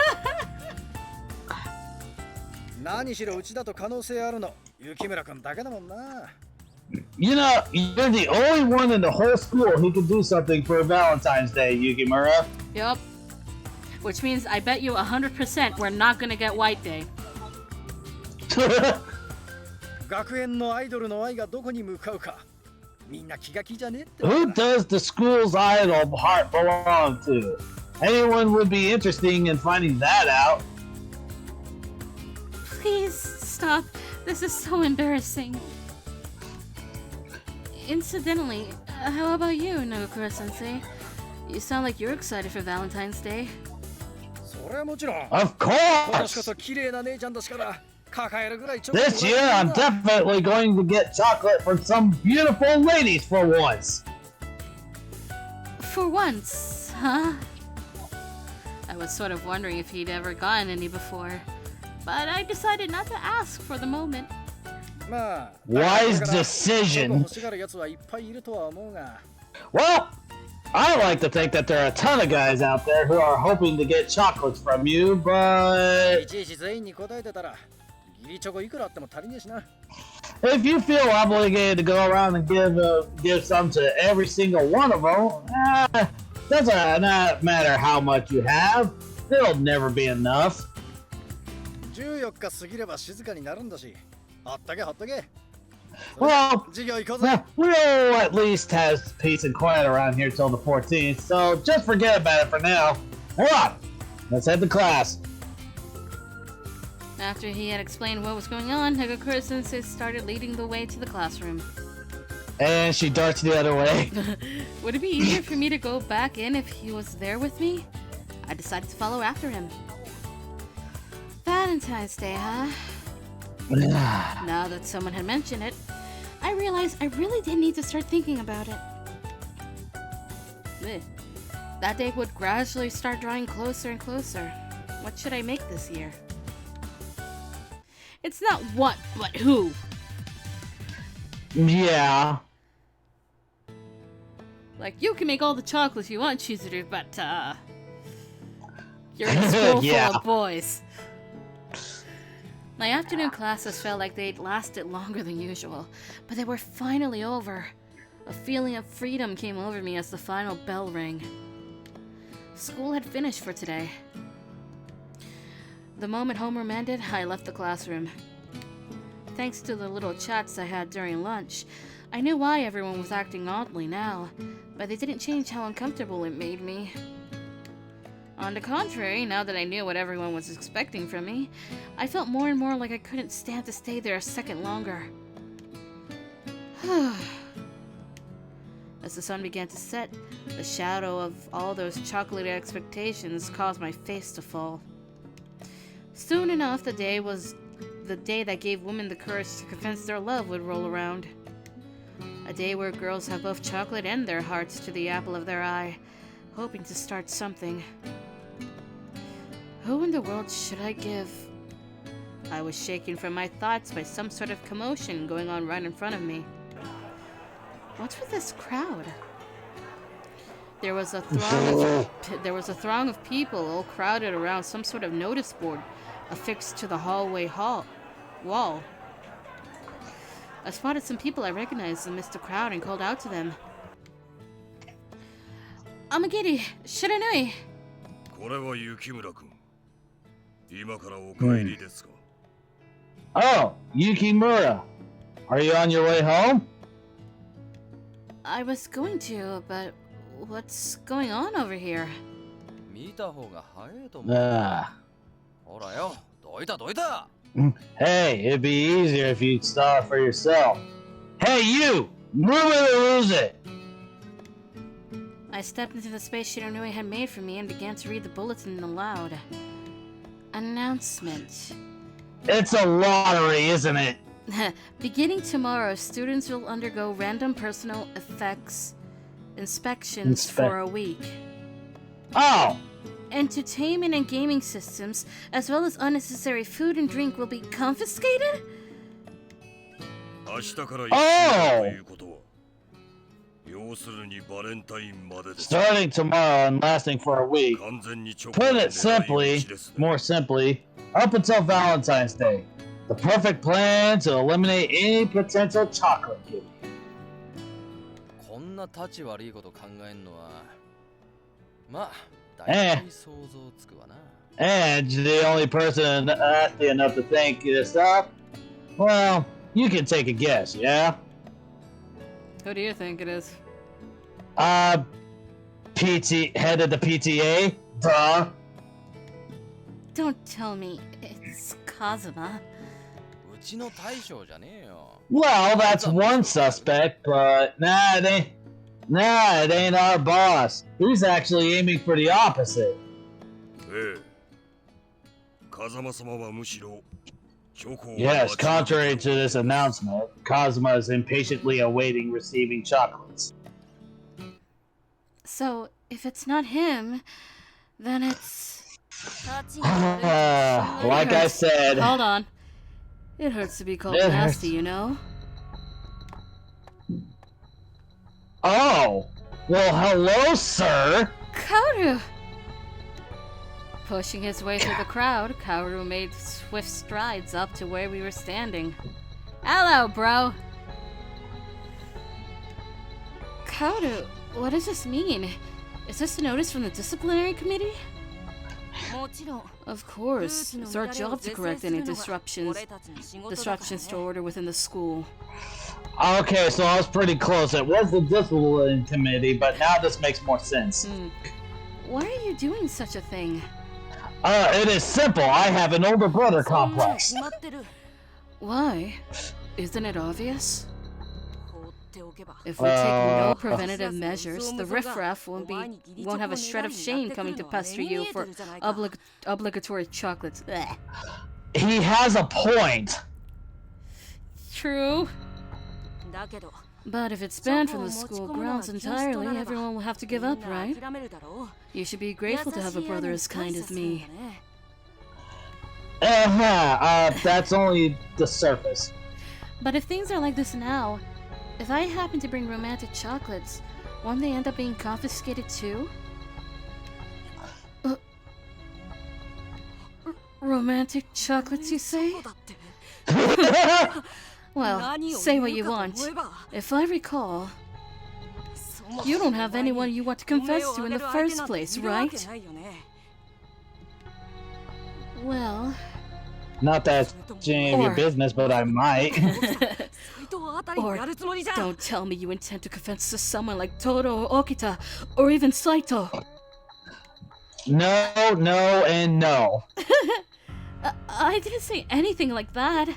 何しろうちだと可能性あるの。雪村くんだけだもんな。 You know, you're the only one in the whole school who can do something for Valentine's Day, Yukimura. Yup. Which means I bet you 100% we're not gonna get White Day. 学園のアイドルの愛がどこに向かうか。みんな気が気じゃねえって。 Who does the school's idol heart belong to? Anyone would be interesting in finding that out. Please stop. This is so embarrassing. Incidentally, how about you, Nagakura-sensei? You sound like you're excited for Valentine's Day. それはもちろん。 Of 今年こ course! そ綺麗な姉ちゃんたちから抱えるぐらいチョコ This year, I'm definitely going to get chocolate from some beautiful ladies for once. For once, huh? I was sort of wondering if he'd ever gotten any before, but I decided not to ask for the moment. まあ、 Wise だから decision. 欲しがる奴はいっぱいいるとは思うが。 Well, I like to think that there are a ton of guys out there who are hoping to get chocolates from you, but いちいち全員に答えてたら、義理チョコいくらあっても足りねえしな。 if you feel obligated to go around and give some to every single one of them, doesn't not matter how much you have, it'll never be enough. 14日過ぎれば静かになるんだし、ほっとけほっとけ。 Well, 授業行こうぜ。 we'll at least have peace and quiet around here till the 14th, so just forget about it for now. Hold on, let's head to class. After he had explained what was going on, Nagakura-sensei started leading the way to the classroom. And she darts the other way. Would it be easier for me to go back in if he was there with me? I decided to follow after him. Valentine's Day, huh? Now that someone had mentioned it, I realized I really did need to start thinking about it. Ugh. That day would gradually start drawing closer and closer. What should I make this year? It's not what, but who. Yeah. Like, you can make all the chocolates you want, Chizuru, but, you're in a school Yeah. full of boys. My afternoon classes felt like they'd lasted longer than usual, but they were finally over. A feeling of freedom came over me as the final bell rang. School had finished for today. The moment homeroom ended, I left the classroom. Thanks to the little chats I had during lunch, I knew why everyone was acting oddly now, but they didn't change how uncomfortable it made me. On the contrary, now that I knew what everyone was expecting from me, I felt more and more like I couldn't stand to stay there a second longer. As the sun began to set, the shadow of all those chocolatey expectations caused my face to fall. Soon enough, the day that gave women the courage to confess their love would roll around. A day where girls have both chocolate and their hearts to the apple of their eye, hoping to start something. Who in the world should I give? I was shaken from my thoughts by some sort of commotion going on right in front of me. What's with this crowd? There was a throng of people all crowded around some sort of notice board affixed to the hallway wall. I spotted some people I recognized amidst the crowd and called out to them. Amagiri, Shiranui. これは雪村君。今からお帰りですか? Oh, Yukimura. Are you on your way home? I was going to, but what's going on over here? 見た方が早いと思う。ほらよ、どいたどいた。 Hey, it'd be easier if you'd start for yourself. Hey, you! Move it or lose it! I stepped into the space Shiranui had made for me and began to read the bulletin aloud. Announcement. It's a lottery, isn't it? Beginning tomorrow, students will undergo random personal effects inspections for a week. Oh! Entertainment and gaming systems, as well as unnecessary food and drink, will be confiscated? 明日から1週間ということは、要するにバレンタインまでです。 Starting tomorrow and lasting for a week. Put it simply, more simply, up until Valentine's Day. The perfect plan to eliminate any potential chocolate giving. こんな立ち悪いこと考えんのは、まあ、大体想像つくわな。 And the only person nasty enough to think this up? Well, you can take a guess, yeah? Who do you think it is? Head of the PTA? Duh. Don't tell me it's Kazuma. うちの大将じゃねえよ。 Well, that's one suspect, but it ain't our boss. He's actually aiming for the opposite. ええ。風間様はむしろ Yes, contrary to this announcement, Kazuma is impatiently awaiting receiving chocolates. So, if it's not him, then it's... Like I said... Hold on. It hurts to be called nasty, you know? Oh! Well, hello, sir! Kaoru! Pushing his way through the crowd, Kaoru made swift strides up to where we were standing. Hello, bro! Kaoru, what does this mean? Is this a notice from the disciplinary committee? Of course. It's our job to correct any disruptions to order within the school. Okay, so I was pretty close. It was the discipline committee, but now this makes more sense. Why are you doing such a thing? It is simple. I have an older brother complex. Why? Isn't it obvious? If we take no preventative measures, the riffraff won't have a shred of shame coming to pester you for obligatory chocolates. Blech. He has a point. True. But if it's banned from the school grounds entirely, everyone will have to give up, right? You should be grateful to have a brother as kind as me. That's only the surface. But if things are like this now, if I happen to bring romantic chocolates, won't they end up being confiscated too? Romantic chocolates, you say? Well, say what you want. If I recall, you don't have anyone you want to confess to in the first place, right? Well... Not that it's any of your business, but I might. Or don't tell me you intend to confess to someone like Toro or Okita, or even Saito. No, no, and no. I didn't say anything like that.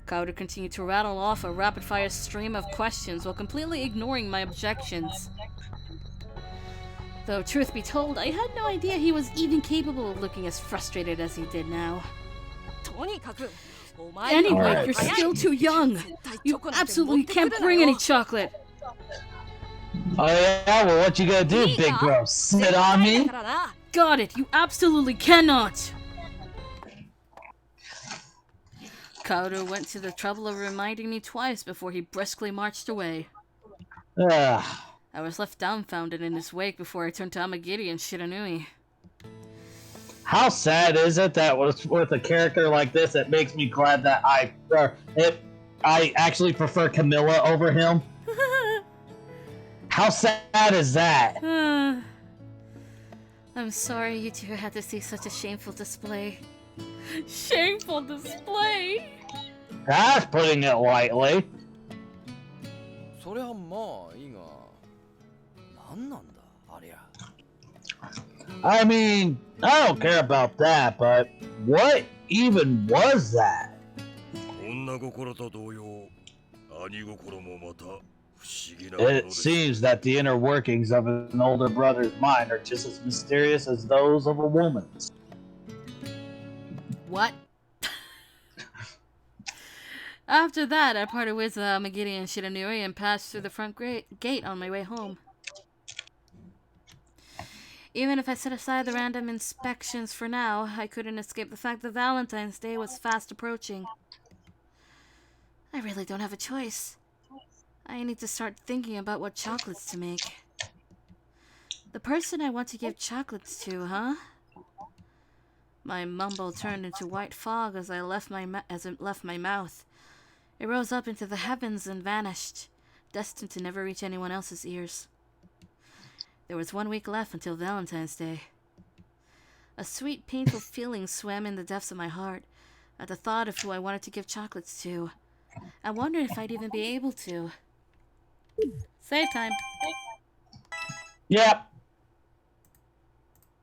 Kaoru continued to rattle off a rapid-fire stream of questions while completely ignoring my objections. Though, truth be told, I had no idea he was even capable of looking as frustrated as he did now. Anyway, you're still too young. You absolutely can't bring any chocolate. Oh yeah? Well, what you gonna do, big bro? Sit on me? Got it, you absolutely cannot! Kaoru went to the trouble of reminding me twice before he briskly marched away. Ugh. I was left dumbfounded in his wake before I turned to Amagiri and Shiranui. How sad is it that with a character like this, it makes me glad that I actually prefer Camilla over him. How sad is that? I'm sorry you two had to see such a shameful display. Shameful display? That's putting it lightly. そりゃまあいいが何なんだありゃ I mean, I don't care about that, but what even was that? 女心と同様兄心もまた不思議なもの It です seems that the inner workings of an older brother's mind are just as mysterious as those of a woman's. What? After that, I parted with Amagiri and Shiranui and passed through the front gate on my way home. Even if I set aside the random inspections for now, I couldn't escape the fact that Valentine's Day was fast approaching. I really don't have a choice. I need to start thinking about what chocolates to make. The person I want to give chocolates to, huh? My mumble turned into white fog as it left my mouth. It rose up into the heavens and vanished, destined to never reach anyone else's ears. There was 1 week left until Valentine's Day. A sweet, painful feeling swam in the depths of my heart at the thought of who I wanted to give chocolates to. I wondered if I'd even be able to. Save time. Yep.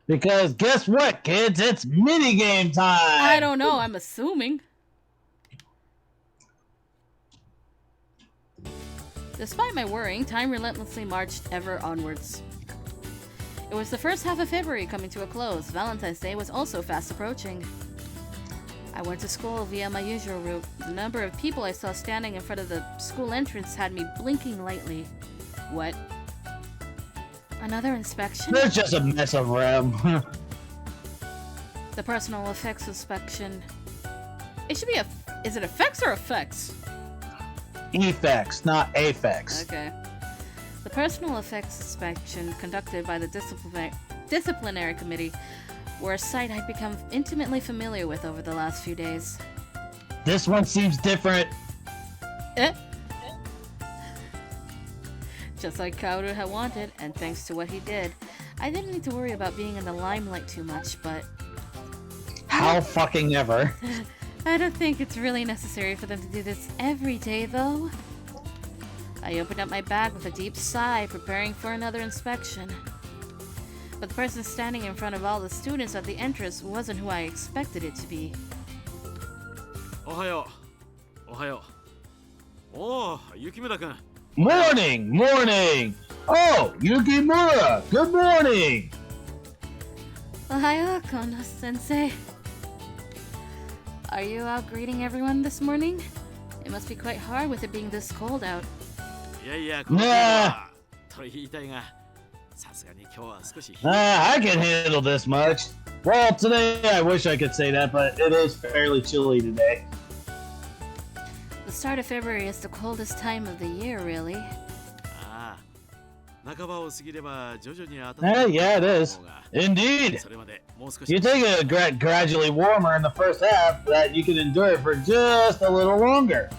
Because guess what, kids? It's minigame time! I don't know, I'm assuming. Despite my worrying, time relentlessly marched ever onwards. It was the first half of February coming to a close. Valentine's Day was also fast approaching. I went to school via my usual route. The number of people I saw standing in front of the school entrance had me blinking lightly. What? Another inspection? There's just a mess of rem. The personal effects inspection. It should be is it effects or effects? Effects, not affects. Okay. The personal effects inspection conducted by the disciplinary committee were a sight I'd become intimately familiar with over the last few days. This one seems different. Just like Kaoru had wanted, and thanks to what he did, I didn't need to worry about being in the limelight too much, but... How fucking ever. I don't think it's really necessary for them to do this every day, though. I opened up my bag with a deep sigh, preparing for another inspection. But the person standing in front of all the students at the entrance wasn't who I expected it to be. Ohayo. Ohayo. Oh, Yukimura-kun. Morning! Morning! Oh, Yukimura! Good morning! Ohayo, Kono-sensei. Are you out greeting everyone this morning? It must be quite hard with it being this cold out. Nah. I can handle this much. Well, today I wish I could say that, but it is fairly chilly today. The start of February is the coldest time of the year, really. Yeah, it is. Indeed. You take it gradually warmer in the first half, that you can endure it for just a little longer.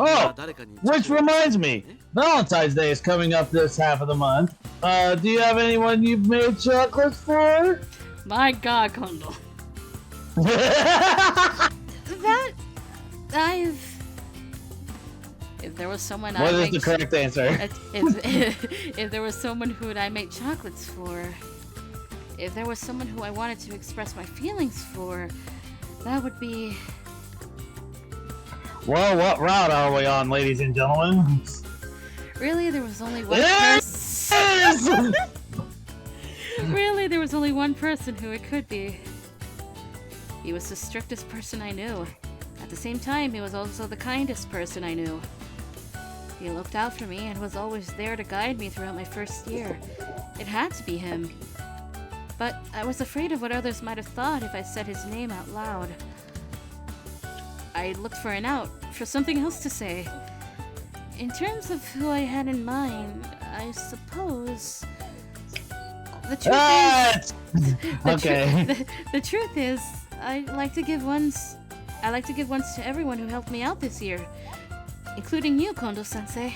Oh, which reminds me, Valentine's Day is coming up this half of the month. Do you have anyone you've made chocolates for? My God, Kondo. If there was someone What is the correct answer? If there was someone who I make chocolates for, if there was someone who I wanted to express my feelings for, that would be... Well, what route are we on, ladies and gentlemen? Really, there was only one person. Really, there was only one person who it could be. He was the strictest person I knew. At the same time, he was also the kindest person I knew. He looked out for me and was always there to guide me throughout my first year. It had to be him. But I was afraid of what others might have thought if I said his name out loud. I looked for an out, for something else to say. In terms of who I had in mind, I suppose the truth is Okay. the truth is I like to give ones to everyone who helped me out this year, including you, Kondo-sensei.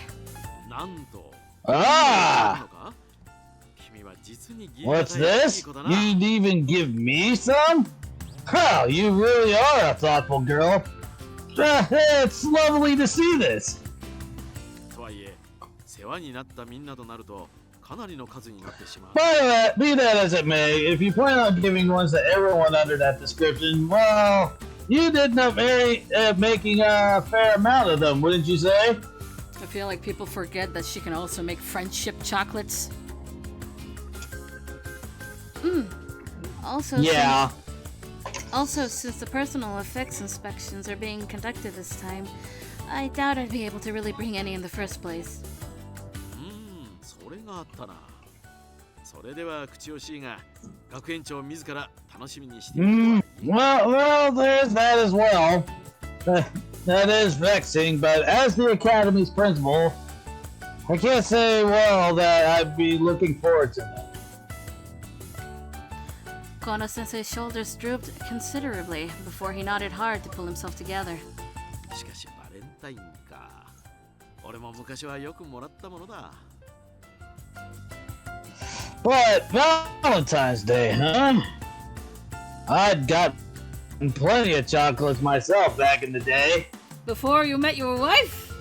なんと Ah! 君は実に What's this? You'd even give me some? Oh, you really are a thoughtful girl. It's lovely to see this. とはいえ世話になったみんなとなるとかなりの数になってしまう By the way, be that as it may, if you plan on giving ones to everyone under that description, well, you did not making a fair amount of them, wouldn't you say? I feel like people forget that she can also make friendship chocolates. Also, Yeah. since the personal effects inspections are being conducted this time, I doubt I'd be able to really bring any in the first place. それがあったなそれでは口惜しいが学園長自ら楽しみにしている Well, there's that as well. That is vexing, but as the Academy's principal, I can't say, well, that I'd be looking forward to that. Kono-sensei's shoulders drooped considerably before he nodded hard to pull himself together. しかしバレンタインか俺も昔はよくもらったものだ But Valentine's Day, huh? I'd got plenty of chocolates myself back in the day. Before you met your wife?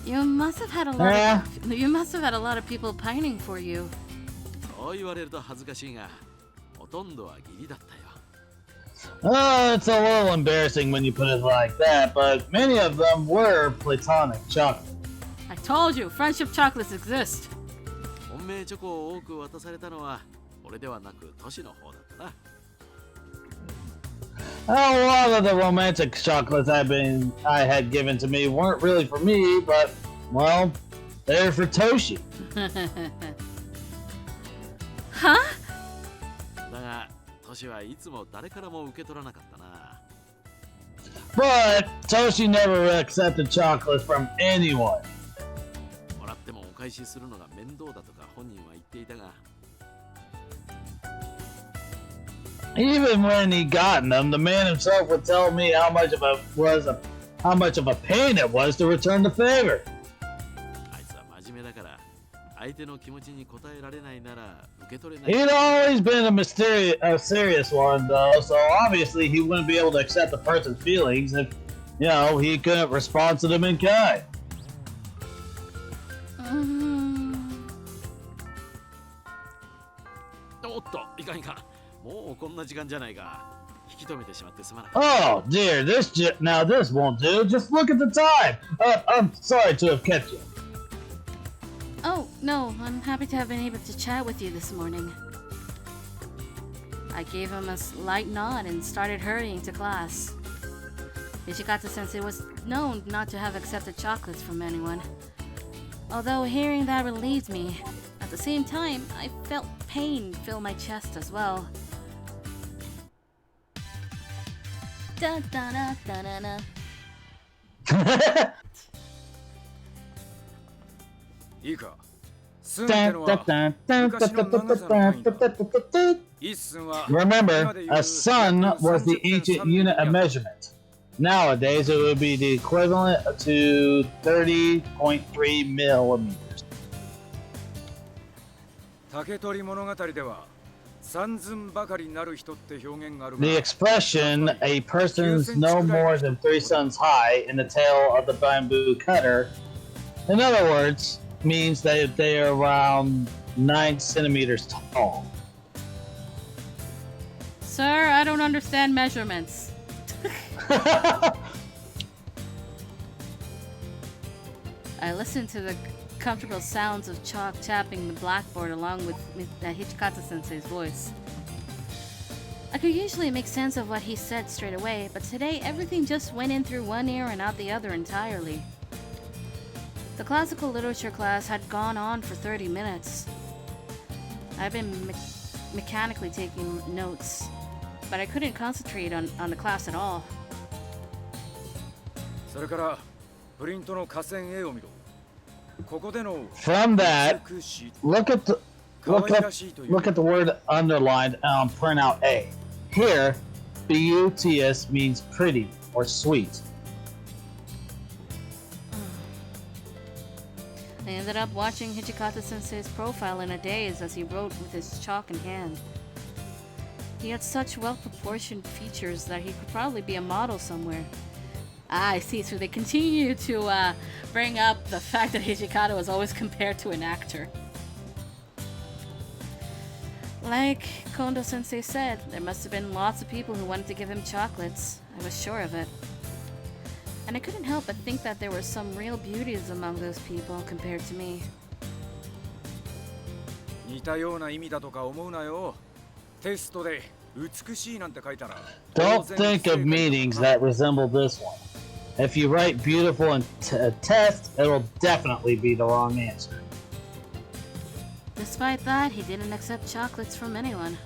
You must have had a lot of people pining for you. そう言われると恥ずかしいがほとんどは義理だったよ Oh, it's a little embarrassing when you put it like that, but many of them were platonic chocolate. I told you, friendship chocolates exist. 本命チョコを多く渡されたのは俺ではなくトシの方だったな A lot of the romantic chocolates I had given to me weren't really for me, but, well, they're for Toshi. Huh? だがトシはいつも誰からも受け取らなかったな But Toshi never accepted chocolates from anyone. もらってもお返しするのが面倒だとか本人は言っていたが Even when he gotten them, the man himself would tell me how much of a pain it was to return the favor. あいつは真面目だから相手の気持ちに応えられないなら受け取れない He'd always been a serious one, though, so obviously he wouldn't be able to accept the person's feelings if, he couldn't respond to them in kind. おっといかんいかんもうこんな時間じゃないか引き止めてしまってすまない Oh dear, this won't do. Just look at the time. I'm sorry to have kept you. Oh, no, I'm happy to have been able to chat with you this morning. I gave him a slight nod and started hurrying to class. Nishikata-sensei was known not to have accepted chocolates from anyone. Although hearing that relieved me, at the same time, I felt pain fill my chest as well. Da da da da da da. いいかスンってのは昔の長さの単位だ一寸は Remember, a sun was the ancient unit of measurement. Nowadays, it would be the equivalent to 30.3 millimeters. 竹取物語では三寸ばかりなる人って表現があるが The expression, a person's no more than 3 suns high in the tail of the bamboo cutter, in other words, means that they are around 9 centimeters tall. Sir, I don't understand measurements. I listened to the comfortable sounds of chalk tapping the blackboard along with Hichikata-sensei's voice. I could usually make sense of what he said straight away, but today everything just went in through one ear and out the other entirely. The classical literature class had gone on for 30 minutes. I've been mechanically taking notes. but I couldn't concentrate on the class at all. それからプリントの下線 A を見ろ。ここでの From that, 美しい look at the 可愛らしいという look at the word underlined on printout A. Here, beauteous means pretty or sweet. I ended up watching Hijikata-sensei's profile in a daze as he wrote with his chalk in hand. He had such well-proportioned features that he could probably be a model somewhere. Ah, I see. So they continue to bring up the fact that Hijikata was always compared to an actor. Like Kondo-sensei said, there must have been lots of people who wanted to give him chocolates. I was sure of it. And I couldn't help but think that there were some real beauties among those people compared to me. 似たような意味だとか思うなよ。テストで美しいなんて書いたら Don't think of meanings that resemble this one. If you write beautiful in a test, it'll definitely be the wrong answer. Despite that, he didn't accept chocolates from anyone.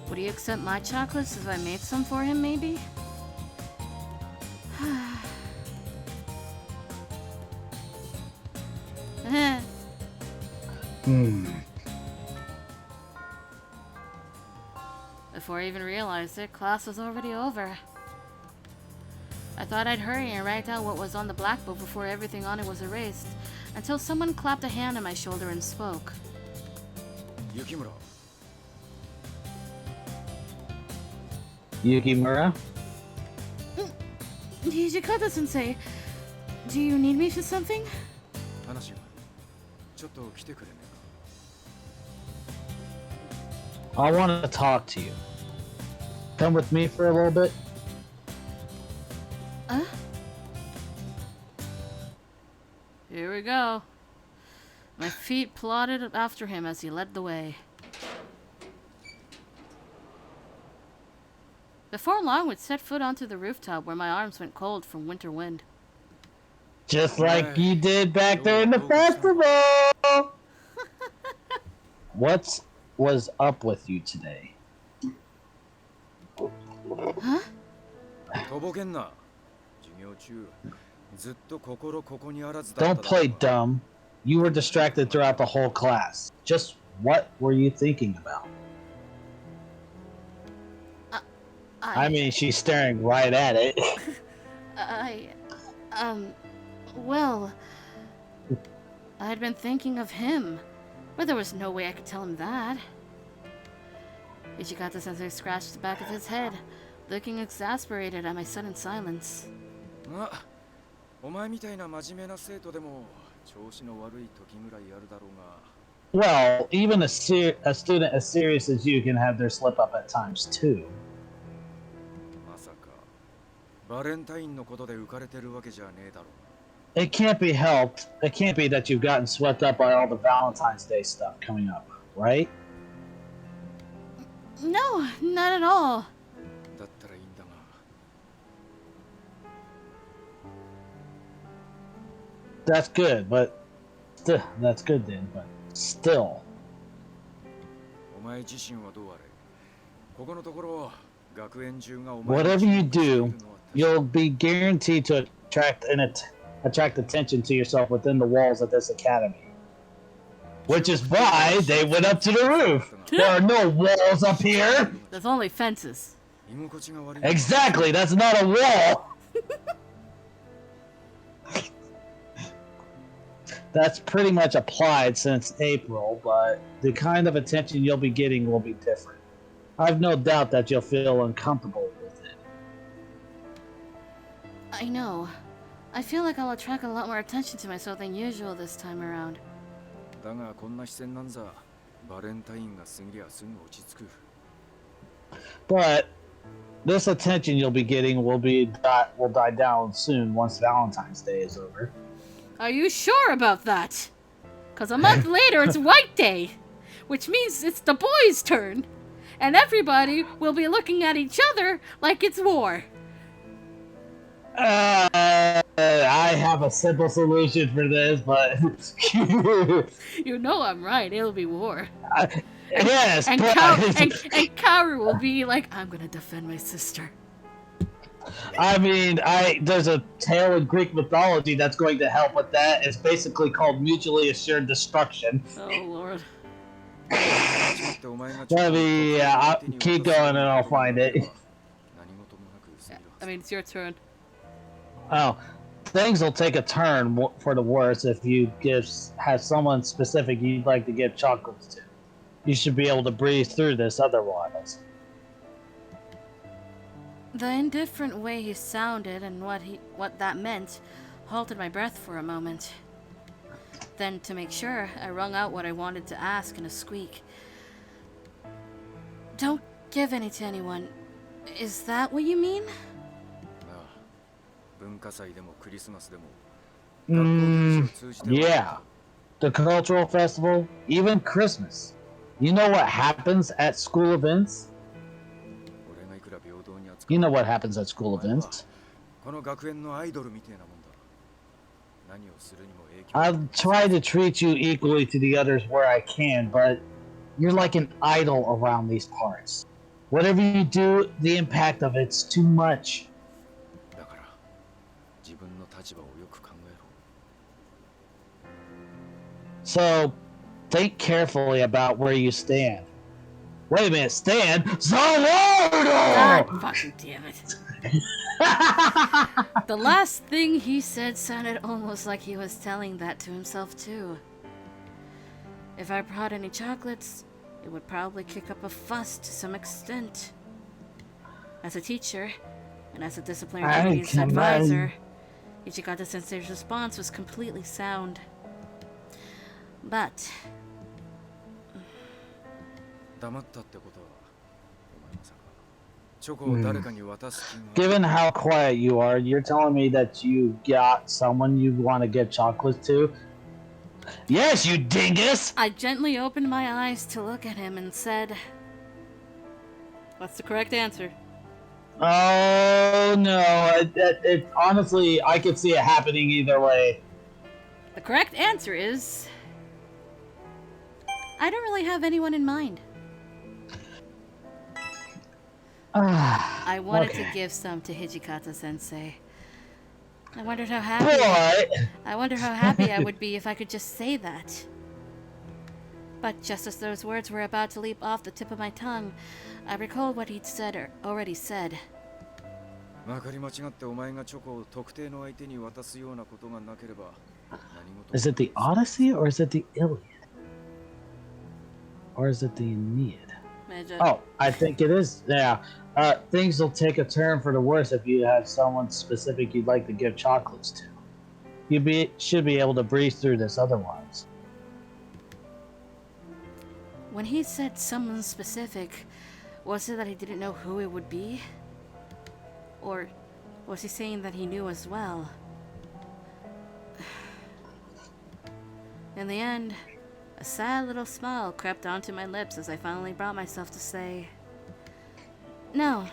Would he accept my chocolates if I made some for him, maybe? Before I even realized it, class was already over. I thought I'd hurry and write down what was on the blackboard before everything on it was erased, until someone clapped a hand on my shoulder and spoke. Yukimura. Yukimura? Hijikata-sensei, do you need me for something? 話がちょっと来てくれねえか。 I want to talk to you. Come with me for a little bit? Here we go. My feet plodded after him as he led the way. Before long, we'd set foot onto the rooftop where my arms went cold from winter wind. Just like you did back there in the festival! What was up with you today? Huh? とぼけんな。授業中ずっと心ここにあらずだった Don't play dumb. You were distracted throughout the whole class. Just what were you thinking about? I mean, she's staring right at it. Well, I'd been thinking of him, but there was no way I could tell him that. Ichigata-sensei scratched the back of his head, looking exasperated at my sudden silence. あ、お前みたいな真面目な生徒でも調子の悪い時ぐらいあるだろうが。 Well, even a student as serious as you can have their slip up at times too. まさかバレンタインのことで浮かれてるわけじゃねえだろう。 It can't be helped. It can't be that you've gotten swept up by all the Valentine's Day stuff coming up, right? No, not at all. だったらいいんだが。 That's good, but that's good then, but still. お前自身はどうあれ。ここのところ学園中がお前。 Whatever you do, you'll be guaranteed to attract attention to yourself within the walls of this academy. Which is why they went up to the roof. There are no walls up here. There's only fences. Exactly, that's not a wall. That's pretty much applied since April, but the kind of attention you'll be getting will be different. I've no doubt that you'll feel uncomfortable with it. I know. I feel like I'll attract a lot more attention to myself than usual this time around. だがこんな視線なんざバレンタインが過ぎりゃすぐ落ち着く。 But this attention you'll be getting will die down soon once Valentine's Day is over. Are you sure about that? Because a month later it's White Day, which means it's the boys' turn, and everybody will be looking at each other like it's war. I have a simple solution for this, but You know I'm right, it'll be war. Yes, and, but and Kaoru will be like, I'm gonna defend my sister. I mean, there's a tale in Greek mythology that's going to help with that. It's basically called mutually assured destruction. Oh lord. Let me keep going and I'll find it. I mean, it's your turn. Oh, things will take a turn for the worse if you have someone specific you'd like to give chocolates to. You should be able to breeze through this otherwise. The indifferent way he sounded and what that meant halted my breath for a moment. Then, to make sure, I wrung out what I wanted to ask in a squeak. Don't give any to anyone. Is that what you mean? Yeah. The cultural festival, even Christmas. You know what happens at school events? You know what happens at school events. I'll try to treat you equally to the others where I can, but you're like an idol around these parts. Whatever you do, the impact of it's too much. So, think carefully about where you stand. Wait a minute, stand? God fucking damn it. The last thing he said sounded almost like he was telling that to himself too. If I brought any chocolates, it would probably kick up a fuss to some extent. As a teacher, and as a disciplinary duties advisor, Ichigata-sensei's response was completely sound. But... Given how quiet you are, you're telling me that you got someone you want to give chocolates to? Yes, you dingus! I gently opened my eyes to look at him and said, "What's the correct answer?" Oh no, honestly, I could see it happening either way. The correct answer is... I don't really have anyone in mind. I wanted to give some to Hijikata-sensei. I wondered how happy I would be if I could just say that. But just as those words were about to leap off the tip of my tongue, I recalled what he'd said or already said. Is it the Odyssey or is it the Iliad? Or is it the Aeneid? Oh, I think it is. Yeah. Things will take a turn for the worse if you have someone specific you'd like to give chocolates to. You should be able to breeze through this otherwise. When he said someone specific, was it that he didn't know who it would be? Or was he saying that he knew as well? In the end, a sad little smile crept onto my lips as I finally brought myself to say, "No,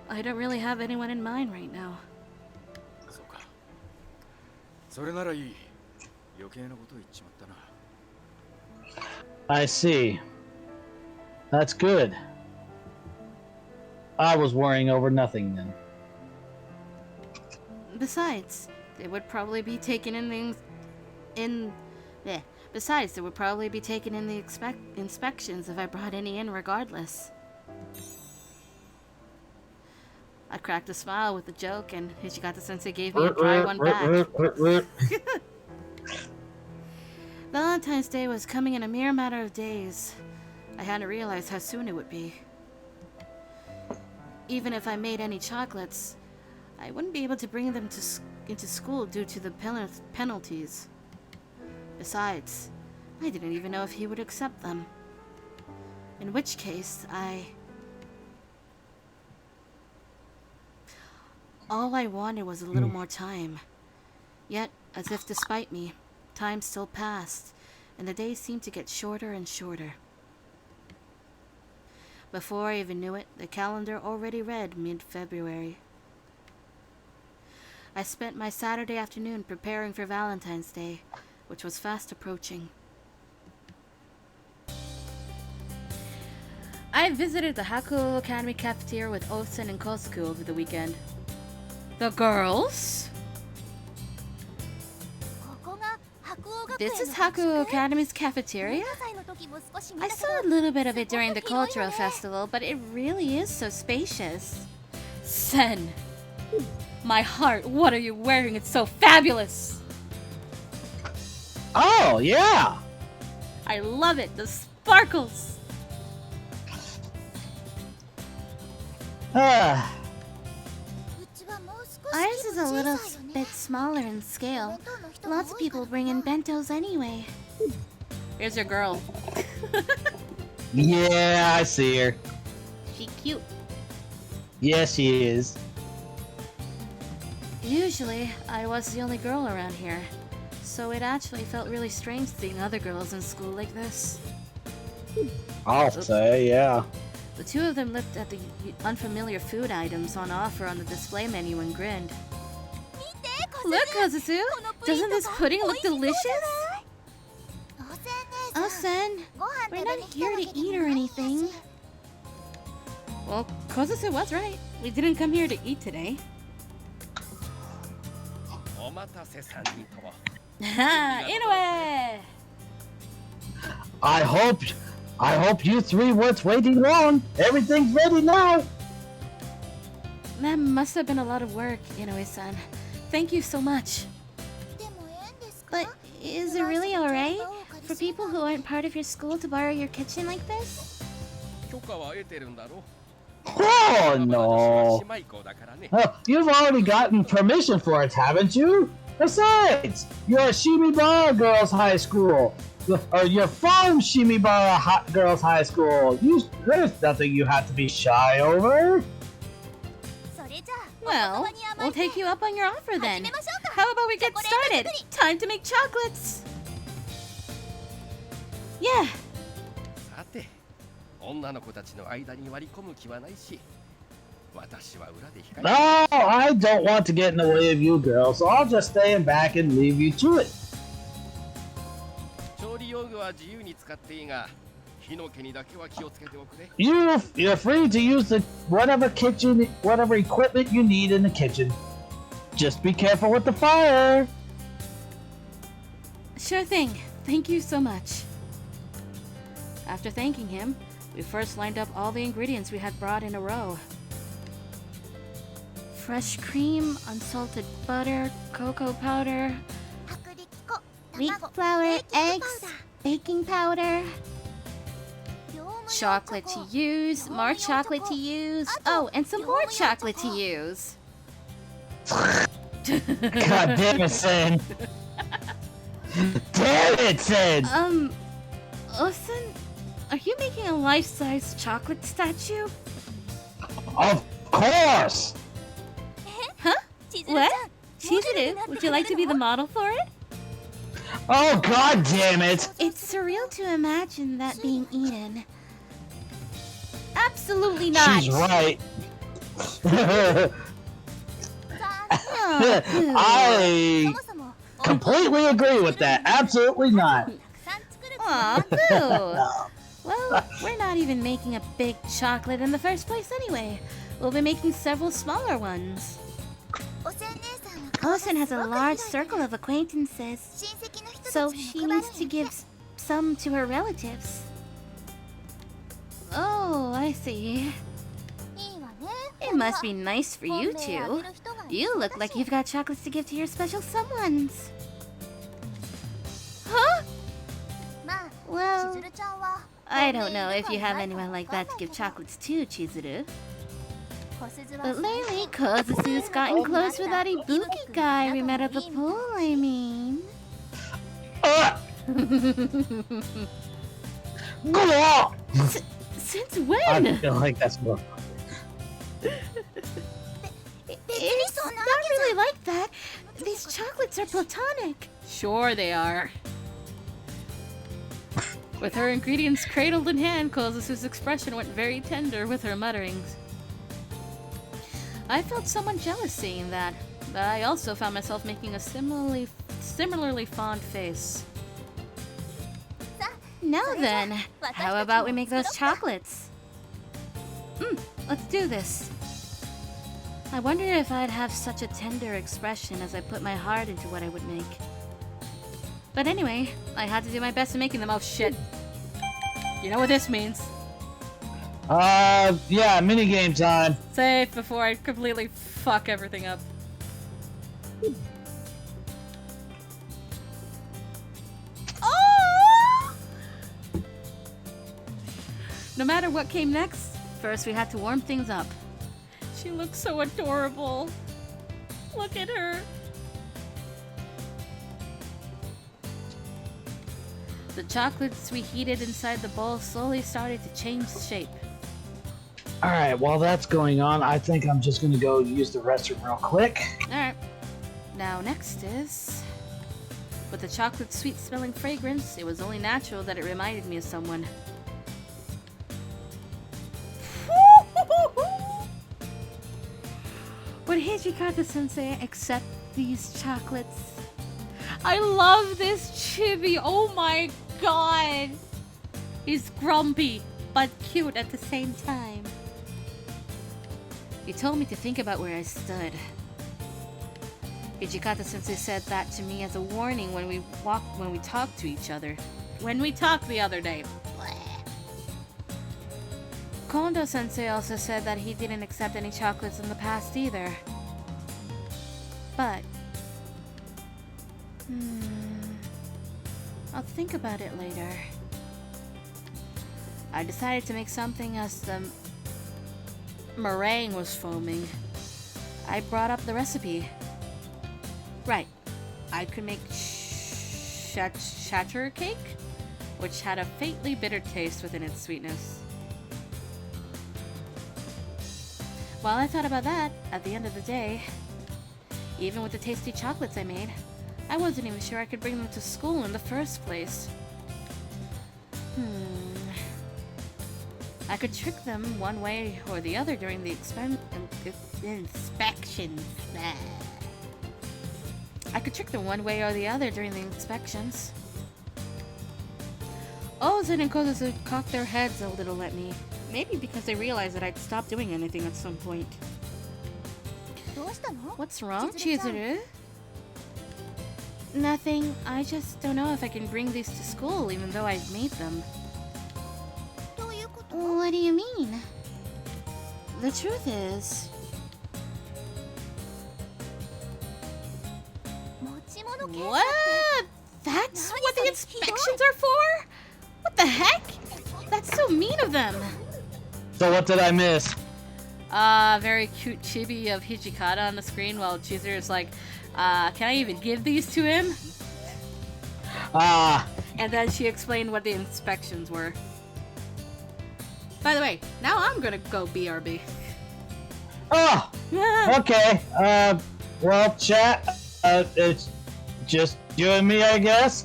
I don't really have anyone in mind right now." I see. That's good. I was worrying over nothing then. Besides, they would probably be taken Besides, there would probably be taken in the inspections if I brought any in regardless. I cracked a smile with a joke, and Hijikata-sensei gave me a dry one back. Valentine's Day was coming in a mere matter of days. I hadn't realized how soon it would be. Even if I made any chocolates, I wouldn't be able to bring them into school due to the penalties. Besides, I didn't even know if he would accept them. In which case, all I wanted was a little more time. Yet, as if despite me, time still passed, and the days seemed to get shorter and shorter. Before I even knew it, the calendar already read mid-February. I spent my Saturday afternoon preparing for Valentine's Day, which was fast approaching. I visited the Hakuo Academy cafeteria with Osen and Kosuke over the weekend. The girls? This is Hakuo Academy's cafeteria? I saw a little bit of it during the cultural festival, but it really is so spacious. Sen! My heart, what are you wearing? It's so fabulous! Oh, yeah! I love it, the sparkles! Ours is a little bit smaller in scale. Lots of people bring in bentos anyway. Here's your girl. Yeah, I see her. She cute. Yes, she is. Usually, I was the only girl around here, so it actually felt really strange seeing other girls in school like this. I'll say, yeah. The two of them looked at the unfamiliar food items on offer on the display menu and grinned. Look, Kazusu! Doesn't this pudding look delicious? Osen, we're not here to eat or anything. Well, Kazusu was right. We didn't come here to eat today. Anyway! I hope you three weren't waiting long. Everything's ready now. That must have been a lot of work, Inoue-san. Thank you so much. But is it really alright for people who aren't part of your school to borrow your kitchen like this? Oh no. You've already gotten permission for it, haven't you? Besides, you're a Shimibara Girls High School. Or you're from Shimibara Girls High School. There's nothing you have to be shy over. Well, we'll take you up on your offer then. How about we get started? Time to make chocolates! Yeah. No, I don't want to get in the way of you girls, so I'll just stand back and leave you to it. You're free to use the whatever equipment you need in the kitchen. Just be careful with the fire. Sure thing. Thank you so much. After thanking him, we first lined up all the ingredients we had brought in a row. Fresh cream, unsalted butter, cocoa powder, wheat flour, eggs, baking powder, chocolate to use, more chocolate to use, oh, and some more chocolate to use. God damn it, Sen. Damn it, Sen. Osen, are you making a life-size chocolate statue? Of course. Huh? What? Chizuru, would you like to be the model for it? Oh, god damn it! It's surreal to imagine that being eaten. Absolutely not! She's right. Oh, I completely agree with that. Absolutely not. aw, boo! Well, we're not even making a big chocolate in the first place anyway. We'll be making several smaller ones. Osen has a large circle of acquaintances, so she needs to give some to her relatives. Oh, I see. It must be nice for you two. You look like you've got chocolates to give to your special someones. Huh? Well, I don't know if you have anyone like that to give chocolates to, Chizuru. But lately, Kozusu's gotten close with that Ibuki guy we met at the pool, I mean. Go on! Since when? I feel like that's more. It's not really like that. These chocolates are platonic. Sure they are. With her ingredients cradled in hand, Kozusu's expression went very tender with her mutterings. I felt somewhat jealous seeing that, but I also found myself making a similarly fond face. Now then, how about we make those chocolates? Let's do this. I wonder if I'd have such a tender expression as I put my heart into what I would make. But anyway, I had to do my best in making them. Oh shit. You know what this means. Yeah, minigame time. Save before I completely fuck everything up. Oh! No matter what came next, first we had to warm things up. She looks so adorable. Look at her. The chocolates we heated inside the bowl slowly started to change shape. Alright, while that's going on, I think I'm just gonna go use the restroom real quick. Alright. Now next is... With the chocolate sweet smelling fragrance, it was only natural that it reminded me of someone. Would Hijikata-sensei accept these chocolates? I love this chibi. Oh my god. He's grumpy, but cute at the same time. He told me to think about where I stood. Hijikata-sensei said that to me as a warning when we talked to each other. When we talked the other day. Kondo-sensei also said that he didn't accept any chocolates in the past either. But... I'll think about it later. I decided to make something as the meringue was foaming. I brought up the recipe. Right. I could make shatter cake, which had a faintly bitter taste within its sweetness. While I thought about that, at the end of the day, even with the tasty chocolates I made, I wasn't even sure I could bring them to school in the first place. I could trick them one way or the other during the inspections. I could trick them one way or the other during the inspections. Ozen and Kozuzu cocked their heads a little at me. Maybe because they realized that I'd stopped doing anything at some point. What's wrong, Chizuru? Nothing. I just don't know if I can bring these to school even though I've made them. What do you mean? The truth is... What? That's what the inspections are for? What the heck? That's so mean of them. So what did I miss? Very cute chibi of Hijikata on the screen while Chizuru is like, can I even give these to him? And then she explained what the inspections were. By the way, now I'm gonna go BRB. Oh! Okay. Well, chat, it's just you and me, I guess.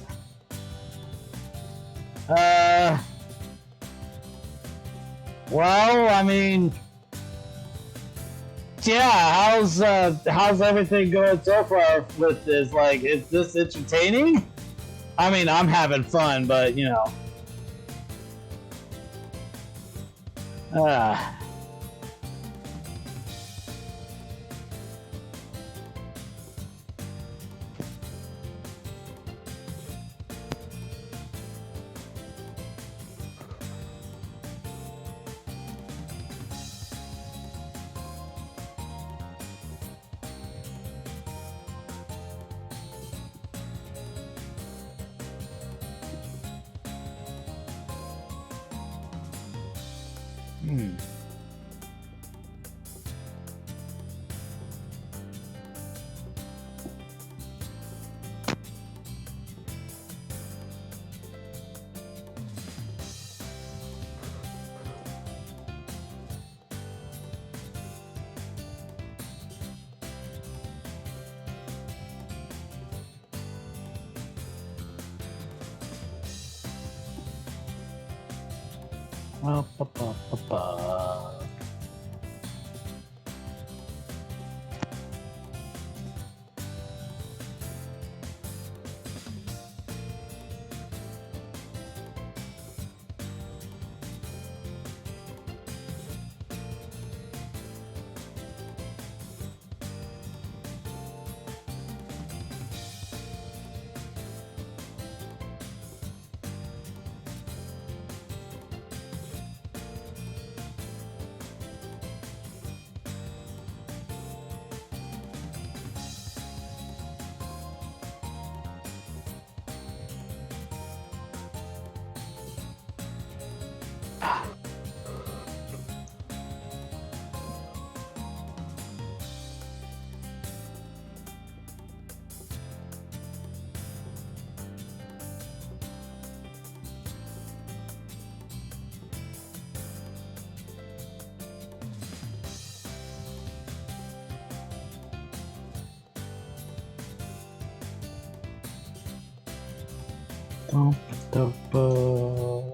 Well, I mean, yeah, how's everything going so far with this? Like, is this entertaining? I mean, I'm having fun, but you know. Comfortable.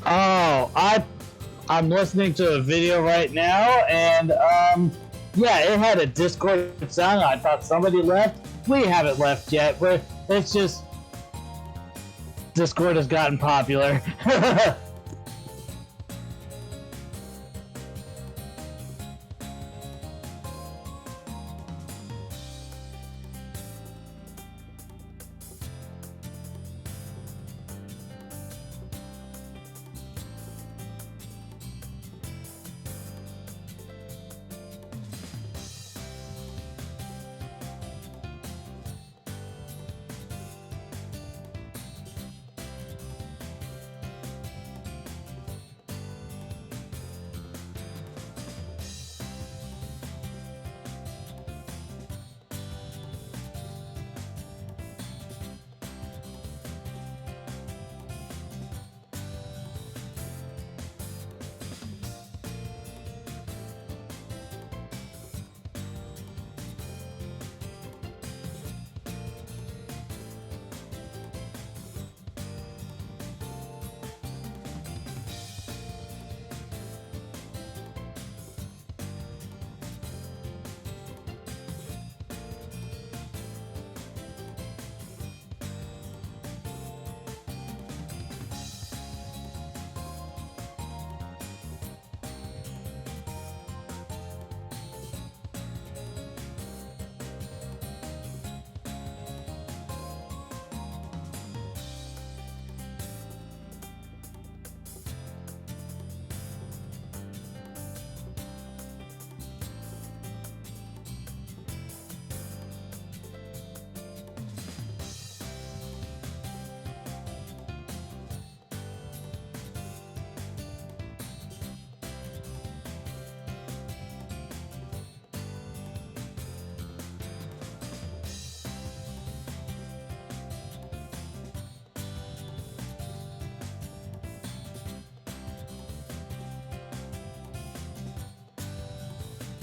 Oh, I'm listening to a video right now, and yeah, it had a Discord sound. I thought somebody left. We haven't left yet. It's just Discord has gotten popular.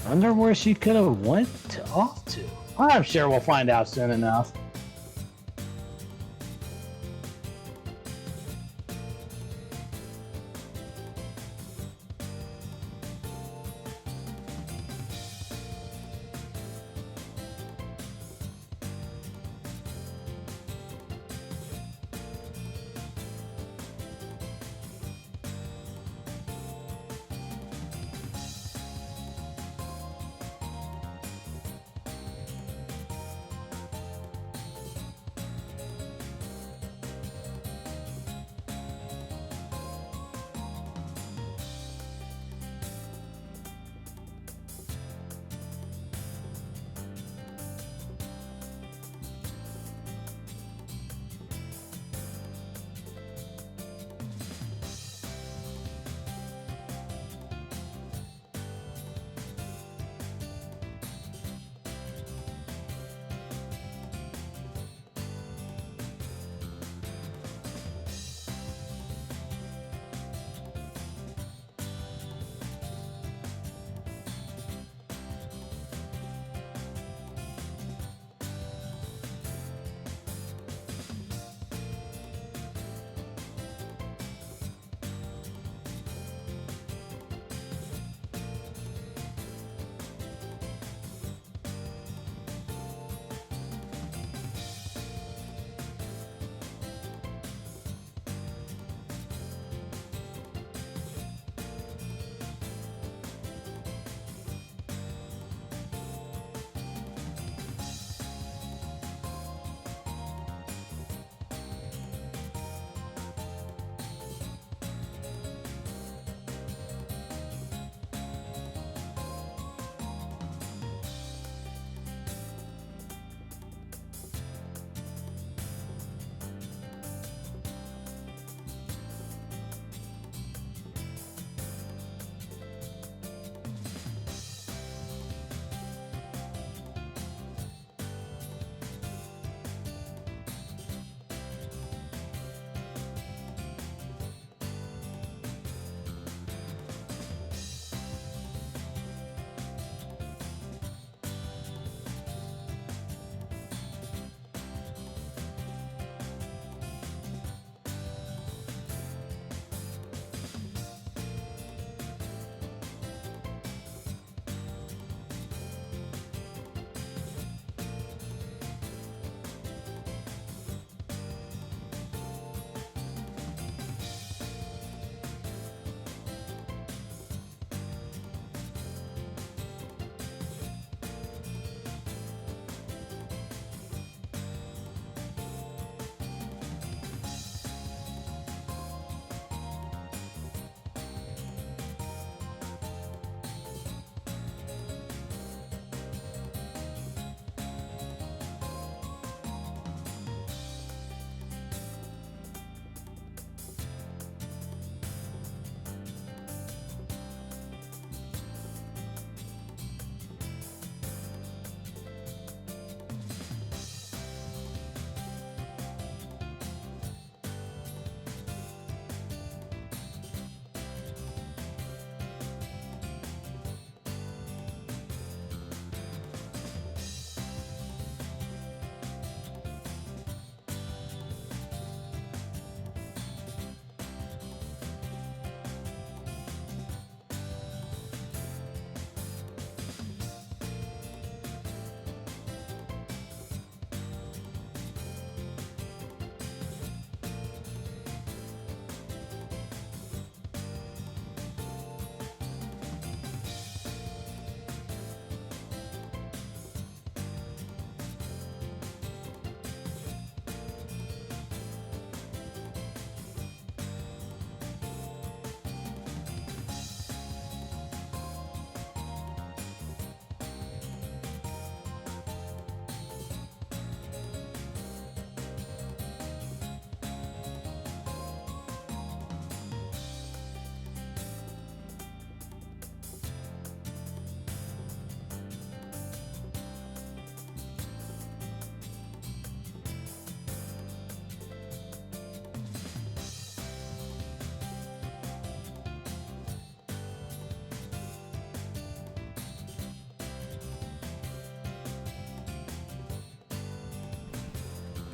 Wonder where she could have off to. I'm sure we'll find out soon enough.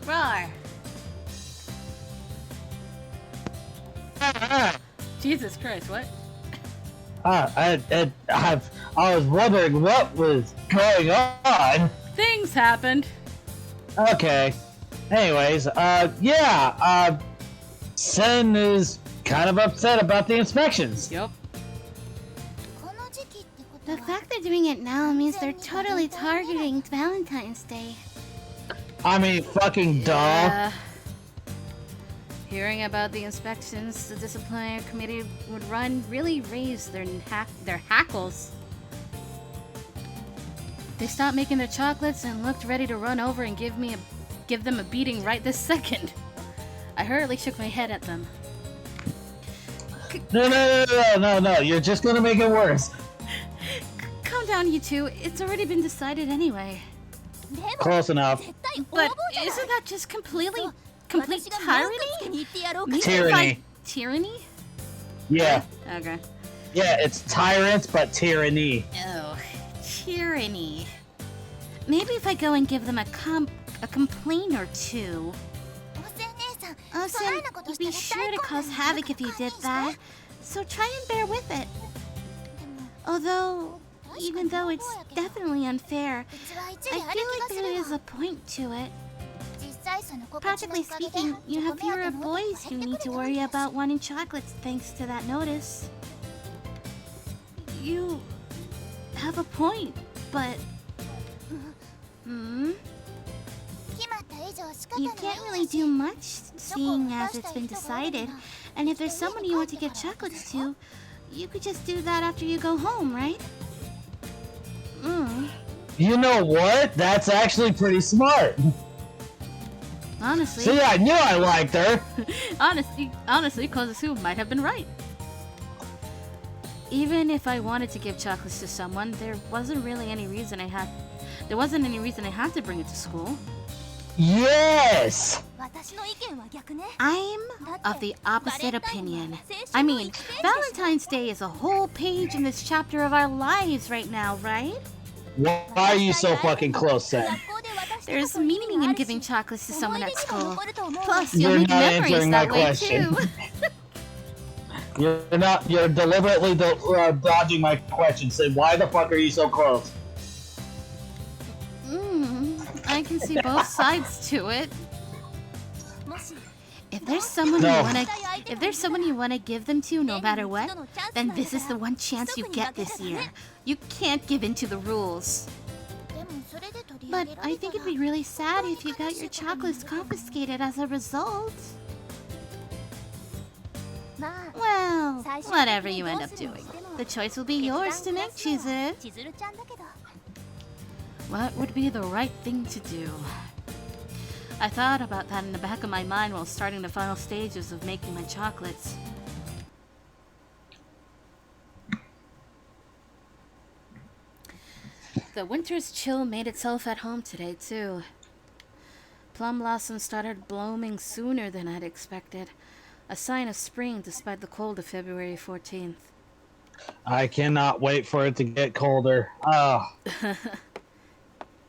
Rar. Jesus Christ, what? I was wondering what was going on. Things happened. Okay. Anyways, Sen is kind of upset about the inspections. Yep. The fact they're doing it now means they're totally targeting Valentine's Day. I mean, fucking duh. Hearing about the inspections the disciplinary committee would run really raised their hackles. They stopped making their chocolates and looked ready to run over and give them a beating right this second. I hurriedly shook my head at them. No, you're just gonna make it worse. Calm down, you two. It's already been decided anyway. Close enough. But isn't that just complete tyranny? Tyranny. Tyranny? Yeah. Okay. Yeah, it's tyrants, but tyranny. Oh, tyranny. Maybe if I go and give them a complaint or two. Osen, you'd be sure to cause havoc if you did that, so try and bear with it. Although, even though it's definitely unfair, I feel like there is a point to it. Practically speaking, you have fewer boys who need to worry about wanting chocolates thanks to that notice. You have a point, but... You can't really do much, seeing as it's been decided. And if there's someone you want to give chocolates to, you could just do that after you go home, right? You know what? That's actually pretty smart. Honestly. See, I knew I liked her. honestly, Kozasu might have been right. Even if I wanted to give chocolates to someone, there wasn't any reason I had to bring it to school. Yes! I'm of the opposite opinion. I mean, Valentine's Day is a whole page in this chapter of our lives right now, right? Why are you so fucking close, Sen? There's meaning in giving chocolates to someone at school. Plus, You're you'll make not memories answering that my way question. too. You're deliberately dodging my question. Say, why the fuck are you so close? I can see both sides to it. If there's someone you wanna give them to no matter what, then this is the one chance you get this year. You can't give in to the rules. But I think it'd be really sad if you got your chocolates confiscated as a result. Well, whatever you end up doing, the choice will be yours to make, Chizuru. What would be the right thing to do? I thought about that in the back of my mind while starting the final stages of making my chocolates. The winter's chill made itself at home today, too. Plum blossoms started blooming sooner than I'd expected, a sign of spring despite the cold of February 14th. I cannot wait for it to get colder. Oh.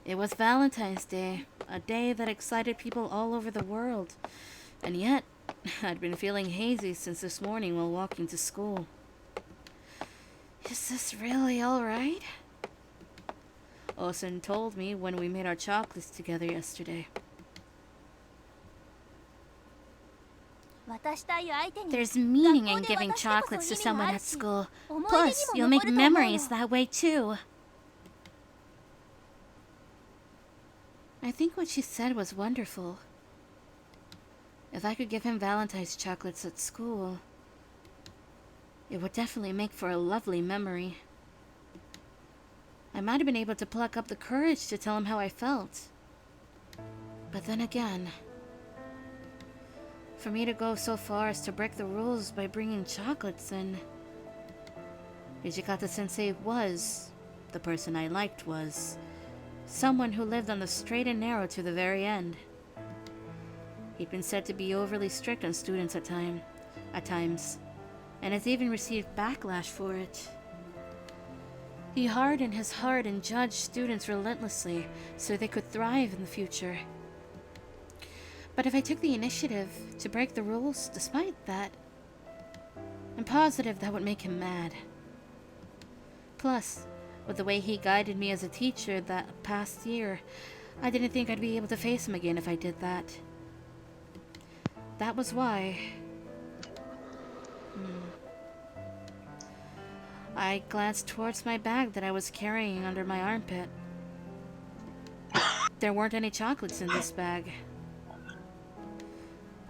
It was Valentine's Day, a day that excited people all over the world. And yet, I'd been feeling hazy since this morning while walking to school. Is this really alright? Osen told me when we made our chocolates together yesterday. There's meaning in giving chocolates to someone at school. Plus, you'll make memories that way too. I think what she said was wonderful. If I could give him Valentine's chocolates at school, it would definitely make for a lovely memory. I might have been able to pluck up the courage to tell him how I felt. But then again, for me to go so far as to break the rules by bringing chocolates in, Hijikata-sensei was, the person I liked was, someone who lived on the straight and narrow to the very end. He'd been said to be overly strict on students at times, and has even received backlash for it. He hardened his heart and judged students relentlessly so they could thrive in the future. But if I took the initiative to break the rules despite that, I'm positive that would make him mad. Plus, with the way he guided me as a teacher that past year, I didn't think I'd be able to face him again if I did that. That was why... I glanced towards my bag that I was carrying under my armpit. There weren't any chocolates in this bag.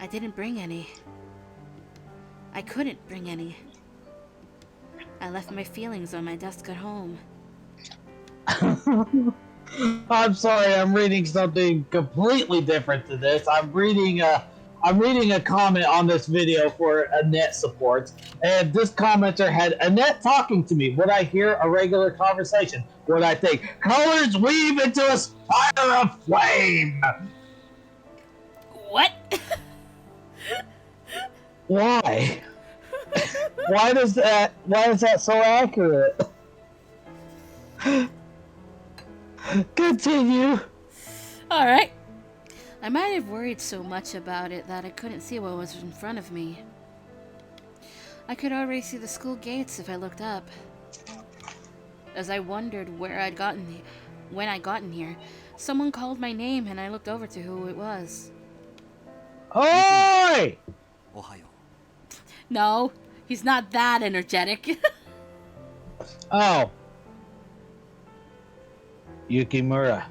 I didn't bring any. I couldn't bring any. I left my feelings on my desk at home. I'm sorry, I'm reading something completely different to this. I'm reading a comment on this video for Annette support, and this commenter had Annette talking to me. Would I hear a regular conversation? Would I think colors weave into a spire of flame? What? Why? Why is that so accurate? Continue. Alright. I might have worried so much about it that I couldn't see what was in front of me. I could already see the school gates if I looked up. As I wondered when I'd gotten here, someone called my name and I looked over to who it was. Oi! No, he's not that energetic. Oh. Yukimura.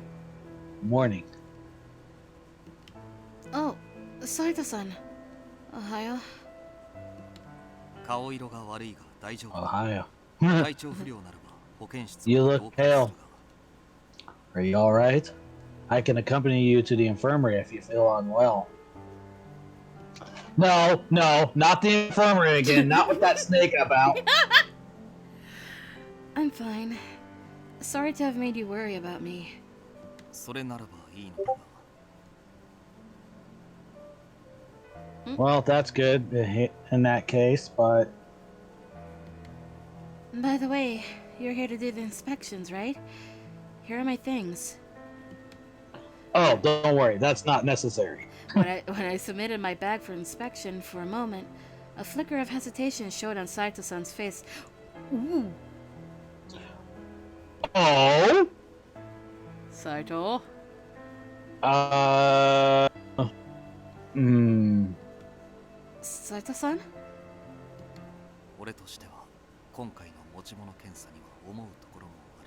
Morning. Oh, Saito-san. Ohayo. Ohio. You look pale. Are you alright? I can accompany you to the infirmary if you feel unwell. No, not the infirmary again. Not with that snake about. I'm fine. Sorry to have made you worry about me. Well, that's good in that case, but... By the way, you're here to do the inspections, right? Here are my things. Oh, don't worry. That's not necessary. When I submitted my bag for inspection, for a moment, a flicker of hesitation showed on Saito-san's face. Ooh. Oh? Saito? Saito-san?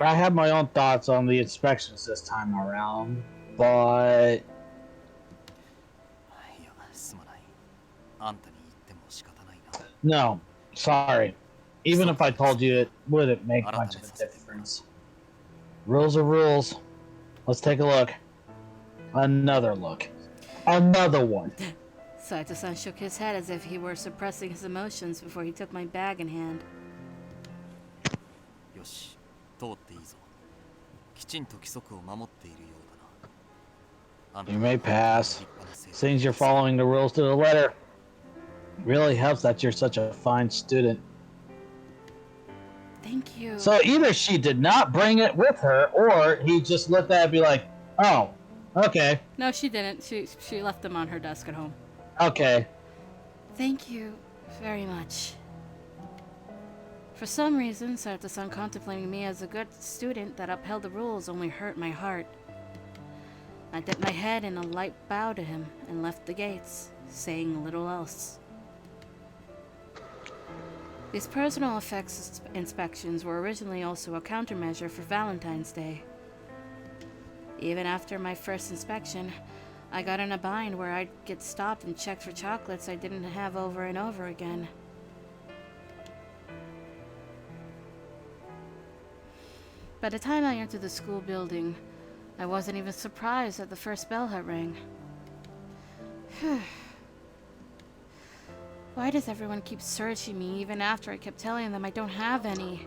I have my own thoughts on the inspections this time around, but... No, sorry. Even if I told you, it wouldn't make much of a difference. Rules are rules. Let's take a look. Another look. Another one. Saito-san shook his head as if he were suppressing his emotions before he took my bag in hand. You may pass. Seems you're following the rules to the letter. Really helps that you're such a fine student. Thank you. So either she did not bring it with her, or he just looked at it and be like, oh, okay. No, she didn't. She left them on her desk at home. Okay. Thank you very much. For some reason, Saito-san contemplating me as a good student that upheld the rules only hurt my heart. I dipped my head in a light bow to him and left the gates, saying little else. These personal effects inspections were originally also a countermeasure for Valentine's Day. Even after my first inspection, I got in a bind where I'd get stopped and checked for chocolates I didn't have over and over again. By the time I entered the school building, I wasn't even surprised that the first bell had rang. Why does everyone keep searching me even after I kept telling them I don't have any?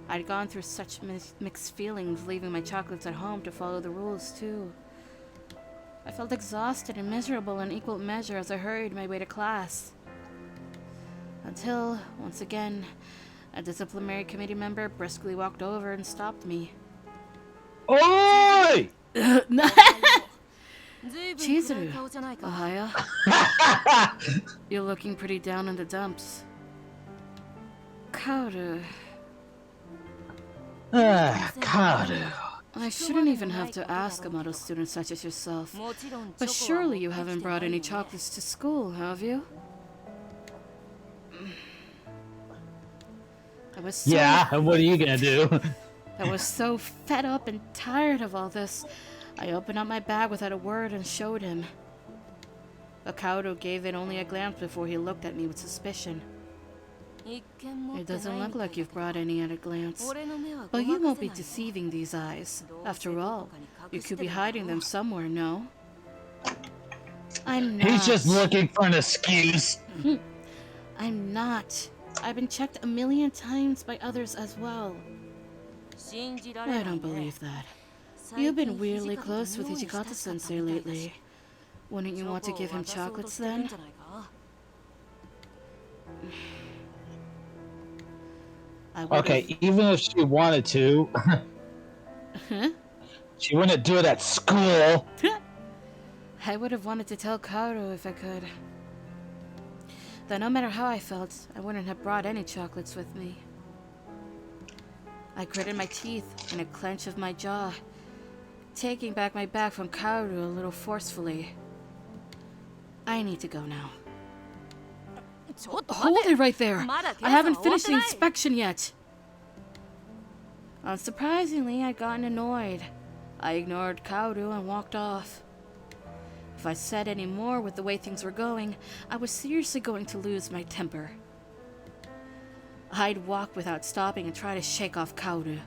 I'd gone through such mixed feelings leaving my chocolates at home to follow the rules too. I felt exhausted and miserable in equal measure as I hurried my way to class. Until, once again, a disciplinary committee member briskly walked over and stopped me. Oi! Chizuru, Ohio. You're looking pretty down in the dumps. Kaoru. Kaoru. I shouldn't even have to ask a model student such as yourself. But surely you haven't brought any chocolates to school, have you? Yeah, and what are you gonna do? I was so fed up and tired of all this. I opened up my bag without a word and showed him. Kaoru gave it only a glance before he looked at me with suspicion. It doesn't look like you've brought any at a glance. But you won't be deceiving these eyes. After all, you could be hiding them somewhere, no? I'm not. He's just looking for an excuse. I'm not. I've been checked a million times by others as well. I don't believe that. You've been weirdly close with Ichikata-sensei lately. Wouldn't you want to give him chocolates then? Okay, even if she wanted to, she wouldn't do it at school. I would have wanted to tell Kaoru if I could. That no matter how I felt, I wouldn't have brought any chocolates with me. I gritted my teeth in a clench of my jaw, taking back my bag from Kaoru a little forcefully. I need to go now. Hold it right there! I haven't finished the inspection yet! Unsurprisingly, I'd gotten annoyed. I ignored Kaoru and walked off. If I said any more with the way things were going, I was seriously going to lose my temper. I'd walk without stopping and try to shake off Kaoru.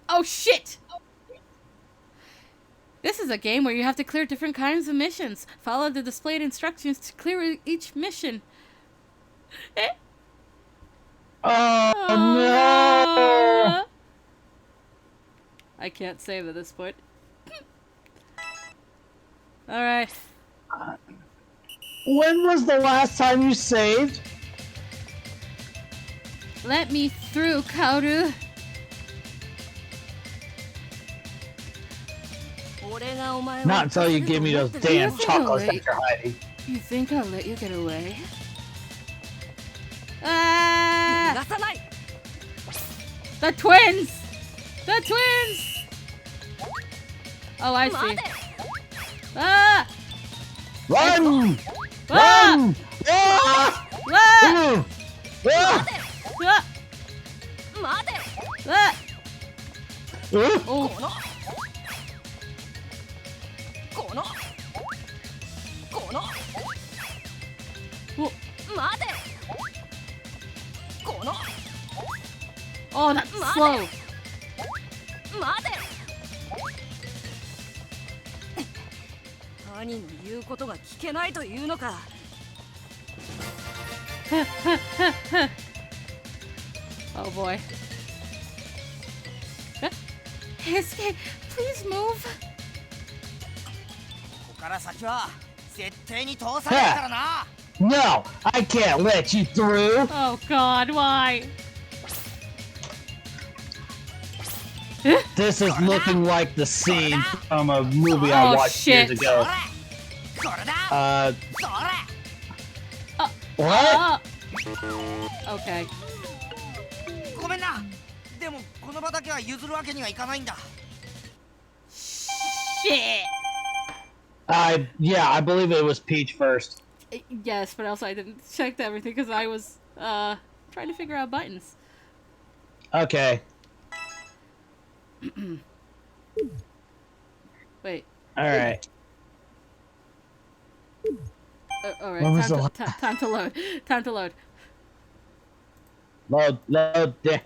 Oh shit! This is a game where you have to clear different kinds of missions. Follow the displayed instructions to clear each mission. Oh no! I can't save at this point. Alright. When was the last time you saved? Let me through, Kaoru. Not until you give me those damn chocolates that you're hiding. You think I'll let you get away? Ah! The twins! The twins! Oh, I see. Ah! Run! Ah! Run! Ah! Ah! Ah! Ah! Oh. Oh, that's slow. Oh boy. Escape, please move. No, I can't let you through. Oh God, why? This is looking like the scene from a movie I watched years ago. What? Okay. Shit. Yeah, I believe it was Peach first. Yes, but also I didn't check everything because I was trying to figure out buttons. Okay. Wait. All right. All right. Time to load. Time to load. Load. Yeah.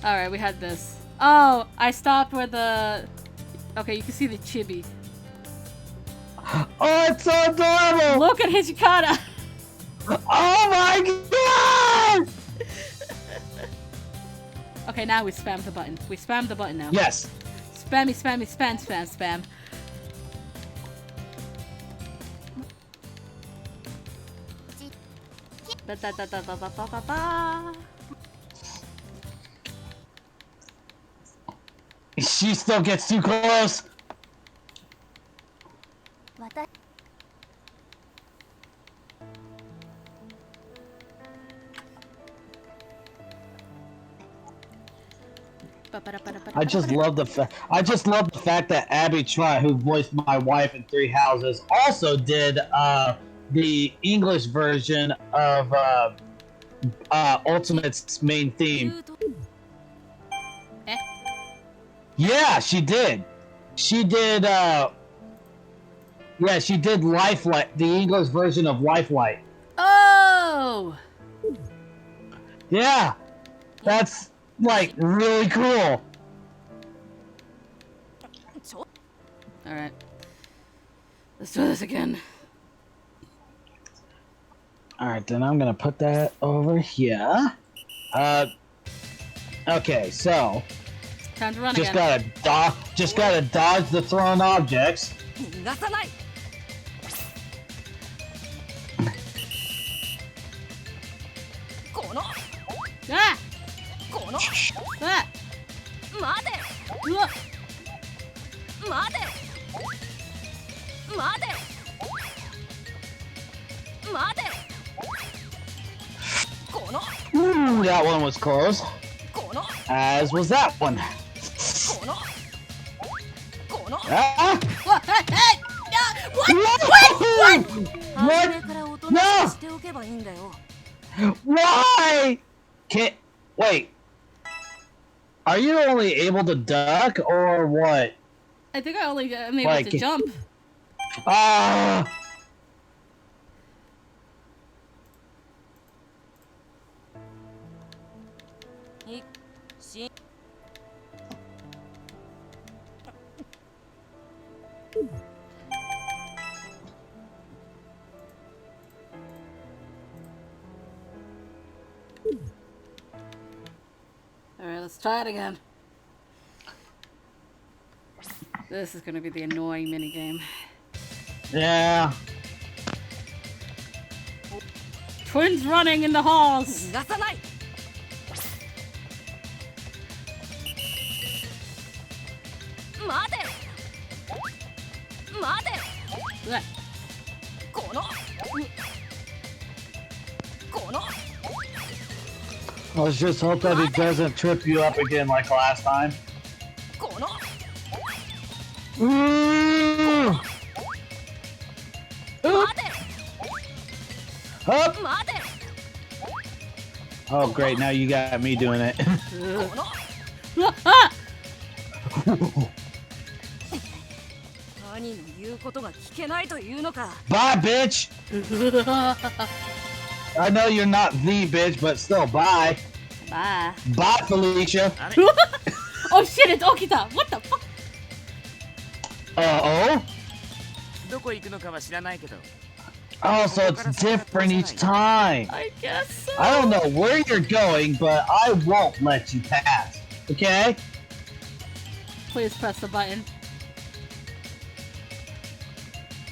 All right, we had this. Oh, I stopped where the. Okay, you can see the chibi. Oh, it's so adorable! Look at Hijikata! Oh my god! Okay, now we spam the button. We spam the button now. Yes. Spammy, spam. she still gets too close. I just love the fact that Abby Trott, who voiced my wife in Three Houses, also did the English version of Ultimate's main theme. Yeah, she did. She did. Yeah, she did Lifelight, the English version of Lifelight. Oh. Yeah, that's like really cool. All right. Let's do this again. All right, then I'm gonna put that over here. Okay, so time to run just again. gotta dodge the thrown objects. Ah! Ah! Ooh, that one was close. As was that one. Ah! What? Hey! What? No! Why? Can't wait. Are you only able to duck or what? I think I only am able Like- to jump. Ah! Alright, let's try it again. This is gonna be the annoying minigame. Yeah. Twins running in the halls! Blech. Let's just hope that he doesn't trip you up again like last time. Ooh! Up! Oh great, now you got me doing it. Bye, bitch! I know you're not the bitch, but still, bye. Bye. Bye, Felicia. Oh shit, it's Okita! What the fuck? Uh-oh? Oh, so it's different each time. I guess so. I don't know where you're going, but I won't let you pass. Okay? Please press the button.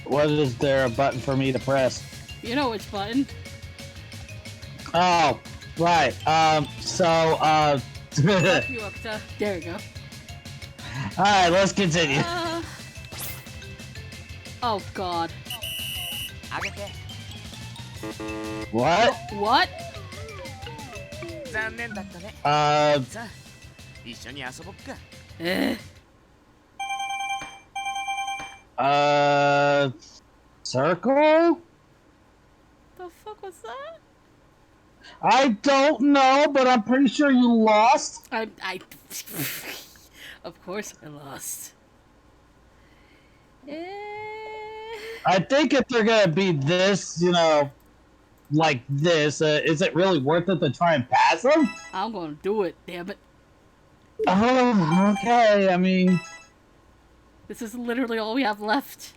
What is there a button for me to press? You know which button. Oh, right. So, Fuck you, Okita. There we go. Alright, let's continue. Oh god. What? What? Circle? The fuck was that? I don't know, but I'm pretty sure you lost. Of course I lost. I think if they're gonna be this, you know, like this, is it really worth it to try and pass them? I'm gonna do it, damn it. Oh, okay, I mean... This is literally all we have left.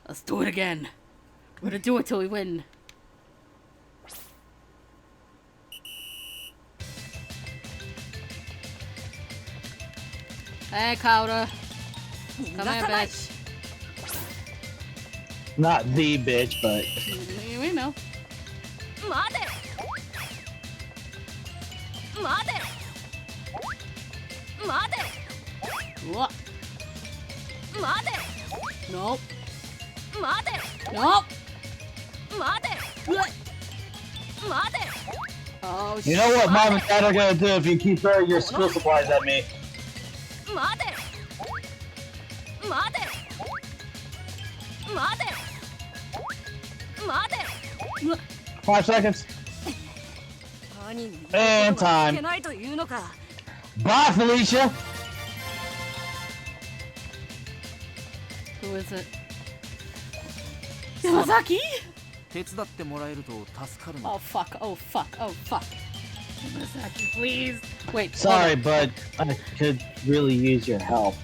Let's do it again. We're gonna do it till we win. Hey, Kauda. Come here, bitch. Not the bitch, but... We know. What? Nope. Nope. Oh, You know what mom and dad are gonna do if you keep throwing your school supplies at me? 5 seconds. And time. Bye, Felicia. Who is it? Yamazaki? 手伝ってもらえると助かる Oh fuck, oh fuck, oh fuck. Yamazaki, please. Wait. Sorry, but I could really use your help.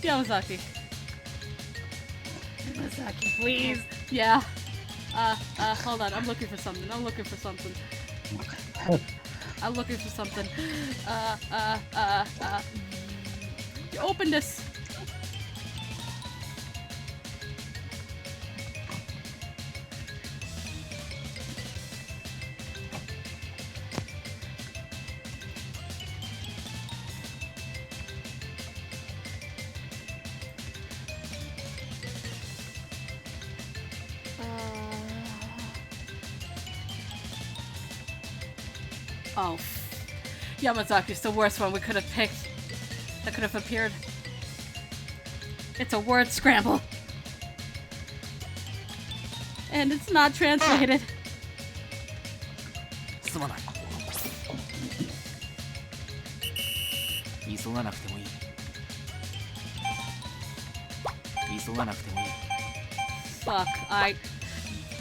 Yamazaki. Yamazaki, please. Yeah. Hold on. I'm looking for something. I'm looking for something. Open this. Oh, Yamazaki's the worst one we could have picked. That could have appeared. It's a word scramble. And it's not translated. すまない急がなくてもいい急がなくてもいい Fuck,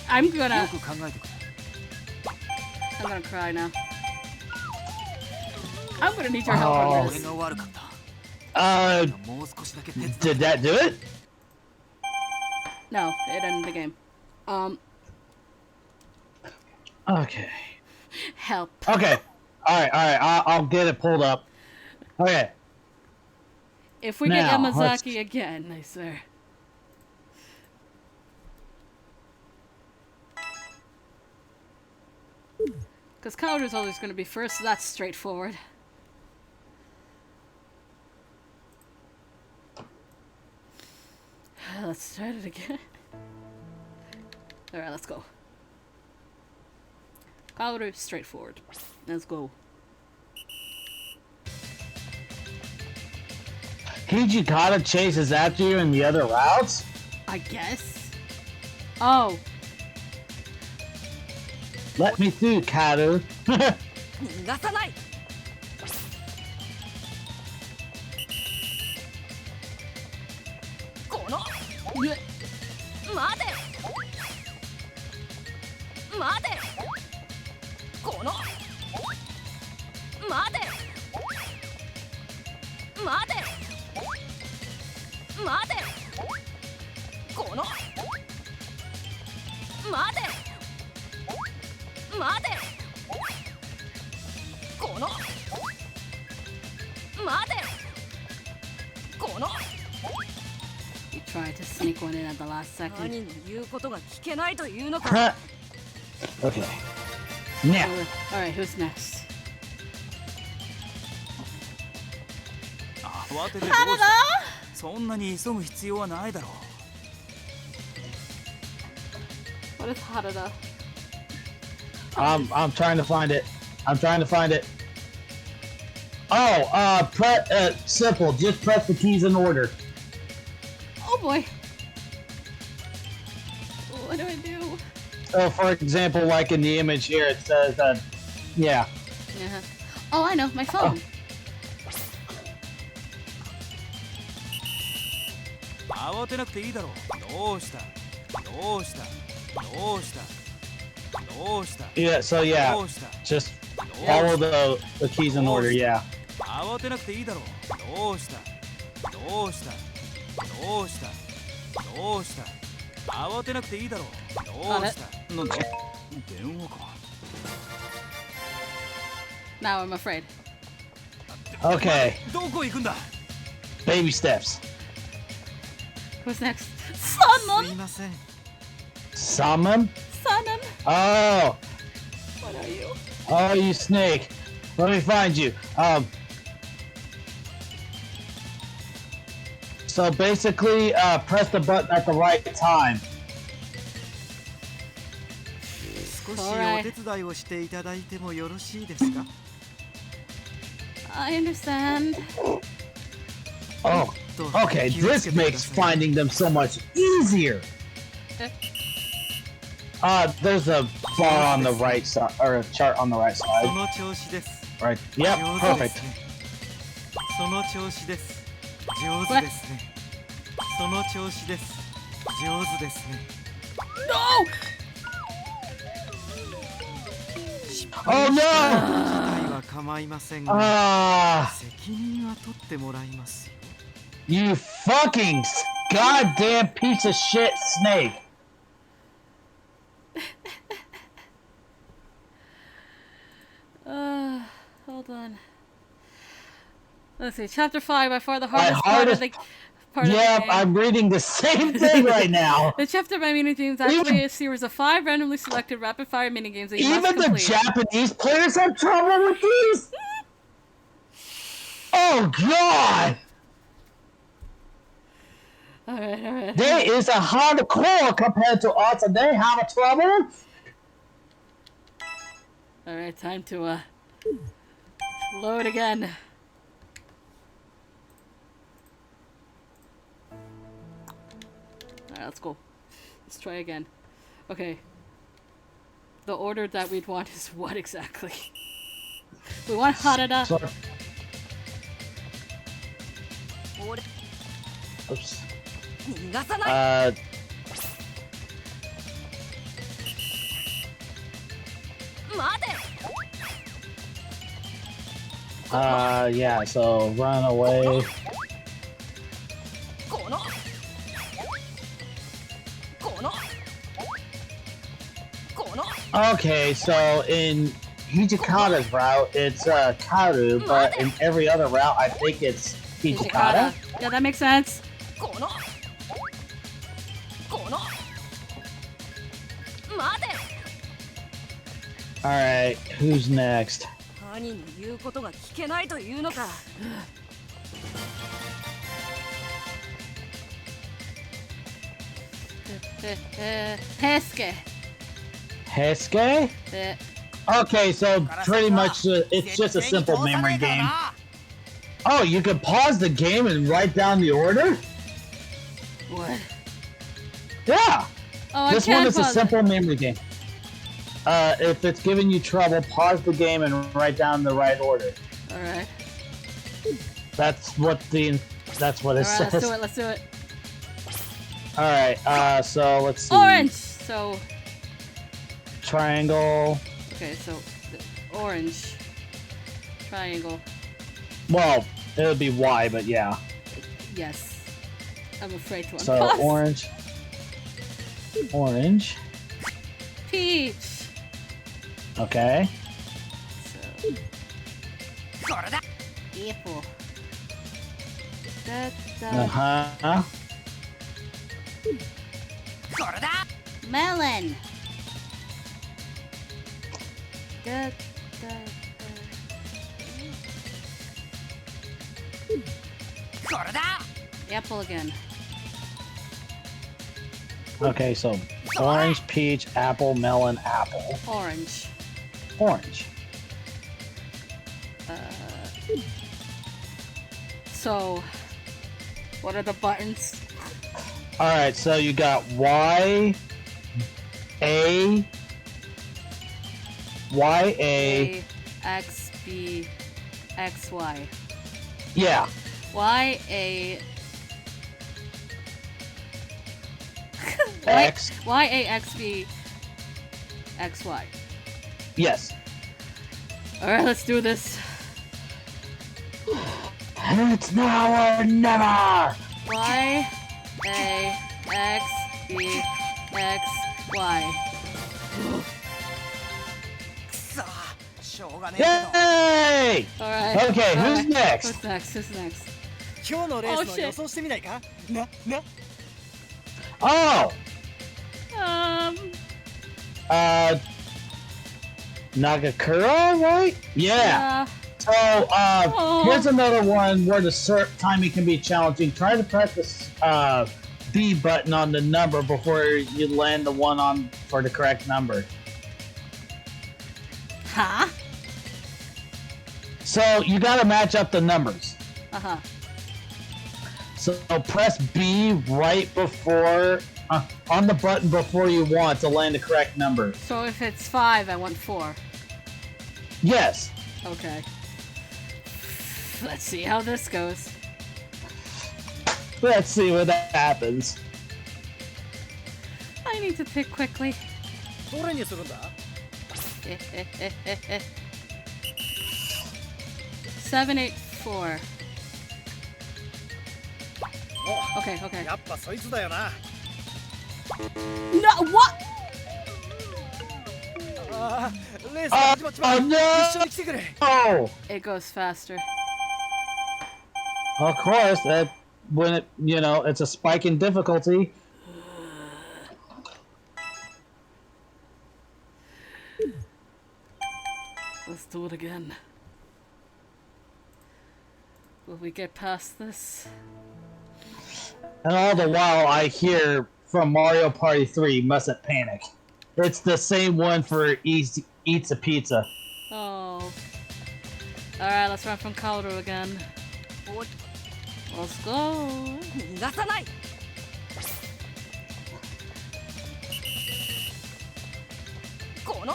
I'm gonna... よく考えてくれ I'm gonna cry now. I'm gonna need your help on this. 俺が悪かった もう少しだけ手伝って Did that do it? No, it ended the game. Okay. Help. Okay. Alright, I'll get it pulled up. Okay. If we get Now, Yamazaki again, I swear. Because Kaoru's always going to be first, so that's straightforward. Let's start it again. Alright, let's go. Kaoru, straightforward. Let's go. Hijikata chases after you in the other routes? I guess. Oh. Let me through, Kato. 逃がさないこの待て待てこの待て待て待てこの待て待てこの待てこの You tried to sneak one in at the last second. 兄の言うことが聞けないというのか Okay. Now. Alright, who's next? 慌ててどうしたそんなに急ぐ必要はないだろう What is Harada? I'm trying to find it. I'm trying to find it. Oh, simple. Just press the keys in order. Oh boy. What do I do? So, for example, like in the image here, it says, yeah. Yeah. Oh, I know, my phone. Oh. 慌てなくていいだろうどうしたどうしたどうしたどうした Yeah, so yeah. Just follow the keys in order, yeah. 慌てなくていいだろうどうしたどうしたどうしたどうした慌てなくていいだろうどうしたなんだ電話か Now I'm afraid. Okay. どこ行くんだ Baby steps. Who's next? Summon! すいません Summon? Summon! Oh. What are you? Oh, you snake. Let me find you. So basically, press the button at the right time. 少しお手伝いをしていただいてもよろしいですか I understand. Oh, okay. This makes finding them so much easier. There's a bar on the right side, or a chart on the right そ side. の調子です Right. Yep. 上手 Perfect. ですねその調子です上手ですねその調子です上手ですね No! Oh 自 no! 体は構いませんが Ah, 責任は取ってもらいますよ you fucking goddamn piece of shit snake. Hold on. Let's see. Chapter 5, by far the hardest part of the game. Yep, I'm reading the same thing right now. The chapter by minigames is actually a series of 5 randomly selected rapid-fire minigames that you must Even the complete. Japanese players have trouble with these? Oh god! Alright. There is a hardcore compared to us and they have a trouble? Alright, time to load again. Alright, let's go. Let's try again. Okay. The order that we'd want is what exactly? We want Harada. Oops. 逃がさない 待て Yeah, so run away. この Okay, so in Hijikata's route, it's Karu, but in every other route, I think it's Hijikata. Yeah, that makes sense. この待て Alright, who's next? 兄の言うことが聞けないというのか Hesuke. Hesuke? Okay, so pretty much it's just a simple memory game. Oh, you can pause the game and write down the order? What? Yeah! Oh, I This can one is a pause simple memory game. If it's giving you trouble, pause the game and write down the right order. Alright. That's what it Alright, says. let's do it. Alright, so let's see. Orange! So, Triangle. okay, so, orange. Triangle. Well, it would be Y, but yeah. Yes. I'm afraid to So, unpause. orange. Orange. Peach! Okay. So, これだ apple. Da, Uh-huh. これだ Melon! Da, これだ apple again. Okay, so orange, peach, apple, melon, apple. Orange. Orange. So, what are the buttons? Alright, so you got Y, A, Y, A. X, B, X, Y. Yeah. Y, A. X. Y, A, X, B, X, Y. Yes. Alright, let's do this. It's now or never! Y, A, X, B, X, Y. くそしょうがねえけど Yay! Alright. Okay, who's alright. next? Who's next? Who's next? 今日のレ Oh, ースの shit. 予想してみないかな Oh! Um. Nagakura, right? Yeah. So, here's another one where the timing can be challenging. Try to press the B button on the number before you land the one on for the correct number. Huh? So, you gotta match up the numbers. Uh-huh. So, press B right before, on the button before you want to land the correct number. So if it's 5, I want 4. Yes. Okay. Let's see how this goes. Let's see what that happens. I need to pick quickly. どれにするんだ 7, 8, 4. Okay, okay. やっぱそいつだよな No, what? あーレースが始まっちまう no! 一緒に来てくれ Oh! It goes faster. Of course, when it, it's a spike in difficulty. Let's do it again. Will we get past this? And all the while, I hear from Mario Party 3, Mustn't Panic. It's the same one for Eats a Pizza. Oh. Alright, let's run from Kaoru again. Let's go. 逃がさない この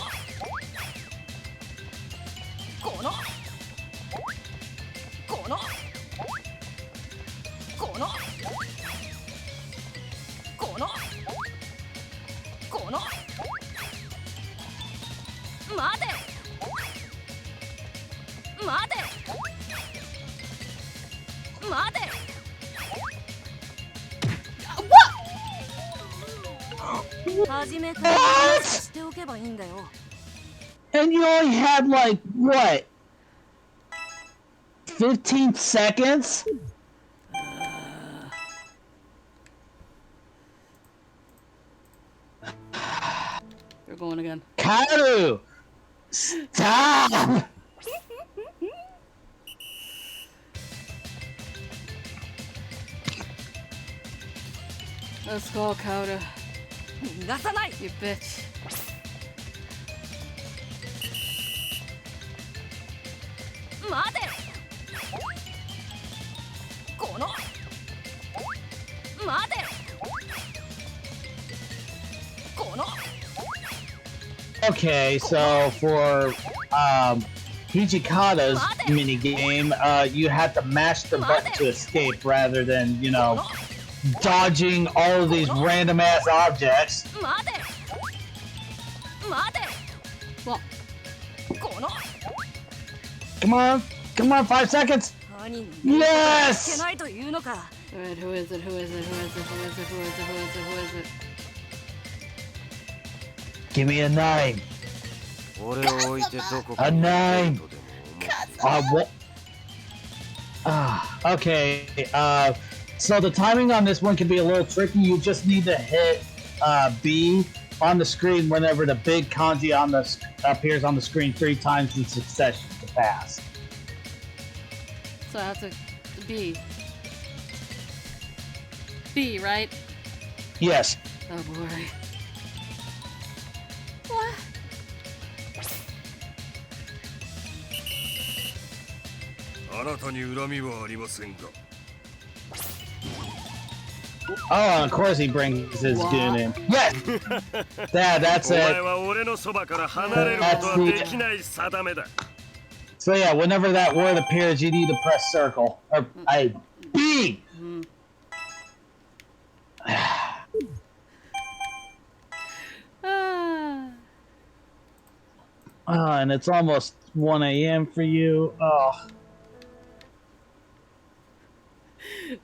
この この この この この 待て 待て 待て 初めからしておけばいいんだよ And you only had like, what? 15 seconds? We're going again. Karu! Stop! Let's go, Kaoru. 逃がさない You bitch. 待てこの待てこの Okay, so for Hijikata's minigame, you have to mash the button to escape rather than, dodging all of these random ass objects. 待て待て What? この Come on, 5 seconds! 兄に Yes! いけないというのか Alright, who is it? Who is it? Who is it? Who is it? Who is it? Who is it? Who is it? Give me a 9. 俺を置いてどこか A に 9. デートでも What? Okay, so the timing on this one can be a little tricky. You just need to hit B on the screen whenever the big kanji appears on the screen 3 times in succession to pass. So I have to B. B, right? Yes. Oh boy. What? Oh, of course he brings his goon in. Yes! That's it. So yeah, whenever that word appears, you need to press circle. Or, B! And it's almost 1 a.m. for you. Oh.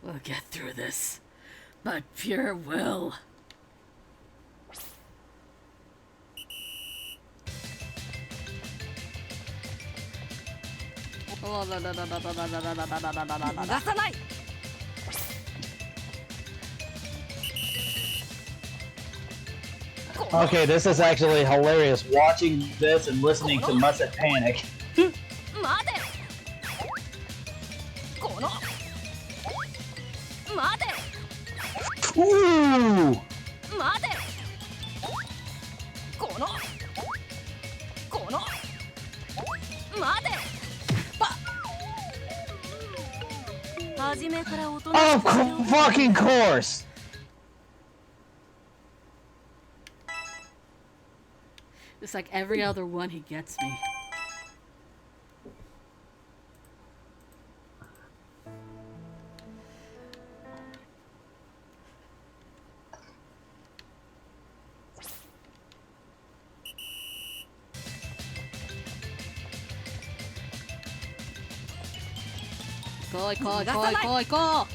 We'll get through this. By pure will. Okay, this is actually hilarious. Watching this and listening to Mustn't Panic. 待て Of fucking course! It's like every other one he gets me. Go, go, go, go, go!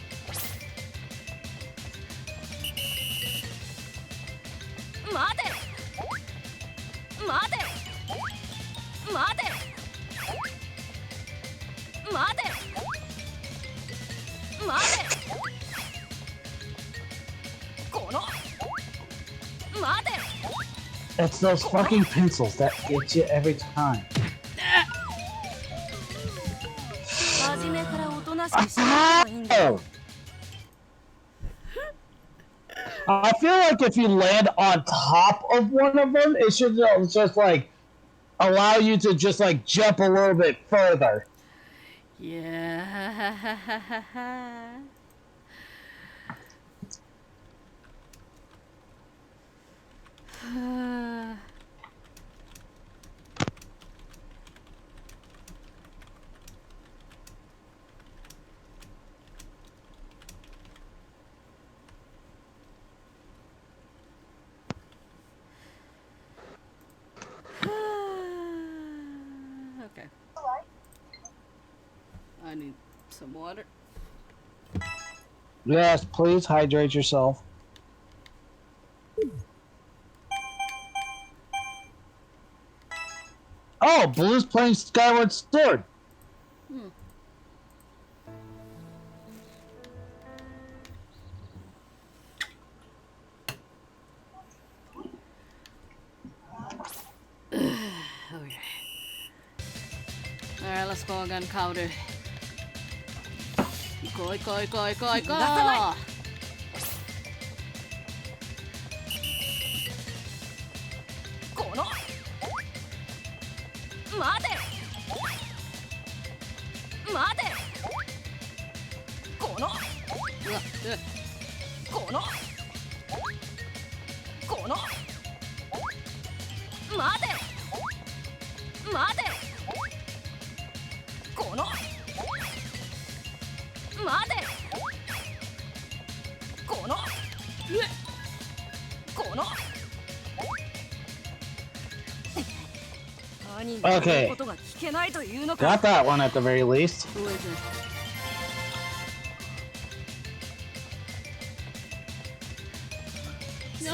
It's those fucking pencils that get you every time. Oh. I feel like if you land on top of one of them, it should just like allow you to just like jump a little bit further. Yeah. Okay. I need some water. Yes, please hydrate yourself. Oh, Blue's playing Skyward Sword. Hmm. Okay. Alright, let's go again, Gunpowder. Go, go, go, go, go! Okay. Got that one at the very least. Who is it? No!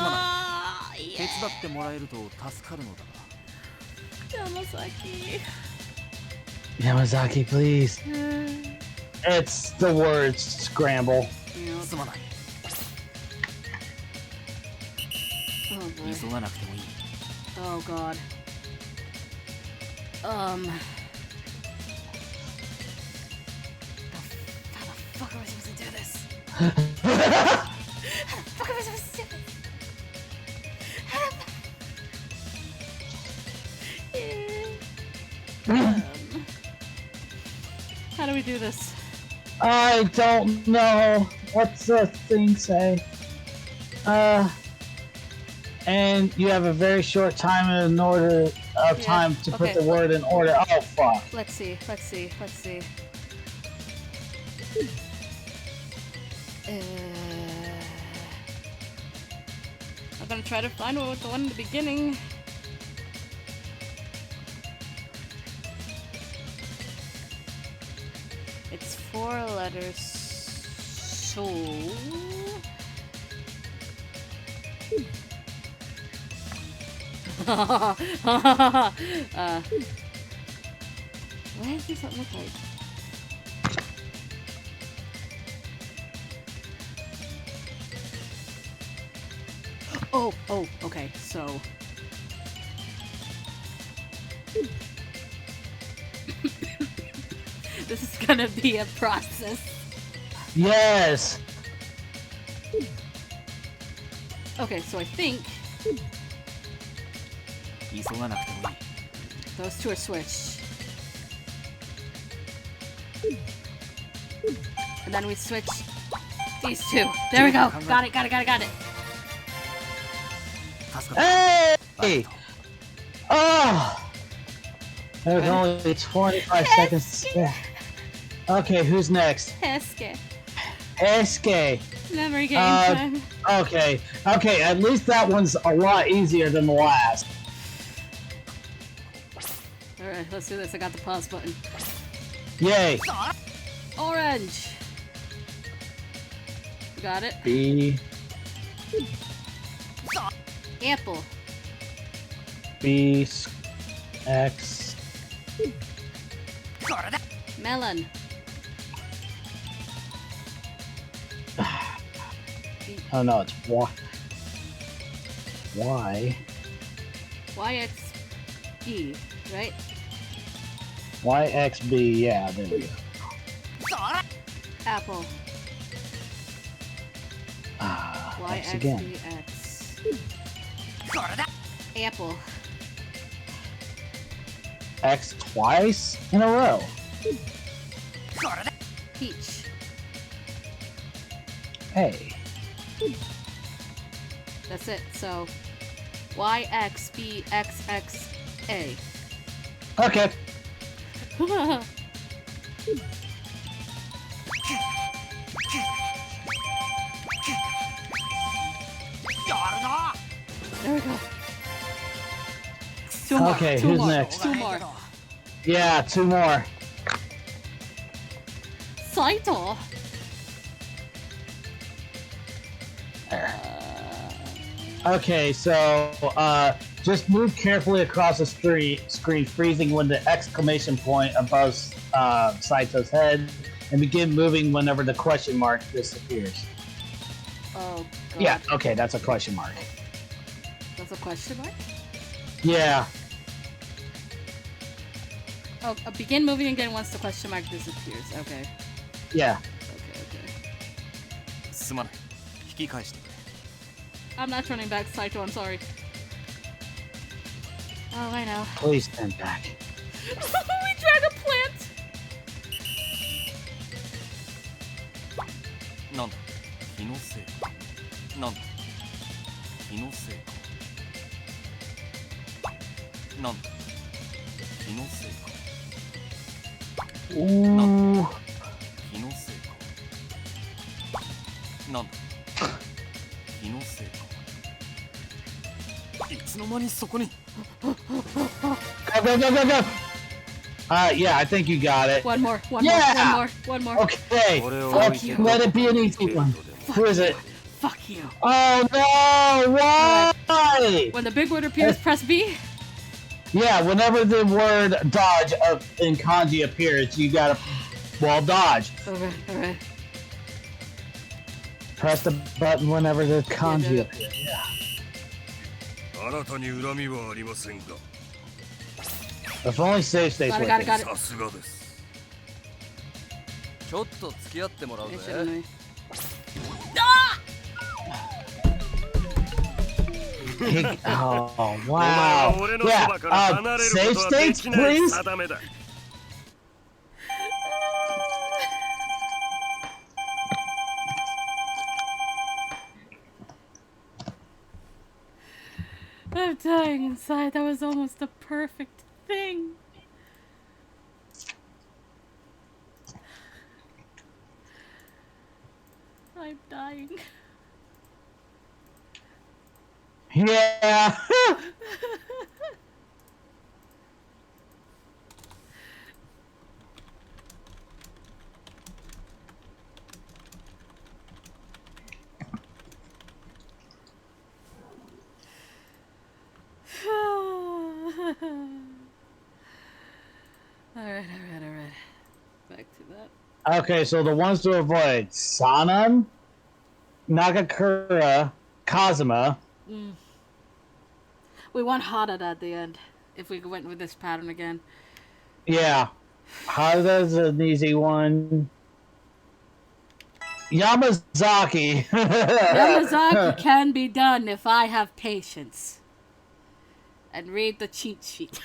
Yamazaki. Yamazaki, please. It's the word scramble. Oh boy. Oh god. How the fuck am I supposed to do this? How the fuck am I supposed to do this? How do we do this? I don't know. What's the thing say? And you have a very short time in order of time to put the word in order. Oh fuck. Let's see. I'm gonna try to find what was the one in the beginning. It's 4 letters. So. What does this look like? Oh, okay, so. This is gonna be a process. Yes! Okay, so I think 急がなくてもいい。 Those two are switched. And then we switch these two. There we go. Got it. Hey! Oh! There's only 25 seconds. Yeah. Okay, who's next? Heske. Heske. Memory game time. Okay, at least that one's a lot easier than the last. Alright, let's do this. I got the pause button. Yay. Orange. Got it. B. Apple. B. X. Melon. Oh no, it's Y. Y. YXE, right? YXB, yeah, there we go. Apple. X again. YXBX. Apple. X twice in a row. Peach. Hey. That's it. So YXBXXA. Okay. There we go. Two more. Okay, Two who's more. next? Two more. Yeah, two more. Saito. Okay, so just move carefully across the screen, freezing when the exclamation point above Saito's head, and begin moving whenever the question mark disappears. Oh, God. Yeah, okay, that's a question mark. That's a question mark? Yeah. Oh, begin moving again once the question mark disappears. Okay. Yeah. Okay. すまない。引き返してくれ。 I'm not turning back, Saito. I'm sorry. Oh, I know. Please stand back. We drag a plant. なんだ気のせいか。なんだ気のせいか。なんだ気のせいか。 Ooh. 気のせいか。なんだ気のせいか。いつの間にそこに。 Go. Yeah, I think you got it. One more. One more. Okay. Fuck you. Let it be an easy one. Who is it? Fuck you. Oh no! Why? When the big word appears, press B. Yeah, whenever the word dodge in kanji appears, you gotta, dodge. Okay. Press the button whenever the kanji appears. Yeah. あなたに恨みはありませんが。 If only save states Got working. it. さすがです。ちょっと付き合ってもらうぜ。 Oh wow! Yeah. Save states, please. I'm dying inside. That was almost the perfect thing. I'm dying. Yeah. Alright. Back to that. Okay, so the ones to avoid: Sanan, Nagakura, Kazuma. We want Hada at the end, if we went with this pattern again. Yeah. Hada's an easy one. Yamazaki. Yamazaki can be done if I have patience. and read the cheat sheet.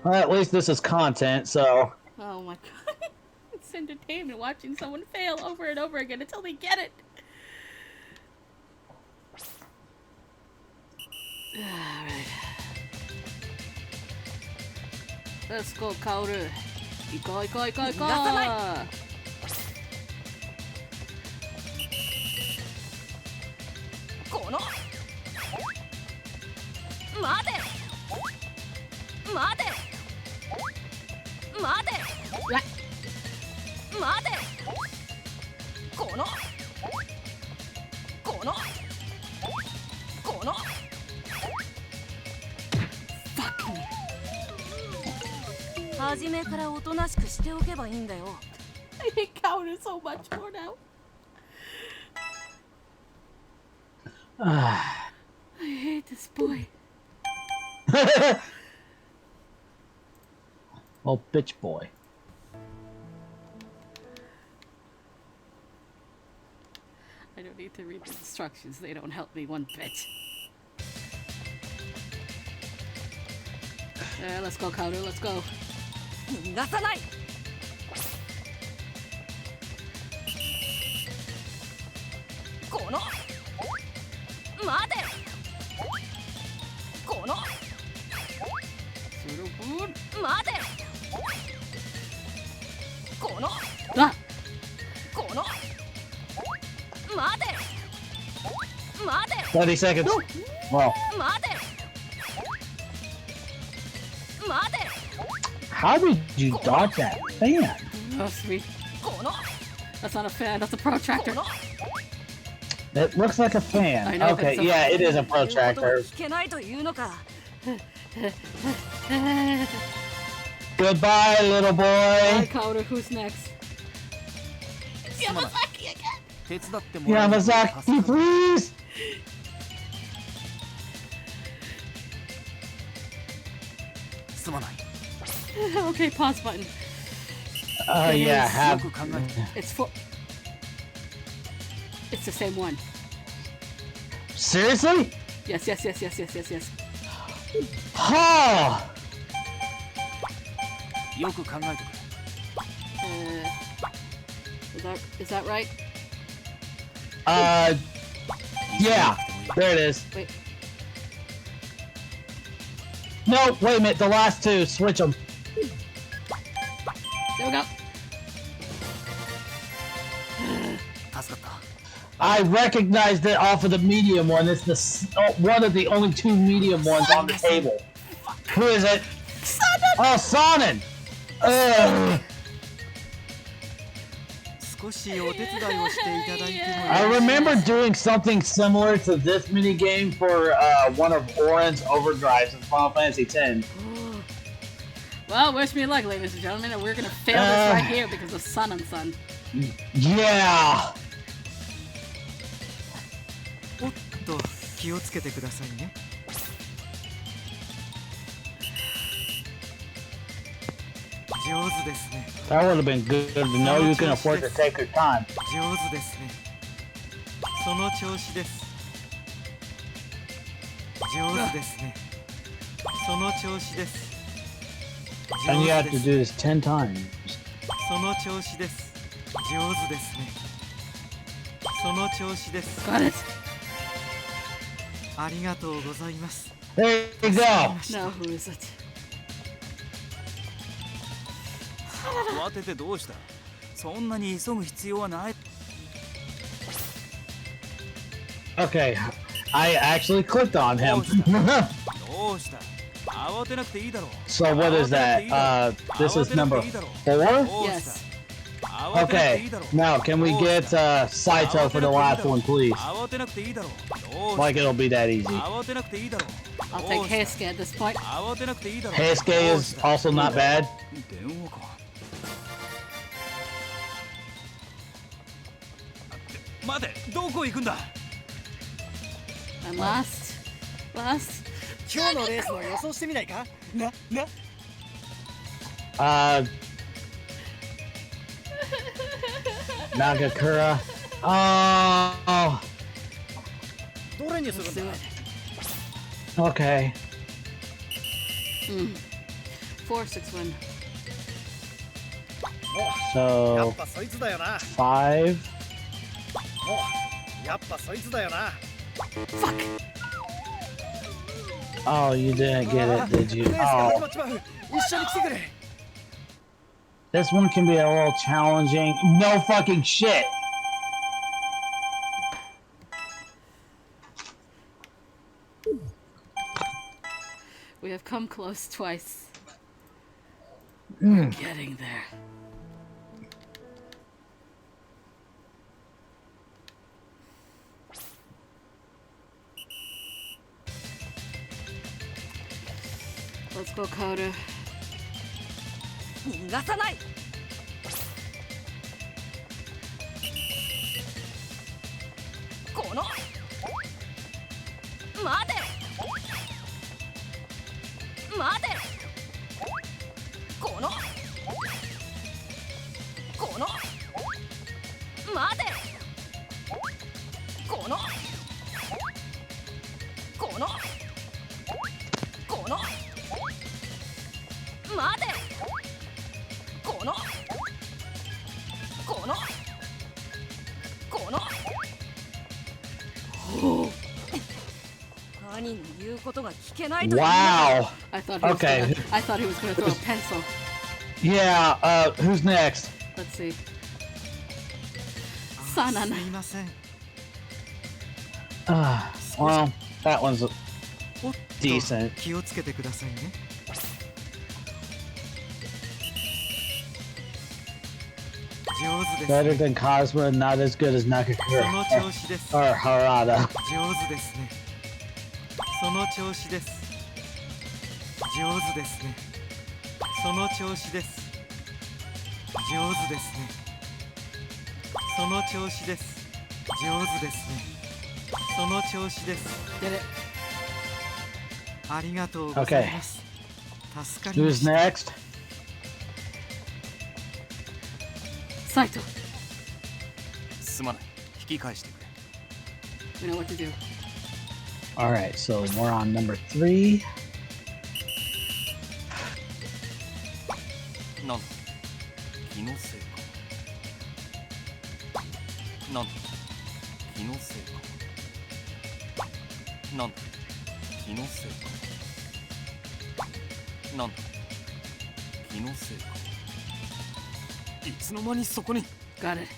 Well, at least this is content, so. Oh my god. It's entertainment watching someone fail over and over again until they get it. Alright. Let's go, Kaoru. 行こう行こう行こう行こう。この待て待て待て待てこのこのこの Fuck me. 初めからおとなしくしておけばいいんだよ。I hate Kaoru so much more now. I hate this boy. Oh, bitch boy. I don't need to read the instructions. They don't help me one bit. Let's go, Kaoru. Let's go. 逃がさない。この待てこの待てこのこの待て待て 30 seconds. Wow. 待て待て How did you dodge that fan? Oh, sweet. That's not a fan. That's a protractor. It looks like a fan. I know, Okay, but yeah, it is a protractor. 聞けないというのか。 Goodbye, little Hi, boy. Kaoru. Who's next? Yamazaki again. 手伝ってもらえると助か Yamazaki, る please. すまない。 Okay, pause button. Yeah, よ have. く考えて It's for. It's the same one. Seriously? Yes, yes, yes, yes, yes, yes, yes. Ha! よく考えてくれ。Is that right? Yeah. There it is. Wait. No, wait a minute. The last two, switch them. There we go. 助かった。 I recognized it off of the medium one. It's one of the only two medium ones on the table. Who is it? Sonnen! Oh, Sonnen! Ugh. 少しお手伝いをしていただいても I よろしい remember doing something similar to this minigame for one of Oren's overdrives in Final Fantasy X. Well, wish me luck, ladies and gentlemen, and we're gonna fail this right here because of Sun and Sun. Yeah! おっと気をつけてくださいね。上手ですね。 That would have been good to know you can afford to take your time. 上手ですね。その調子です。上手ですね。その調子です。 And you 上 have 手 to です。 do this 10 times. その調子です。上手ですね。その調子です。 Got it. ありがとうございます。 There you go! Now who is it? 慌ててどうした？そんなに急ぐ必要はない。 Okay, I actually clicked on him. どうした？慌てなくていいだろう。 So what is that? This is number 4? Yes. Okay, now can we get Saito for the last one, please? 慌てなくていいだろう。 Like it'll be that easy. 慌てなくていいだろう。 I'll take Heisuke at this point. 慌てなくていいだろう。 Heisuke is also not bad. 電話か。待て、どこ行くんだ。 And last. 今日のレースの予想してみないか。な。Nagakura. Oh. どれにす Let's るん do だ it. Okay. 461. やっ So ぱそいつだよな 5. やっぱそいつだよな Oh, you didn't get it, did you? レースが始 Oh. まっちまう一緒に来てくれ This one can be a little challenging. No fucking shit. We have come close twice. We're getting there. Let's go, Coda. 逃がさないこの待て待てこの待てこの待て兄の言うことが聞けないと Wow. I thought he was Okay. gonna, I thought he was gonna throw a pencil. Yeah, who's next? Let's see. Sanan. すいません Well, that one's おっと decent. 気をつけてくださいね上手です better than Cosmo, not as good as その Nakakura 調子です or Harada. 上手ですねその調子です上手ですねその調子です上手ですねその調子です上手ですねその調子です Did it. ありがとうございます助かりま Who's した next? Saito. すまない引き返してくれ We know what to do. All right, so we're on number 3. なんだ気のせいかなんだ気のせいかなんだ気のせいかなんだ気のせいかいつの間にそこに Got it.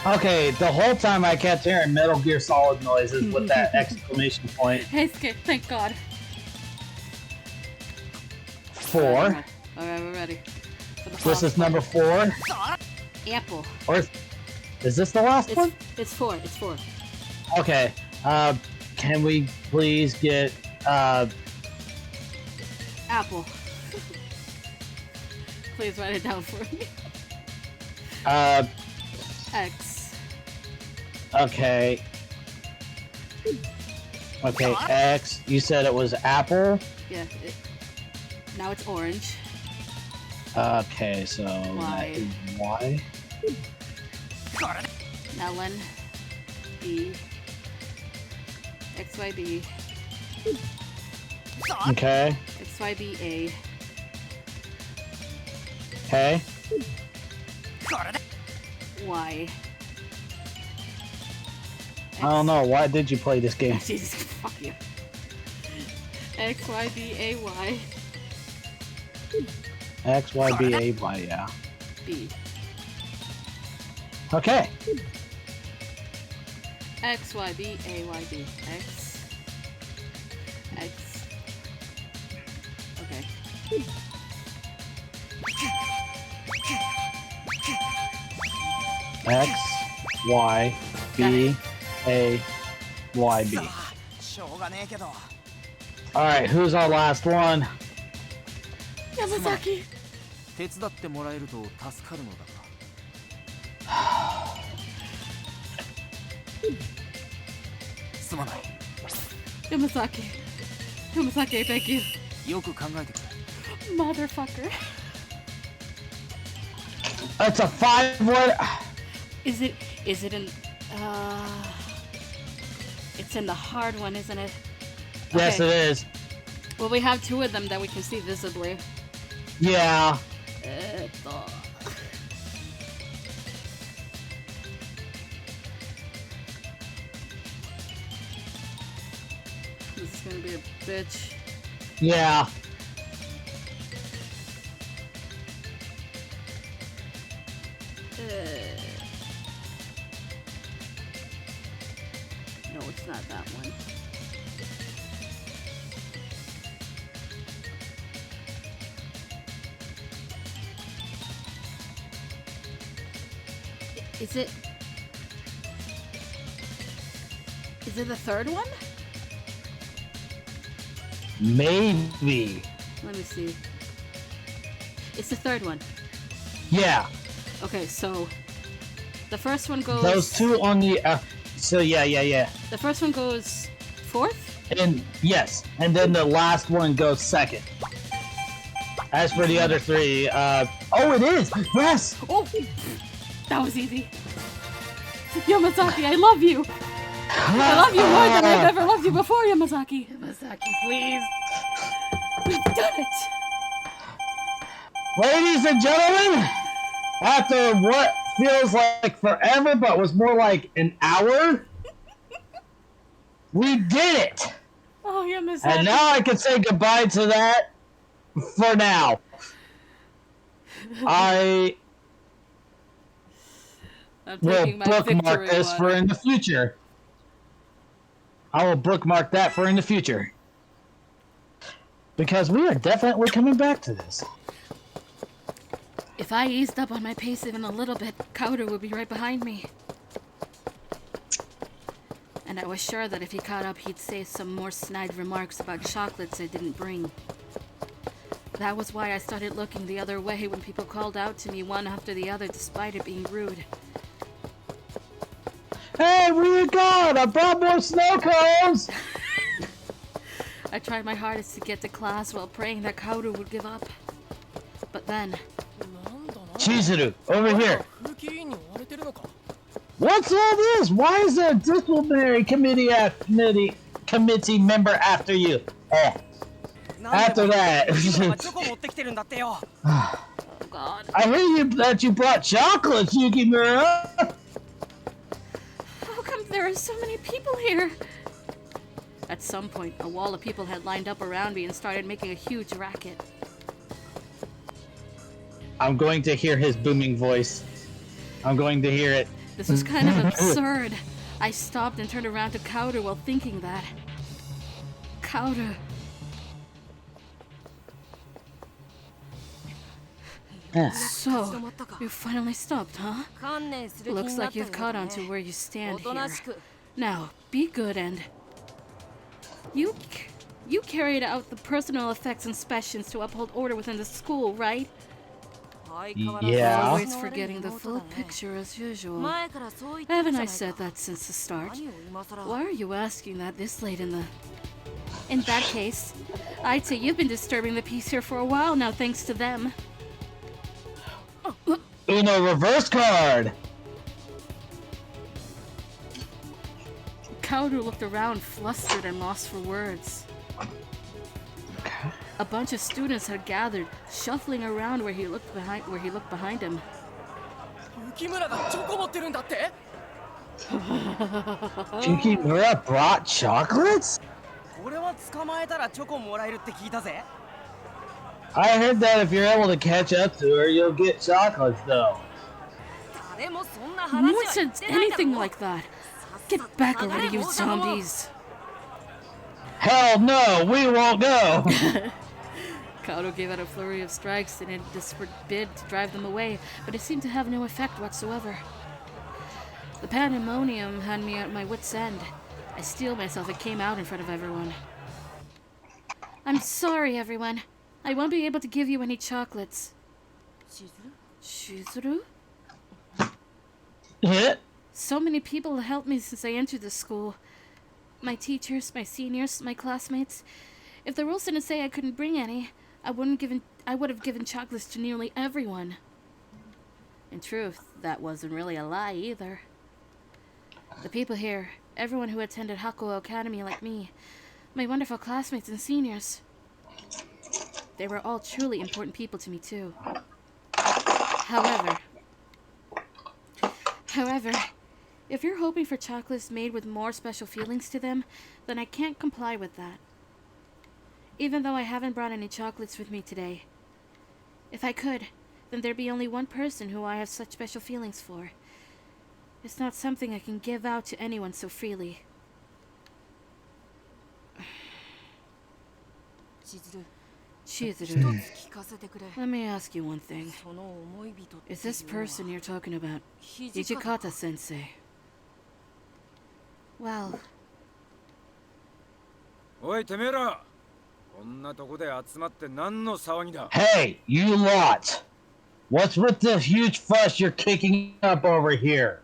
Okay, the whole time I kept hearing Metal Gear Solid noises with that exclamation point. Hey, Skip, thank God. 4. Alright, we're ready. For the This final is number 4. Apple. Or is this the last one? It's 4. It's 4. Okay. Can we please get Apple. Please write it down for me. X. Okay. Okay, X. You said it was apple. Yeah. Now it's orange. Okay, so Y. that is Y. Melon. B. XYB. Okay. XYBA. Okay. Y. I don't know. Why did you play this game? Jesus, fuck you. XYBAY. X, Y, B, A, Y, yeah. B. Okay. XYBAYB. X. X. Okay. X, Y, B, A, Y, B. しょうがねえけど Alright, who's our last one? Yamazaki. 手伝ってもらえると助かるのだがすまない Yamazaki. Yamazaki, thank you. よく考えてくれ Motherfucker. It's a 5-word. Is it in it's in the hard one, isn't it? Yes, it is. Well, we have 2 of them that we can see visibly. Yeah. This is gonna be a bitch. Yeah. No, it's not that one. Is it the third one? Maybe. Let me see. It's the third one. Yeah. Okay, so the first one goes. Those 2 on the. So yeah. The first one goes 4th. And yes, and then the last one goes 2nd. As for the other 3, oh, it is. Yes. Oh, that was easy. Yamazaki, I love you. I love you more than I've ever loved you before, Yamazaki. Yamazaki, please. We've done it. Ladies and gentlemen, after what feels like forever but was more like an hour, we did it. Oh, Yamazaki. And now I can say goodbye to that for now. I will bookmark this for in the future. I will bookmark that for in the future. Because we are definitely coming back to this. If I eased up on my pace even a little bit, Kauder would be right behind me. And I was sure that if he caught up, he'd say some more snide remarks about chocolates I didn't bring. That was why I started looking the other way when people called out to me one after the other despite it being rude. Hey, where you going? I brought more snow cones! I tried my hardest to get to class while praying that Kauder would give up. But then... Chizuru, over here. What's all this? Why is there a disciplinary committee member after you? After that... Oh, God. I hear that you brought chocolates, Yukimura! How come there are so many people here? At some point, a wall of people had lined up around me and started making a huge racket. I'm going to hear his booming voice. I'm going to hear it. This was kind of absurd. I stopped and turned around to Kauder while thinking that. Kauder. So, you finally stopped, huh? Looks like you've caught on to where you stand here. Now, be good and... You carried out the personal effects inspections to uphold order within the school, right? Yeah. Always forgetting the full picture as usual. Haven't I said that since the start? Why are you asking that this late in the... In that case, I'd say you've been disturbing the peace here for a while now thanks to them. Uno reverse card! Kauder looked around, flustered and lost for words. A bunch of students had gathered, shuffling around where he looked behind him. Yukimura brought chocolates? I heard that if you're able to catch up to her, you'll get chocolates, though. No one said anything like that. Get back already, you zombies. Hell no, we won't go. Kauder gave out a flurry of strikes in a desperate bid to drive them away, but it seemed to have no effect whatsoever. The pandemonium had me at my wit's end. I steeled myself and came out in front of everyone. I'm sorry, everyone. I won't be able to give you any chocolates. Shizuru? Yeah? So many people have helped me since I entered the school. My teachers, my seniors, my classmates. If the rules didn't say I couldn't bring any, I would have given chocolates to nearly everyone. In truth, that wasn't really a lie either. The people here, everyone who attended Hakuo Academy like me, my wonderful classmates and seniors, they were all truly important people to me too. However, if you're hoping for chocolates made with more special feelings to them, then I can't comply with that. Even though I haven't brought any chocolates with me today. If I could, then there'd be only one person who I have such special feelings for. It's not something I can give out to anyone so freely. Chizuru, let me ask you one thing. Is this person you're talking about Hijikata Sensei? Well... おいてめえら、こんなとこで集まって何の騒ぎだ。 Hey, you lot! What's with the huge fuss you're kicking up over here?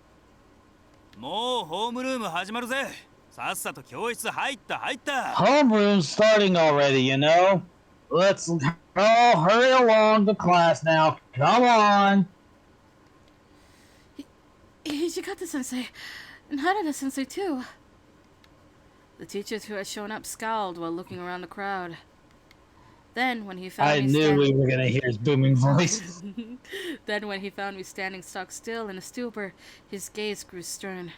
もうホームルーム始まるぜ。さっさと教室入った。Homeroom's starting already, you know? Let's all hurry along to class now. Come on! Hijikata Sensei, and Harada Sensei too. The teachers who had shown up scowled while looking around the crowd. Then, when he found me knew we were gonna hear his booming voice. Then, when he found me standing stock still in a stupor, his gaze grew stern.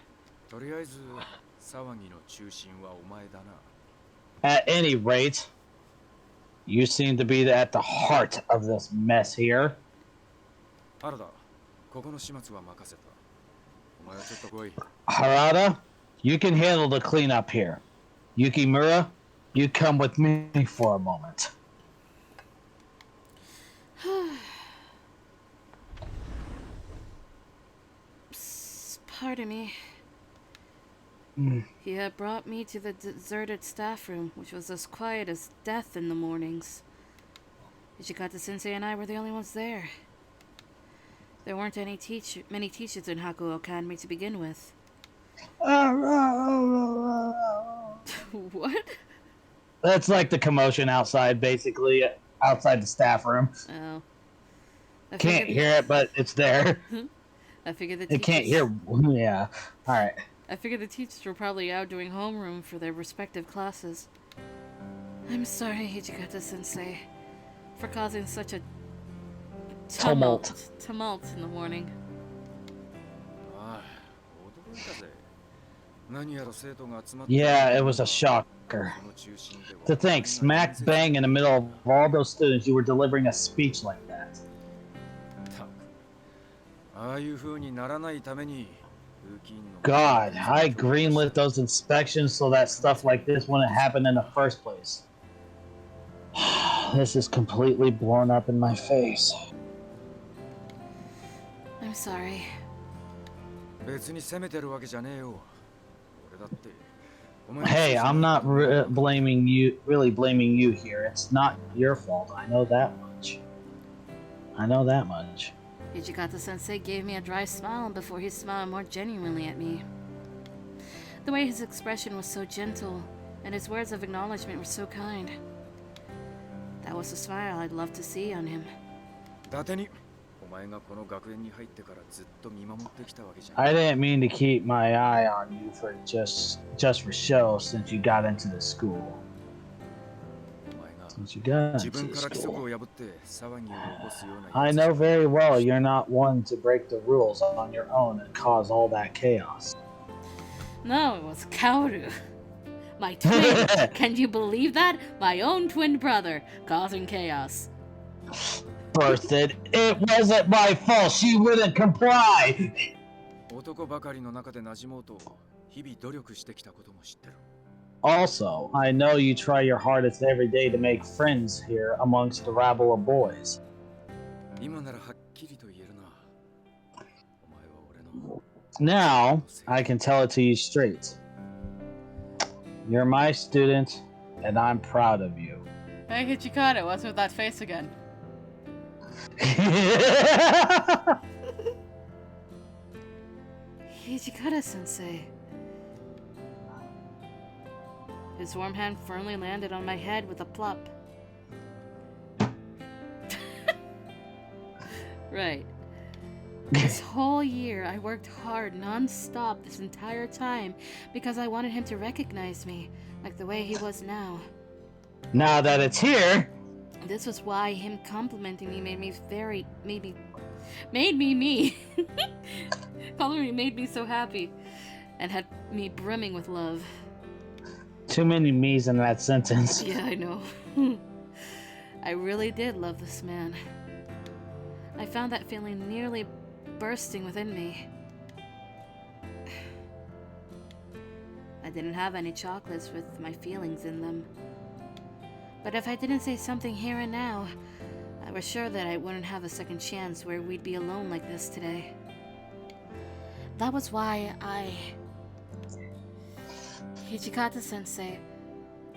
とりあえず騒ぎの中心はお前だな。 At any rate, you seem to be at the heart of this mess here. 原田、ここの始末は任せた。お前はちょっと来い。 Harada, you can handle the cleanup here. Yukimura, you come with me for a moment. Pardon me. He had brought me to the deserted staff room, which was as quiet as death in the mornings. Hijikata Sensei and I were the only ones there. There weren't many teachers in Hakuo Academy to begin with. What? That's like the commotion outside, basically, outside the staff room. Oh. Can't hear it, but it's there. I figured the They teachers... can't hear... Yeah. Alright. I figured the teachers were probably out doing homeroom for their respective classes. I'm sorry, Hijikata Sensei, for causing such a tumult in the morning. Yeah, it was a shocker. To think, smack bang in the middle of all those students, you were delivering a speech like that. God, I greenlit those inspections so that stuff like this wouldn't happen in the first place. This is completely blown up in my face. I'm sorry. Hey, I'm not blaming you here. It's not your fault. I know that much. Hijikata Sensei gave me a dry smile before he smiled more genuinely at me. The way his expression was so gentle, and his words of acknowledgement were so kind. That was a smile I'd love to see on him. I didn't mean to keep my eye on you for just for show since you got into the school. I know very well you're not one to break the rules on your own and cause all that chaos. No, it was Kaoru. My twin. Can you believe that? My own twin brother causing chaos. Birthed. It wasn't my fault. She wouldn't comply. Also, I know you try your hardest every day to make friends here amongst the rabble of boys. Now, I can tell it to you straight. You're my student, and I'm proud of you. Hey, Hijikata, what's with that face again? Hijikata-sensei. His warm hand firmly landed on my head with a plop. Right. This whole year, I worked hard, non-stop, this entire time, because I wanted him to recognize me, like the way he was now. Now that it's here, This was why him complimenting me made me me. Complimenting me made me so happy, and had me brimming with love. too many me's in that sentence. Yeah, I know. I really did love this man. I found that feeling nearly bursting within me. I didn't have any chocolates with my feelings in them. But if I didn't say something here and now, I was sure that I wouldn't have a second chance where we'd be alone like this today. That was why Hijikata-sensei,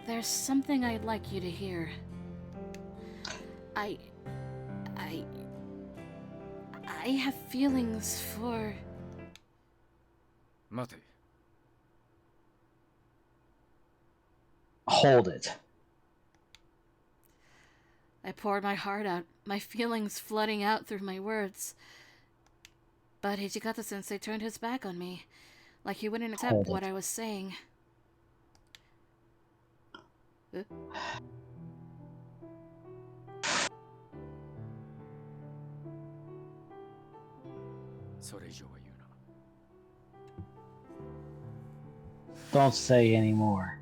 there's something I'd like you to hear. I have feelings for... 待て。 Hold it. I poured my heart out, my feelings flooding out through my words. But Hijikata-sensei turned his back on me, like he wouldn't accept Hold what it. I was saying. Don't say anymore.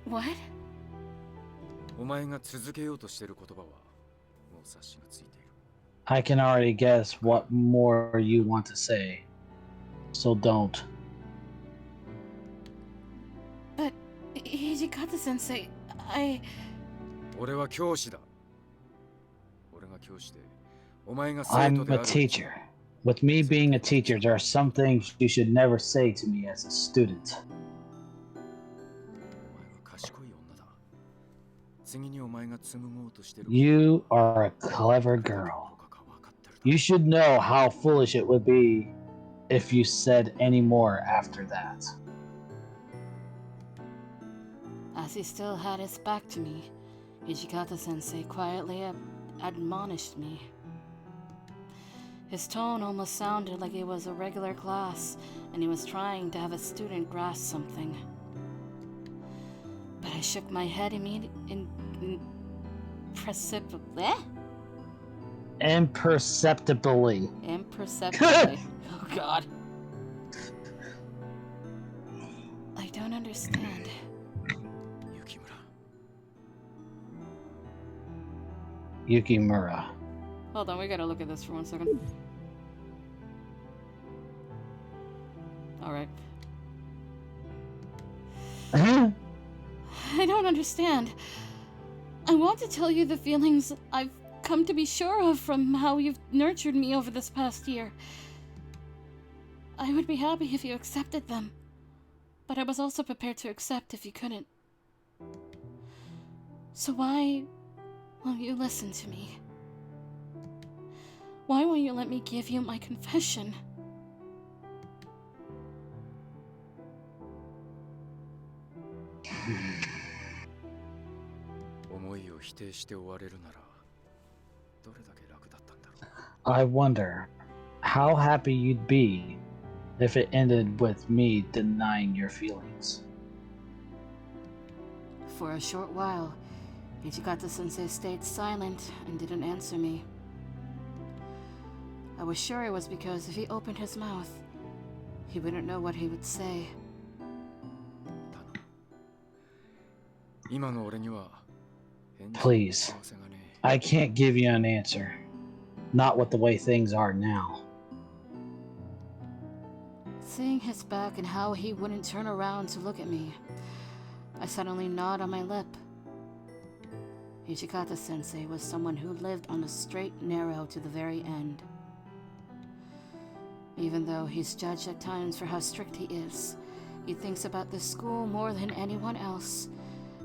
What? お前が続けようとしている言葉はもう察しがついている。 I can already guess what more you want to say. So don't. But, Hijikata-sensei, 俺は教師だ。俺が教師で、お前が生徒 I'm であ a る。 teacher. With me being a teacher, there are some things you should never say to me as a student. お前は賢い女だ。次にお前が紡ごうとしている。 You are a clever girl. You should know how foolish it would be if you said any more after that. as he still had his back to me, Hijikata-sensei quietly admonished me. His tone almost sounded like it was a regular class, and he was trying to have a student grasp something. But I shook my head imperceptibly. Imperceptibly. Imperceptibly. Oh God. I don't understand. Yukimura. Hold on, we gotta look at this for 1 second. Alright. I don't understand. I want to tell you the feelings I've come to be sure of from how you've nurtured me over this past year. I would be happy if you accepted them, but I was also prepared to accept if you couldn't. So why won't you listen to me? Why won't you let me give you my confession? I wonder how happy you'd be if it ended with me denying your feelings. For a short while, Hijikata-sensei stayed silent and didn't answer me. I was sure it was because if he opened his mouth, he wouldn't know what he would say. Please, I can't give you an answer. Not with the way things are now. Seeing his back and how he wouldn't turn around to look at me, I suddenly gnawed on my lip. Hijikata-sensei was someone who lived on the straight and narrow to the very end. Even though he's judged at times for how strict he is, he thinks about the school more than anyone else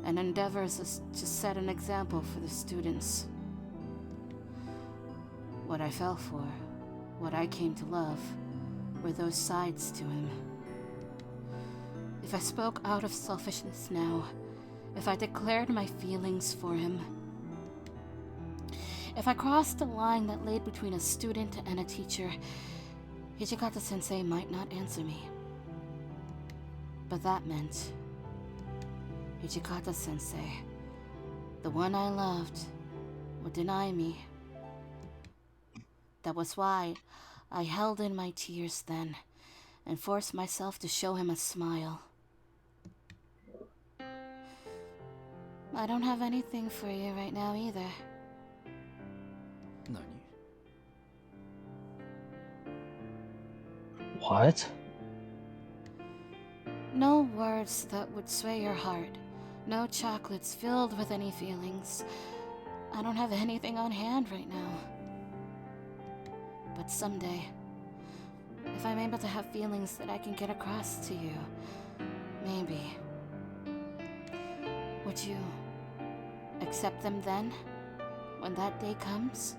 and endeavors to set an example for the students. What I fell for, what I came to love, were those sides to him. If I spoke out of selfishness now, if I declared my feelings for him, If I crossed a line that laid between a student and a teacher, Hijikata-sensei might not answer me. But that meant Hijikata-sensei, the one I loved, would deny me. That was why I held in my tears then and forced myself to show him a smile. I don't have anything for you right now either. What? No words that would sway your heart. No chocolates filled with any feelings. I don't have anything on hand right now. But someday, if I'm able to have feelings that I can get across to you, maybe. Would you accept them then, when that day comes?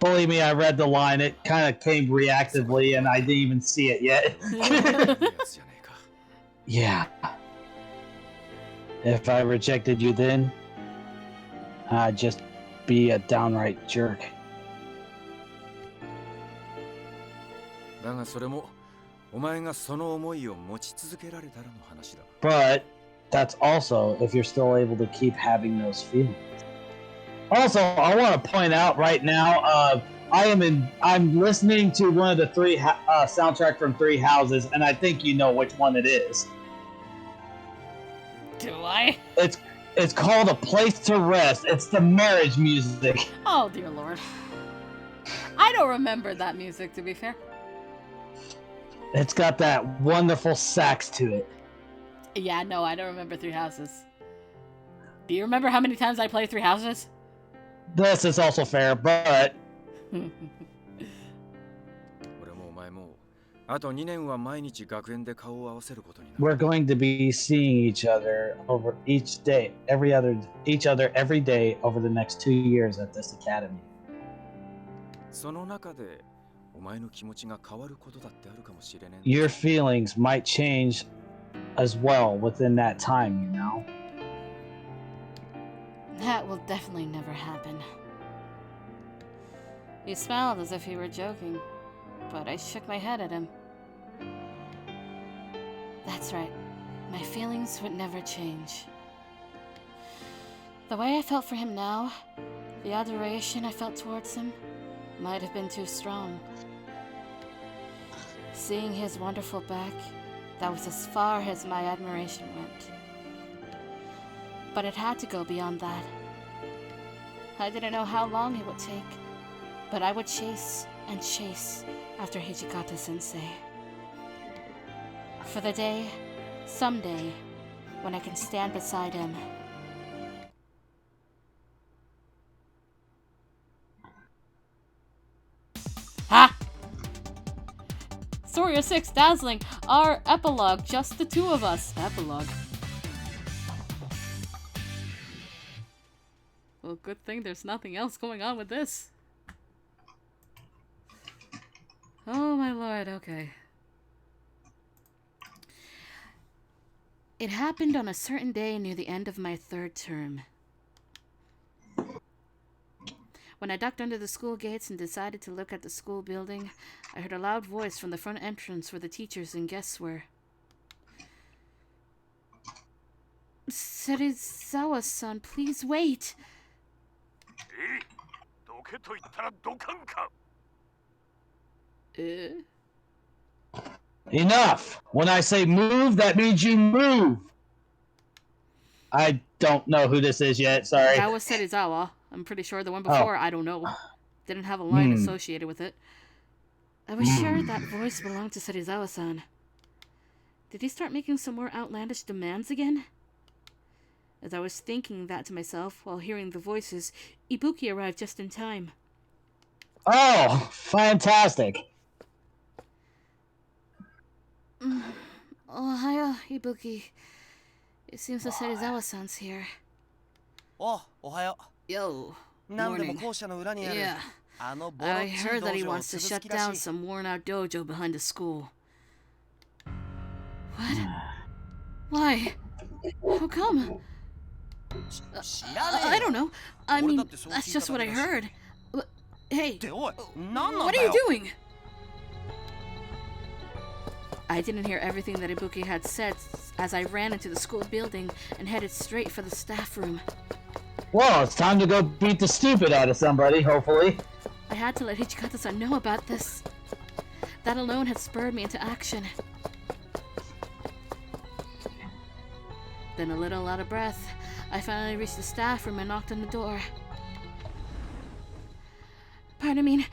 Believe me, I read the line. It kind of came reactively, and I didn't even see it yet. Yeah. If I rejected you then, I'd just be a downright jerk. But that's also if you're still able to keep having those feelings. Also, I want to point out right now, I'm listening to one of the soundtrack from Three Houses, and I think you know which one it is. Do I? It's called A Place to Rest. It's the marriage music. Oh, dear Lord. I don't remember that music, to be fair. It's got that wonderful sax to it. Yeah, no, I don't remember Three Houses. Do you remember how many times I played Three Houses? This is also fair, but... We're going to be seeing each other over each other every day over the next 2 years at this academy. Your feelings might change as well within that time, you know? That will definitely never happen. He smiled as if he were joking, but I shook my head at him. That's right. My feelings would never change. The way I felt for him now, the adoration I felt towards him, might have been too strong. Seeing his wonderful back, that was as far as my admiration went. But it had to go beyond that. I didn't know how long it would take, but I would chase and chase after Hijikata-sensei. For the day, someday, when I can stand beside him. Ha! Story of 6, Dazzling. Our epilogue, just the two of us. Epilogue. Well, good thing there's nothing else going on with this. Oh my lord, okay. It happened on a certain day near the end of my 3rd term. When I ducked under the school gates and decided to look at the school building, I heard a loud voice from the front entrance where the teachers and guests were. Serizawa-san, please wait! Enough! When I say move, that means you move! I don't know who this is yet, sorry. That was Serizawa. I'm pretty sure the one before, I don't know. Didn't have a line associated with it. I was sure that voice belonged to Serizawa-san. Did he start making some more outlandish demands again? As I was thinking that to myself while hearing the voices, Ibuki arrived just in time. Oh, fantastic. Ohio, Ibuki. It seems that Serizawa-san's here. Oh, Ohio. Yo, morning. Yeah, I heard that he wants to shut down some worn-out dojo behind the school. What? Why? How come? I don't know. I mean, that's just what I heard. Hey, what are you doing? I didn't hear everything that Ibuki had said as I ran into the school building and headed straight for the staff room. Well, it's time to go beat the stupid out of somebody, hopefully. I had to let Hichikata-san know about this. That alone had spurred me into action. Then a little out of breath, I finally reached the staff room and knocked on the door. Pardon me,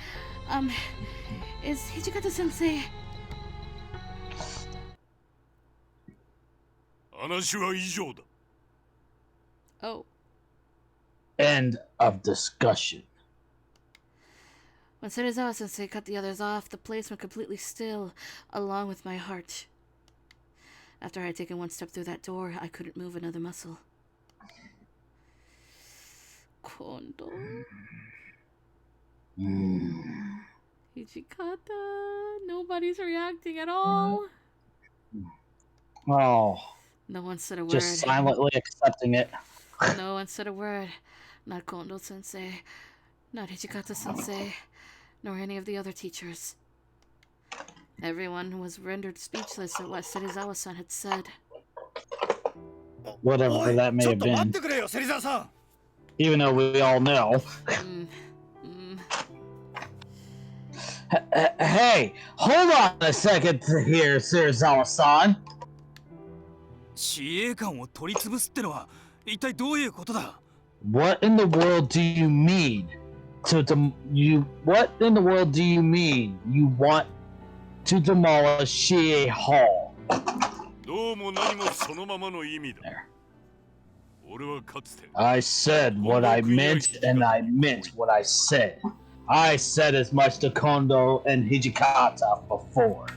is Hichikata-sensei... 話は以上だ。 Oh. End of discussion. When Serizawa-sensei cut the others off, the place went completely still, along with my heart. After I had taken one step through that door, I couldn't move another muscle. Kondo? Hichikata? Nobody's reacting at all. Oh. No one said a word. Just silently accepting it. No one said a word. Not Kondo-sensei, not Hichikata-sensei, nor any of the other teachers. Everyone was rendered speechless at what Serizawa-san had said. Whatever that may have been. Even though we all know. Hey, hold on a second here, Serizawa-san. 司令官を取り潰すってのは一体どういうことだ? What in the world do you mean? What in the world do you mean? You want to demolish Shie Hall? どうも何もそのままの意味だ。俺はかつて I said what I meant, and I meant what I said. I said as much to Kondo and Hijikata before.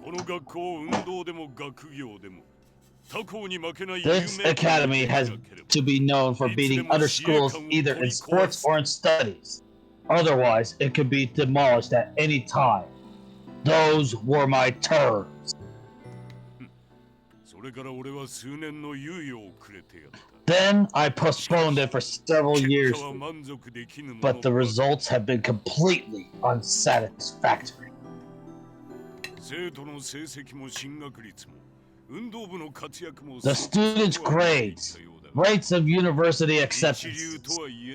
この学校運動でも学業でも This academy has to be known for beating other schools either in sports or in studies. Otherwise, it could be demolished at any time. Those were my terms. Then I postponed it for several years, but the results have been completely unsatisfactory. The students' grades, rates of university acceptance,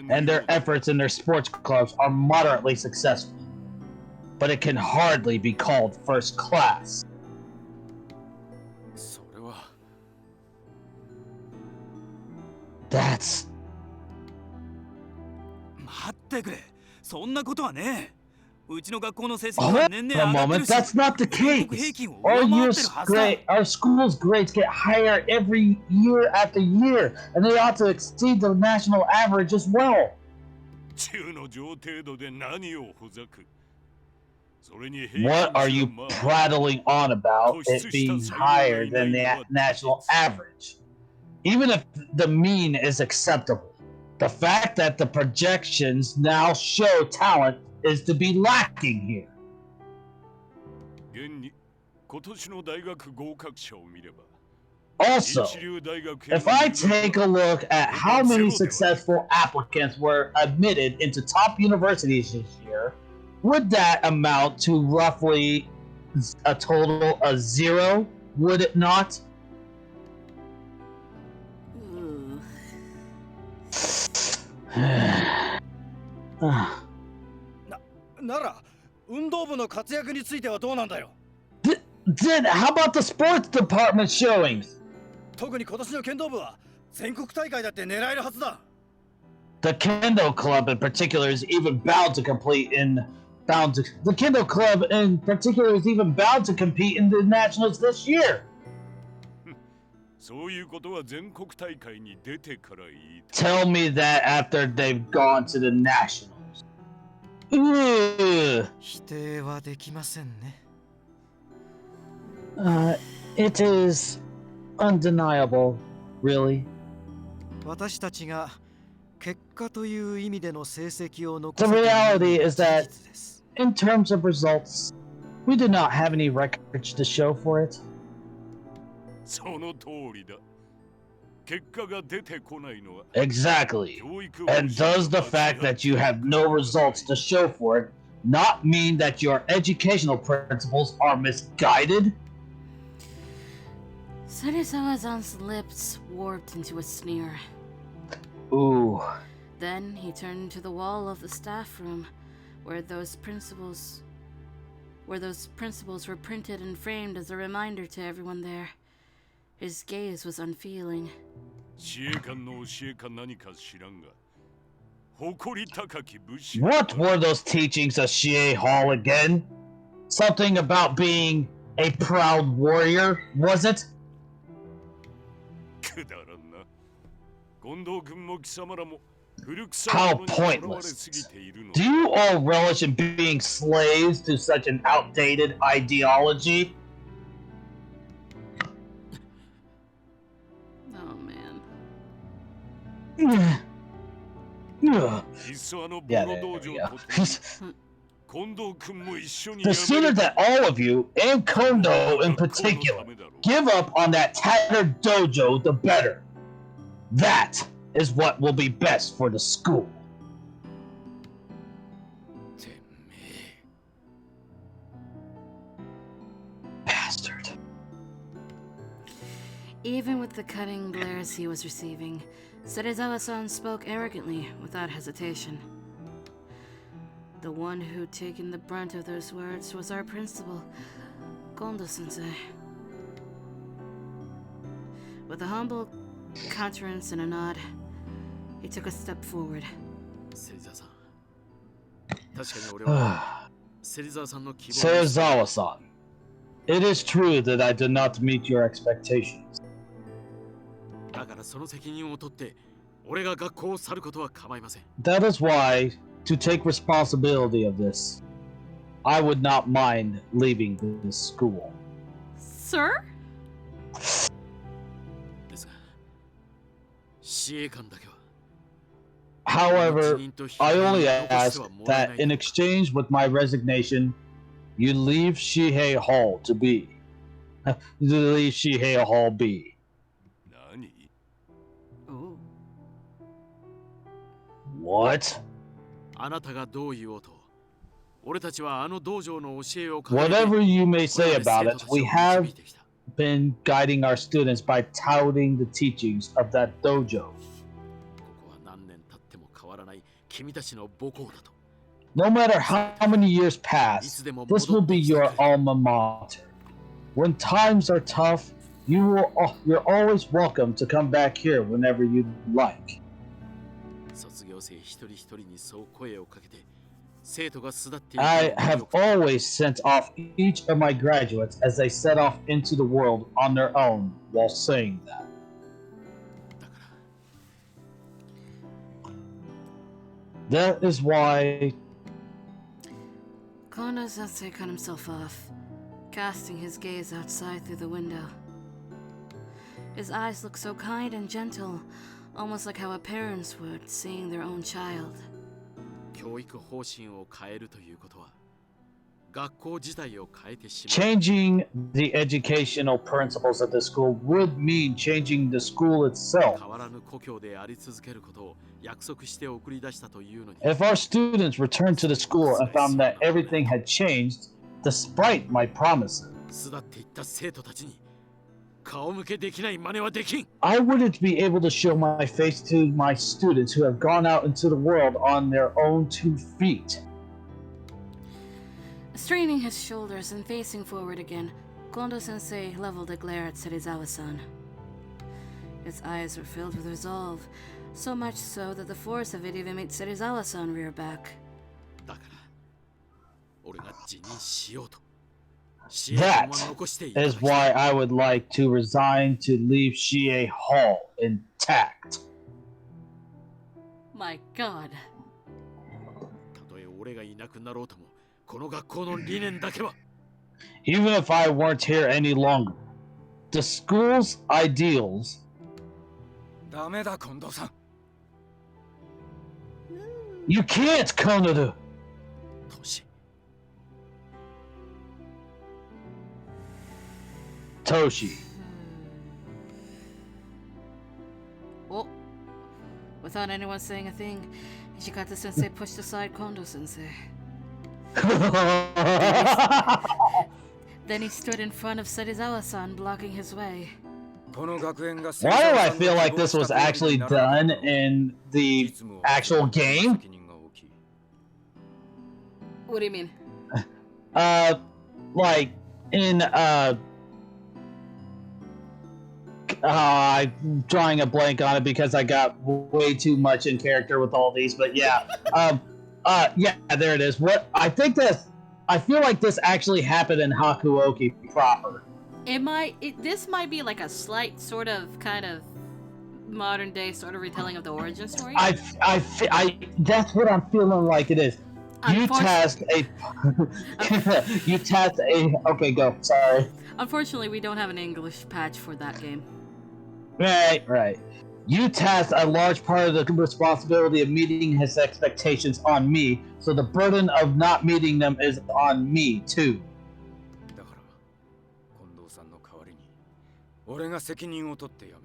and their efforts in their sports clubs are moderately successful, but it can hardly be called first class. That's... 待ってくれ。そんなことはねえ。 Hold on a moment, that's not the case. Our school's grades get higher every year after year, and they ought to exceed the national average as well. What are you prattling on about it being higher than the national average? Even if the mean is acceptable, the fact that the projections now show talent is to be lacking here. Also, if I take a look at how many successful applicants were admitted into top universities this year, would that amount to roughly a total of 0? Would it not? Then how about the sports department showings? The Kendo Club in particular is even bound to compete in the Kendo Club in particular is even bound to compete in the nationals this year. Tell me that after they've gone to the nationals. It is undeniable, really. The reality is that, in terms of results, We do not have any records to show for it. その通りだ。結果が出てこないのは Exactly. 教育 And does the fact that you have no results to show for it not mean that your educational principles are misguided? Serizawa-san's lips warped into a sneer. Ooh. Then he turned to the wall of the staff room, where those principles were printed and framed as a reminder to everyone there. His gaze was unfeeling. 自衛官の教えか何か知らんが、誇り高き武士。What were those teachings of Shie Hall again? Something about being a proud warrior, was it? くだらんな。近藤君も貴様らも古臭い How ものにとらわれ pointless. すぎているの。 Do you all relish in being slaves to such an outdated ideology? Oh man. いっそあのボ Yeah, ロ there 道 we 場 go. と近藤君も一緒に The や sooner め that all of you, and Kondo in particular, give up on that tattered dojo, the better. That is what will be best for the school. Bastard. Even with the cutting glares he was receiving, Serizawa-san spoke arrogantly, without hesitation. The one who'd taken the brunt of those words was our principal, Kondo-sensei. With a humble countenance and a nod, he took a step forward. 確かに俺は芹沢さんの希望 Serizawa-san, it is true that I did not meet your expectations. だからその責任を取って俺が学校を去ることは構いません。 That is why, to take responsibility of this, I would not mind leaving this school. Sir? ですが、司令官だけは However, I only ask that in exchange with my resignation, you leave Shihei Hall to be. You leave Shihei Hall be. 何 Oh. What? あなたがどう言おうと、俺たちはあの道場の教えを Whatever you may say about it, we have been guiding our students by touting the teachings of that dojo. ここは何年経っても変わらない君たちの母校だと。 No matter how many years pass, this will be your alma mater. When times are tough, you're always welcome to come back here whenever you'd like. 卒業生一人一人にそう声をかけて、生徒が巣立っていく I have always sent off each of my graduates as they set off into the world on their own while saying that. That is why Kondo-sensei cut himself off, casting his gaze outside through the window. His eyes looked so kind and gentle, almost like how a parents would seeing their own child. 教育方針を変えるということは、学校自体を変えてしまう。 changing the educational principles of the school would mean changing the school itself. 変わらぬ故郷であり続けることを約束して送り出したというのに。 If our students returned to the school and found that everything had changed, despite my promises, 巣立っていった生徒たちに顔向けできない真似はできん。 I wouldn't be able to show my face to my students who have gone out into the world on their own 2 feet. Straining his shoulders and facing forward again, Kondo-sensei leveled a glare at Serizawa-san. His eyes were filled with resolve, so much so that the force of it even made Serizawa-san rear back. だから俺が辞任しようと。 That is why I would like to resign to leave Shie Hall intact. My God. たとえ俺がいなくなろうとも、この学校の理念だけは。 Even if I weren't here any longer, the school's ideals. ダメだ、近藤さん。 You can't, Konodu. トシ。Toshi. Oh, without anyone saying a thing, Hijikata-sensei pushed aside Kondo-sensei. Then he stood in front of Serizawa-san, blocking his way. Why do I feel like this was actually done in the actual game? What do you mean? Like in I'm drawing a blank on it because I got way too much in character with all these, but yeah. Yeah, there it is. I feel like this actually happened in Hakuoki proper. This might be like a slight sort of kind of modern day sort of retelling of the origin story. That's what I'm feeling like it is. You tasked a. Okay, go. Sorry. Unfortunately, we don't have an English patch for that game. Right. You tasked a large part of the responsibility of meeting his expectations on me, so the burden of not meeting them is on me too.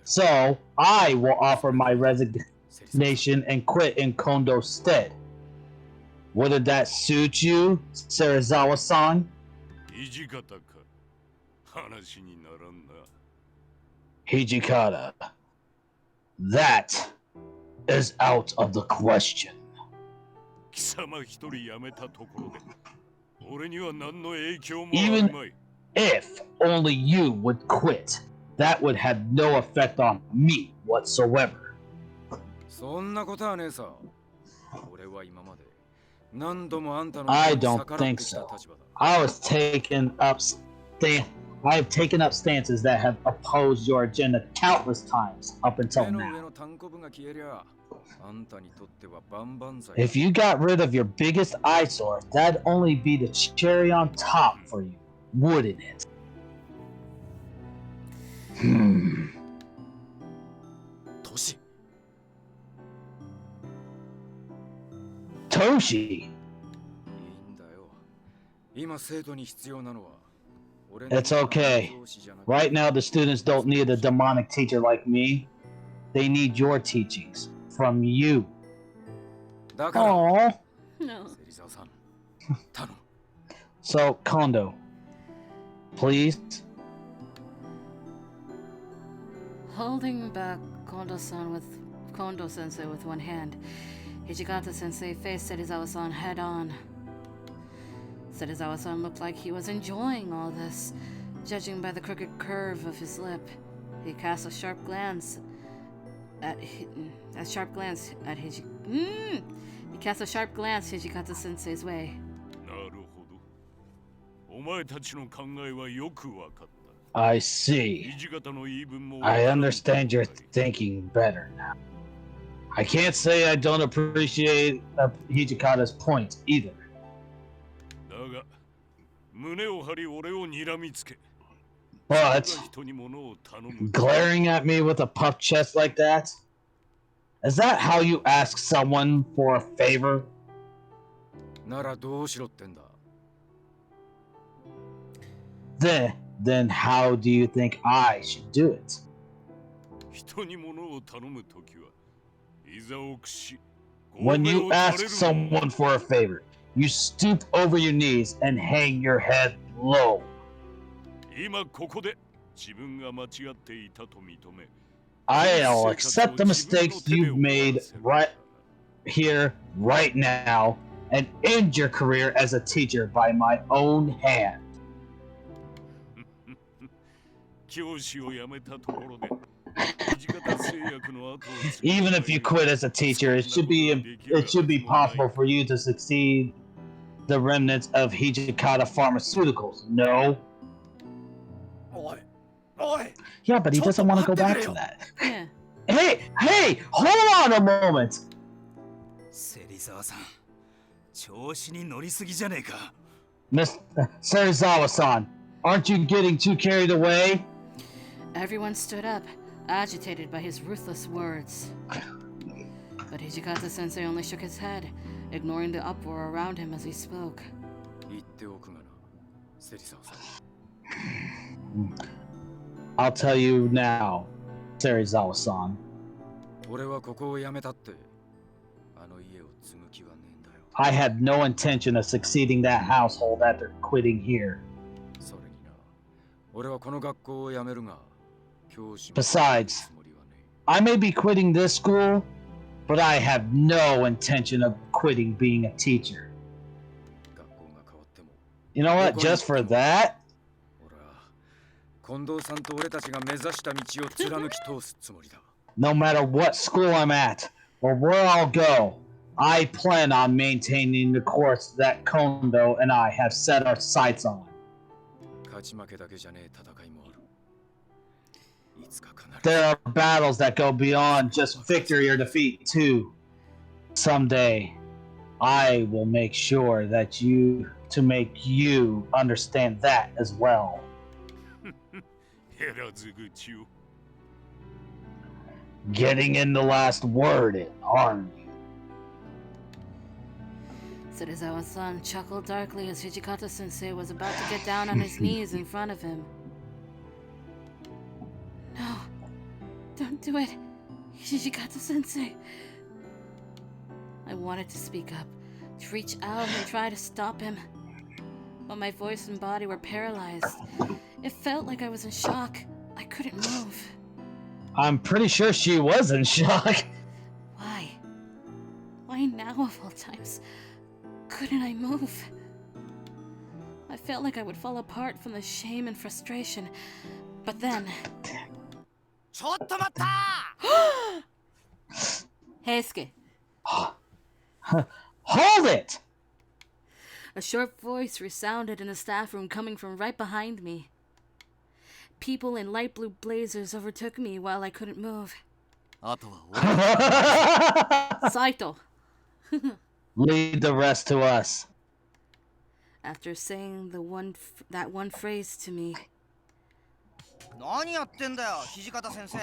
So I will offer my resignation and quit in Kondo's stead. Wouldn't that suit you, Serizawa-san? Hijikata. That is out of the question. Even if only you would quit, that would have no effect on me whatsoever. I don't think so. I've taken up stances that have opposed your agenda countless times up until now. If you got rid of your biggest eyesore, that'd only be the cherry on top for you, wouldn't it? Toshi! It's okay. Right now, the students don't need a demonic teacher like me. They need your teachings from you. Aww. No. So, Kondo, please. Holding back Kondo-sensei with one hand, Hijikata-sensei faced Serizawa-san head-on. Serizawa-san looked like he was enjoying all this, judging by the crooked curve of his lip. He cast a sharp glance at Hijikata-sensei's way. I see. I understand your thinking better now. I can't say I don't appreciate Hijikata's point either. But glaring at me with a puffed chest like that? Is that how you ask someone for a favor? Then how do you think I should do it? When you ask someone for a favor, you stoop over your knees and hang your head low. I'll accept the mistakes you've made right here, right now, and end your career as a teacher by my own hand. Even if you quit as a teacher, it should be possible for you to succeed the remnants of Hijikata Pharmaceuticals. No. Yeah, but he doesn't want to go back to that. Yeah. Hey, hold on a moment. Miss Serizawa-san, aren't you getting too carried away? Everyone stood up, agitated by his ruthless words. But Hijikata-sensei only shook his head, ignoring the uproar around him as he spoke. I'll tell you now, Serizawa-san. 俺はここを辞めたってあの家を継ぐ気はねえんだよ。 I had no intention of succeeding that household after quitting here. それにな、俺はこの学校を辞めるが、教師も Besides, つもりはね I may be quitting this school, but I have no intention of quitting being a teacher. え。学校が変わっても、 You know what? Just for that, 俺は近藤さんと俺たちが目指した道を貫き通すつもりだ。 no matter what school I'm at or where I'll go, I plan on maintaining the course that Kondo and I have set our sights on. 勝ち負けだけじゃねえ戦いもある。いつか必ず。 There are battles that go beyond just victory or defeat, too. Someday, I will make sure that to make you understand that as well. 減らず口を。 Getting in the last word in, aren't you? Serizawa-san chuckled darkly as Hijikata-sensei was about to get down on his knees in front of him. No, don't do it, Hijikata-sensei. I wanted to speak up, to reach out and try to stop him, but my voice and body were paralyzed. It felt like I was in shock. I couldn't move. I'm pretty sure she was in shock. Why? Why now of all times? Couldn't I move? I felt like I would fall apart from the shame and frustration. But then... ちょっと待った Heisuke. Hold it! A short voice resounded in the staff room coming from right behind me. People in light blue blazers overtook me while I couldn't move. あとは俺 Saito. Lead the rest to us. After saying that one phrase to me, 何やってんだよ土方先生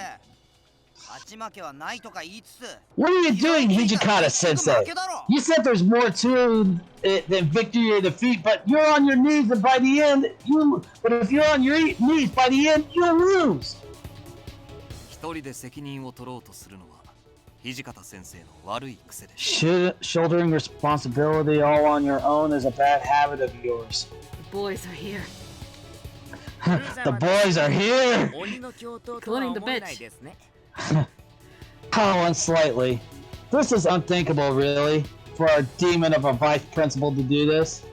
勝ち負けはないとか言いつつ What are you doing, Hijikata-sensei? You said there's more to it than victory or defeat, but you're on your knees and by the end, but if you're on your knees, by the end, you'll lose. 一人で責任を取ろうとするのは土方先生の悪い癖です。 Shouldering responsibility all on your own is a bad habit of yours. the boys are here. The boys are here! 鬼の教頭とは思えないですね How unslightly. This is unthinkable, really, for our demon of a vice principal to do this.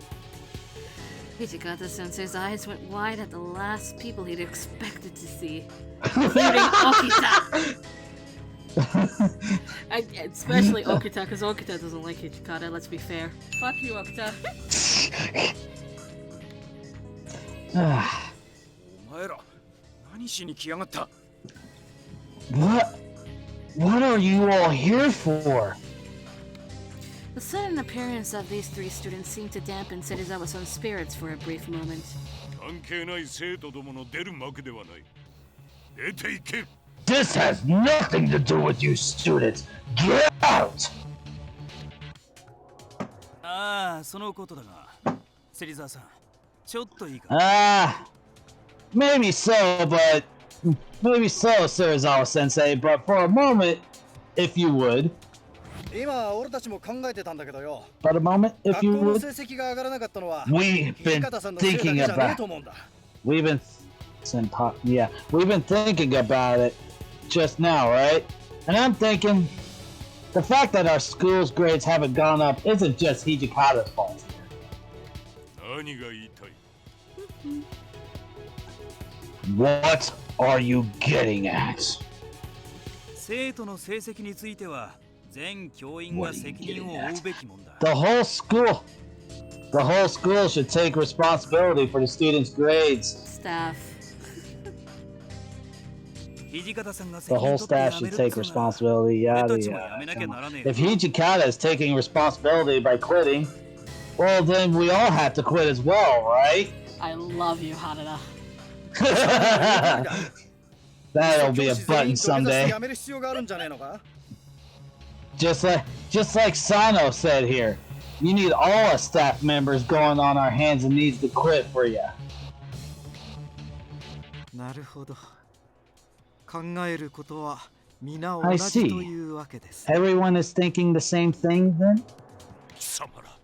Hijikata-sensei's eyes went wide at the last people he'd expected to see, including Okita. Especially Okita, because Okita doesn't like Hijikata, let's be fair. Fuck you, Okita. お前ら何しに来やがった What are you all here for? The sudden appearance of these three students seemed to dampen Serizawa-san's spirits for a brief moment. 関係ない生徒どもの出る幕ではない。出て行け。 This has nothing to do with you students. Get out! ああそのことだが芹沢さんちょっといいか Maybe so, Serizawa-sensei, but for a moment, if you would. 今俺たちも考えてたんだけどよ But a moment, if 学 you 校の would. 成績が上がらなかったのは We've been 土方さんのせいだけ thinking じゃねえ about と思うんだ We've been thinking about it just now, right? And I'm thinking the fact that our school's grades haven't gone up isn't just Hijikata's fault. 何が言いたい What are you getting at? 生徒の成績については全教員が責任を負うべきもんだ The whole school should take responsibility for the students' grades. Staff. The whole staff should take responsibility, yada yada. If Hijikata is taking responsibility by quitting, well then we all have to quit as well, right? I love you, Hanada. That'll be a button someday. やめる必要があるんじゃねえのか Just like Sano said here, you need all us staff members going on our hands and knees to quit for you. なるほど考えることは皆同 I じ see. というわけです。 Everyone is thinking the same thing then? 貴様ら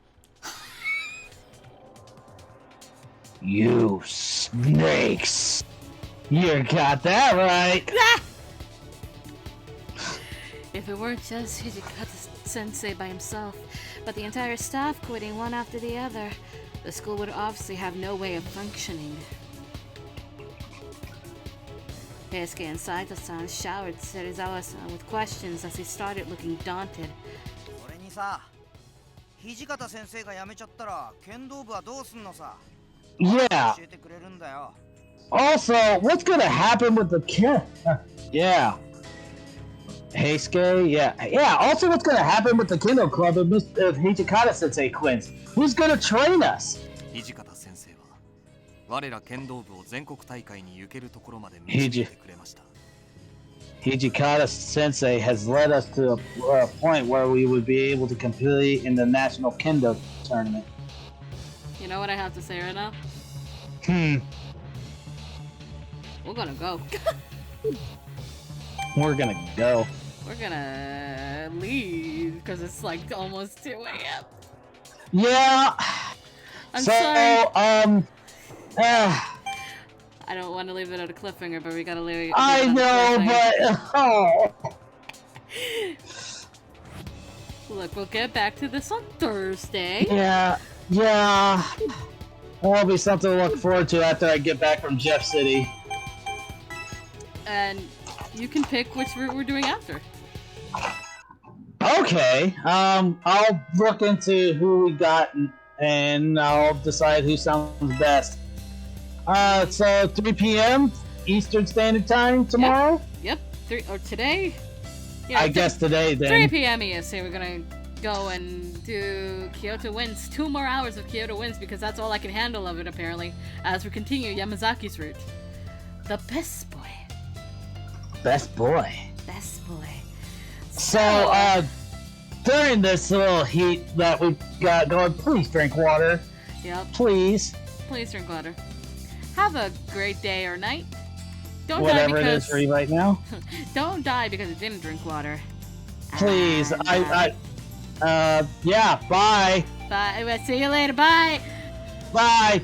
You snakes! You got that right! If it weren't just Hijikata-sensei by himself, but the entire staff quitting one after the other, the school would obviously have no way of functioning. Heisuke and Saito-san showered Serizawa-san with questions as he started looking daunted. それにさ、土方先生が辞めちゃったら剣道部はどうすんのさ。 Yeah. 教えてくれるんだよ。 Also, what's gonna happen with the kid? Yeah. Heisuke, yeah. Yeah, also what's gonna happen with the Kendo Club if Hijikata-sensei quits? Who's gonna train us? 土方先生は我ら剣道部を全国大会に行けるところまで導いてくれました。 Hijikata-sensei has led us to a point where we would be able to compete in the National Kendo Tournament. You know what I have to say right now? We're gonna go. We're gonna go. We're gonna leave because it's like almost 2 a.m. Yeah. I'm so, sorry. I don't want to leave it at a cliffhanger, but we gotta leave. I know, but look, we'll get back to this on Thursday. Yeah. That'll be something to look forward to after I get back from Jeff City. And you can pick which route we're doing after. Okay. I'll look into who we got and I'll decide who sounds best. So 3 p.m. Eastern Standard Time tomorrow? Yep. 3 or today? Yeah, I guess today then. 3 p.m. EST. We're gonna go and do Kyoto Winds. 2 more hours of Kyoto Winds because that's all I can handle of it apparently. As we continue Yamazaki's route. The best boy. Best boy. Best boy. So, during this little heat that we got going, please drink water. Yep. Please. Please drink water. Have a great day or night. Don't Whatever die because... it is for you right now. Don't die because you didn't drink water. Please. Yeah, bye. Bye. See you later. Bye. Bye.